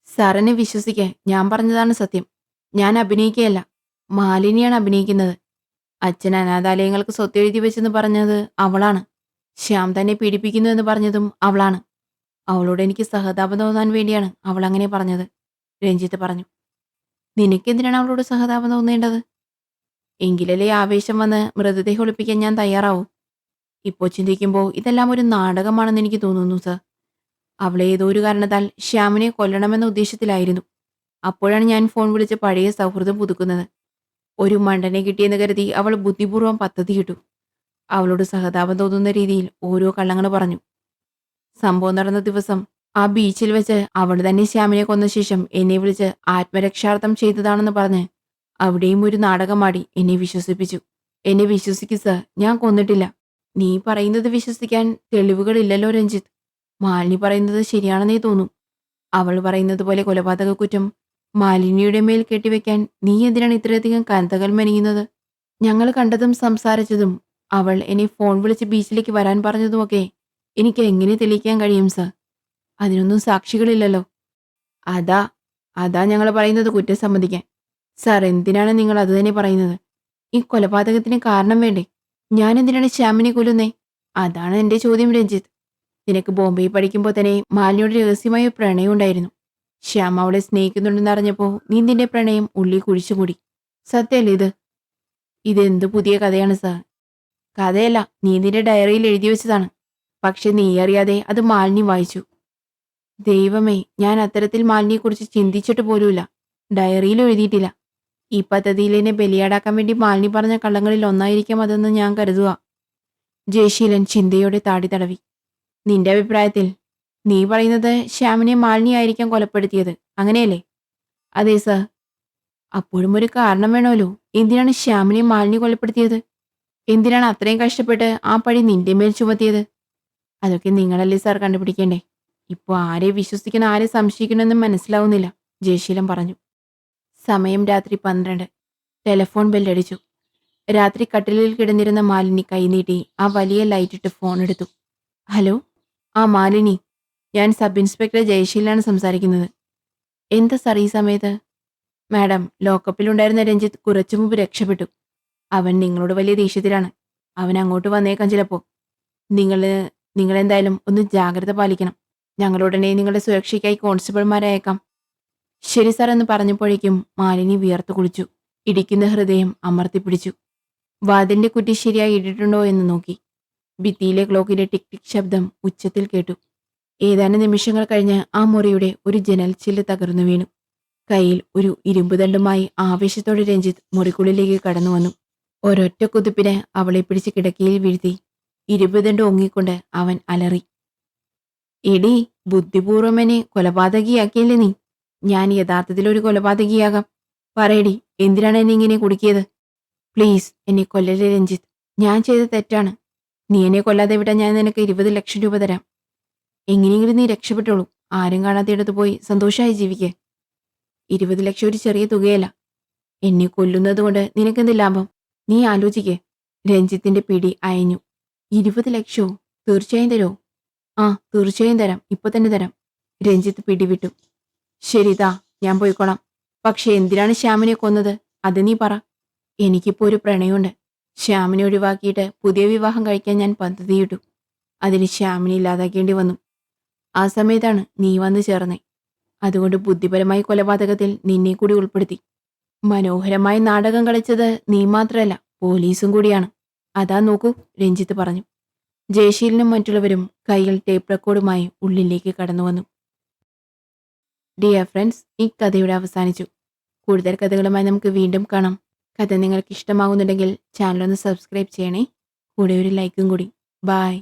സാറിനെ വിശ്വസിക്ക്, ഞാൻ പറഞ്ഞതാണ് സത്യം. ഞാൻ അഭിനയിക്കുകയല്ല, മാലിനിയാണ് അഭിനയിക്കുന്നത്. അച്ഛൻ അനാഥാലയങ്ങൾക്ക് സ്വത്ത് എഴുതി വെച്ചെന്ന് പറഞ്ഞത് അവളാണ്. ശ്യാം തന്നെ പീഡിപ്പിക്കുന്നു എന്ന് പറഞ്ഞതും അവളാണ്. അവളോട് എനിക്ക് സഹതാപം തോന്നാൻ വേണ്ടിയാണ് അവൾ അങ്ങനെ പറഞ്ഞത്, രഞ്ജിത്ത് പറഞ്ഞു. നിനക്കെന്തിനാണ് അവളോട് സഹതാപം തോന്നേണ്ടത്? എങ്കിലല്ലേ ആവേശം വന്ന് മൃതദേഹം ഒളിപ്പിക്കാൻ ഞാൻ തയ്യാറാവൂ. ഇപ്പോൾ ചിന്തിക്കുമ്പോൾ ഇതെല്ലാം ഒരു നാടകമാണെന്ന് എനിക്ക് തോന്നുന്നു സർ. അവളെ ഏതോ ഒരു കാരണത്താൽ ശ്യാമിനെ കൊല്ലണമെന്ന ഉദ്ദേശത്തിലായിരുന്നു. അപ്പോഴാണ് ഞാൻ ഫോൺ വിളിച്ച് പഴയ സൗഹൃദം പുതുക്കുന്നത്. ഒരു മണ്ടനെ കിട്ടിയെന്ന് കരുതി അവൾ ബുദ്ധിപൂർവ്വം പദ്ധതിയിട്ടു. അവളോട് സഹതാപം തോന്നുന്ന രീതിയിൽ ഓരോ കള്ളങ്ങൾ പറഞ്ഞു. സംഭവം നടന്ന ദിവസം ആ ബീച്ചിൽ വെച്ച് അവൾ തന്നെ ശ്യാമിനെ കൊന്ന ശേഷം എന്നെ വിളിച്ച് ആത്മരക്ഷാർത്ഥം ചെയ്തതാണെന്ന് പറഞ്ഞ് അവിടെയും ഒരു നാടകമാടി എന്നെ വിശ്വസിപ്പിച്ചു. എന്നെ വിശ്വസിക്കു സർ, ഞാൻ കൊന്നിട്ടില്ല. നീ പറയുന്നത് വിശ്വസിക്കാൻ തെളിവുകളില്ലല്ലോ രഞ്ജിത്ത്. മാലിനി പറയുന്നത് ശരിയാണെന്നേ തോന്നും. അവൾ പറയുന്നത് പോലെ കൊലപാതക കുറ്റം മാലിനിയുടെ മേൽ കെട്ടിവെക്കാൻ നീ എന്തിനാണ് ഇത്രയധികം കന്തകൾ മെനയുന്നത്? ഞങ്ങൾ കണ്ടതും സംസാരിച്ചതും അവൾ എന്നെ ഫോൺ വിളിച്ച് ബീച്ചിലേക്ക് വരാൻ പറഞ്ഞതുമൊക്കെ എനിക്ക് എങ്ങനെ തെളിയിക്കാൻ കഴിയും സർ? അതിനൊന്നും സാക്ഷികളില്ലല്ലോ. അതാ അതാ ഞങ്ങൾ പറയുന്നത് കുറ്റം സമ്മതിക്കാൻ. സാർ, എന്തിനാണ് നിങ്ങൾ അത് തന്നെ പറയുന്നത്? ഈ കൊലപാതകത്തിന് കാരണം വേണ്ടേ? ഞാൻ എന്തിനാണ് ശ്യാമിനെ കൊല്ലുന്നേ? അതാണ് എൻ്റെ ചോദ്യം രഞ്ജിത്ത്. നിനക്ക് ബോംബെയിൽ പഠിക്കുമ്പോൾ തന്നെ മാലിനിയോട് രഹസ്യമായ പ്രണയം ഉണ്ടായിരുന്നു. ശ്യാം അവളെ സ്നേഹിക്കുന്നുണ്ടെന്ന് അറിഞ്ഞപ്പോൾ നീ നിന്റെ പ്രണയം ഉള്ളിൽ കുഴിച്ചുകൂടി. സത്യമല്ലേ ഇത്? ഇതെന്ത് പുതിയ കഥയാണ് സാർ? കഥയല്ല, നീ നിന്റെ ഡയറിയിൽ എഴുതി വെച്ചതാണ്. പക്ഷെ നീ അറിയാതെ അത് മാലിനി വായിച്ചു. ദൈവമേ, ഞാൻ അത്തരത്തിൽ മാലിനിയെക്കുറിച്ച് ചിന്തിച്ചിട്ട് പോലുമില്ല. ഡയറിയിൽ എഴുതിയിട്ടില്ല. ഈ പദ്ധതിയിൽ എന്നെ ബലിയാടാക്കാൻ വേണ്ടി മാലിനി പറഞ്ഞ കള്ളങ്ങളിൽ ഒന്നായിരിക്കാം അതെന്ന് ഞാൻ കരുതുക. ജയശീലൻ ചിന്തയോടെ താടി തടവി. നിന്റെ അഭിപ്രായത്തിൽ നീ പറയുന്നത് ശ്യാമിനെ മാലിനി ആയിരിക്കാം കൊലപ്പെടുത്തിയത്, അങ്ങനെയല്ലേ? അതെ സർ. അപ്പോഴും ഒരു കാരണം വേണമല്ലോ. എന്തിനാണ് ശ്യാമിനെ മാലിനി കൊലപ്പെടുത്തിയത്? എന്തിനാണ് അത്രയും കഷ്ടപ്പെട്ട് ആ പഴി നിന്റെ മേൽ ചുമത്തിയത്? അതൊക്കെ നിങ്ങളല്ലേ സാർ കണ്ടുപിടിക്കേണ്ടേ. ഇപ്പോൾ ആരെ വിശ്വസിക്കണം ആരെ സംശയിക്കണമെന്ന് മനസ്സിലാവുന്നില്ല, ജയശീലൻ പറഞ്ഞു. സമയം രാത്രി 12. ടെലിഫോൺ ബെല്ലടിച്ചു. രാത്രി കട്ടിലിൽ കിടന്നിരുന്ന മാലിനി കൈനീട്ടി ആ വലിയ ലൈറ്റിട്ട് ഫോൺ എടുത്തു. ഹലോ. ആ മാലിനി, ഞാൻ സബ് ഇൻസ്പെക്ടർ ജയശീലാണ് സംസാരിക്കുന്നത്. എന്താ സാർ ഈ സമയത്ത്? മാഡം, ലോക്കപ്പിലുണ്ടായിരുന്ന രഞ്ജിത്ത് കുറച്ചു മുമ്പ് രക്ഷപ്പെട്ടു. അവൻ നിങ്ങളോട് വലിയ ദേഷ്യത്തിലാണ്. അവൻ അങ്ങോട്ട് വന്നേക്കാം ചിലപ്പോൾ. നിങ്ങളെന്തായാലും ഒന്ന് ജാഗ്രത പാലിക്കണം. ഞങ്ങളുടനെ നിങ്ങളുടെ സുരക്ഷയ്ക്കായി കോൺസ്റ്റബിൾമാരെ അയക്കാം. ശരി സാർ എന്ന് പറഞ്ഞപ്പോഴേക്കും മാലിനി വിയർത്തു കുളിച്ചു. ഇടിക്കുന്ന ഹൃദയം അമർത്തിപ്പിടിച്ചു. വാതിലിന്റെ കുറ്റി ശരിയായി ഇട്ടിട്ടുണ്ടോ എന്ന് നോക്കി. ഭിത്തിയിലെ ക്ലോക്കിന്റെ ടിക് ടിക് ശബ്ദം ഉച്ചത്തിൽ കേട്ടു. ഏതാനും നിമിഷങ്ങൾ കഴിഞ്ഞ് ആ മുറിയുടെ ഒരു ജനൽ ചില്ല് തകർന്നു വീണു. കയ്യിൽ ഒരു ഇരുമ്പുദണ്ഡുമായി ആവേശത്തോടെ രഞ്ജിത്ത് മുറിക്കുള്ളിലേക്ക് കടന്നു വന്നു. ഒരൊറ്റ കുതിപ്പിന് അവളെ പിടിച്ച് കിടക്കയിൽ വീഴ്ത്തി. ഇരുമ്പുദണ്ഡ് ഒങ്ങിക്കൊണ്ട് അവൻ അലറി. എടീ, ബുദ്ധിപൂർവ്വം എന്നെ കൊലപാതകിയാക്കിയല്ലേ നീ? ഞാൻ യഥാർത്ഥത്തിൽ ഒരു കൊലപാതകിയാകാം. പറയടി, എന്തിനാണ് എന്നെ ഇങ്ങനെ കുടുക്കിയത്? പ്ലീസ്, എന്നെ കൊല്ലല്ലേ രഞ്ജിത്ത്. ഞാൻ ചെയ്ത തെറ്റാണ്. നീ എന്നെ കൊല്ലാതെ വിട്ടാൽ ഞാൻ നിനക്ക് 20 ലക്ഷം രൂപ തരാം. എങ്ങനെയെങ്കിലും നീ രക്ഷപ്പെട്ടോളൂ. ആരും കാണാത്തയിടത്ത് പോയി സന്തോഷമായി ജീവിക്കേ. 20 ലക്ഷം ഒരു ചെറിയ തുകയല്ല. എന്നെ കൊല്ലുന്നത് കൊണ്ട് നിനക്കെന്ത് ലാഭം? നീ ആലോചിക്കേ. രഞ്ജിത്തിന്റെ പിടി അയഞ്ഞു. 20 ലക്ഷമോ? തീർച്ചയായും തരോ? ആ, തീർച്ചയായും തരാം. ഇപ്പൊ തന്നെ തരാം. രഞ്ജിത്ത് പിടിവിട്ടു. ശരിതാ, ഞാൻ പോയിക്കോളാം. പക്ഷെ എന്തിനാണ് ശ്യാമിനെ കൊന്നത്? അത് നീ പറ. എനിക്കിപ്പോ ഒരു പ്രണയമുണ്ട്. ശ്യാമിനെ ഒഴിവാക്കിയിട്ട് പുതിയ വിവാഹം കഴിക്കാൻ ഞാൻ പദ്ധതിയിട്ടു. അതിന് ശ്യാമിനെ ഇല്ലാതാക്കേണ്ടി വന്നു. ആ സമയത്താണ് നീ വന്നു ചേർന്നേ. അതുകൊണ്ട് ബുദ്ധിപരമായി കൊലപാതകത്തിൽ നിന്നെ കൂടി ഉൾപ്പെടുത്തി. മനോഹരമായി നാടകം കളിച്ചത് നീ മാത്രമല്ല, പോലീസും കൂടിയാണ്. അതാ നോക്കൂ, രഞ്ജിത്ത് പറഞ്ഞു. ജയശീലനും മറ്റുള്ളവരും കയ്യിൽ ടേപ്പ് റെക്കോർഡുമായി ഉള്ളിലേക്ക് കടന്നു വന്നു. ഡിയർ ഫ്രണ്ട്സ്, ഈ കഥയുടെ അവസാനിച്ചു. കൂടുതൽ കഥകളുമായി നമുക്ക് വീണ്ടും കാണാം. കഥ നിങ്ങൾക്ക് ഇഷ്ടമാകുന്നുണ്ടെങ്കിൽ ചാനൽ ഒന്ന് സബ്സ്ക്രൈബ് ചെയ്യണേ. കൂടെ ഒരു ലൈക്കും കൂടി. ബായ്.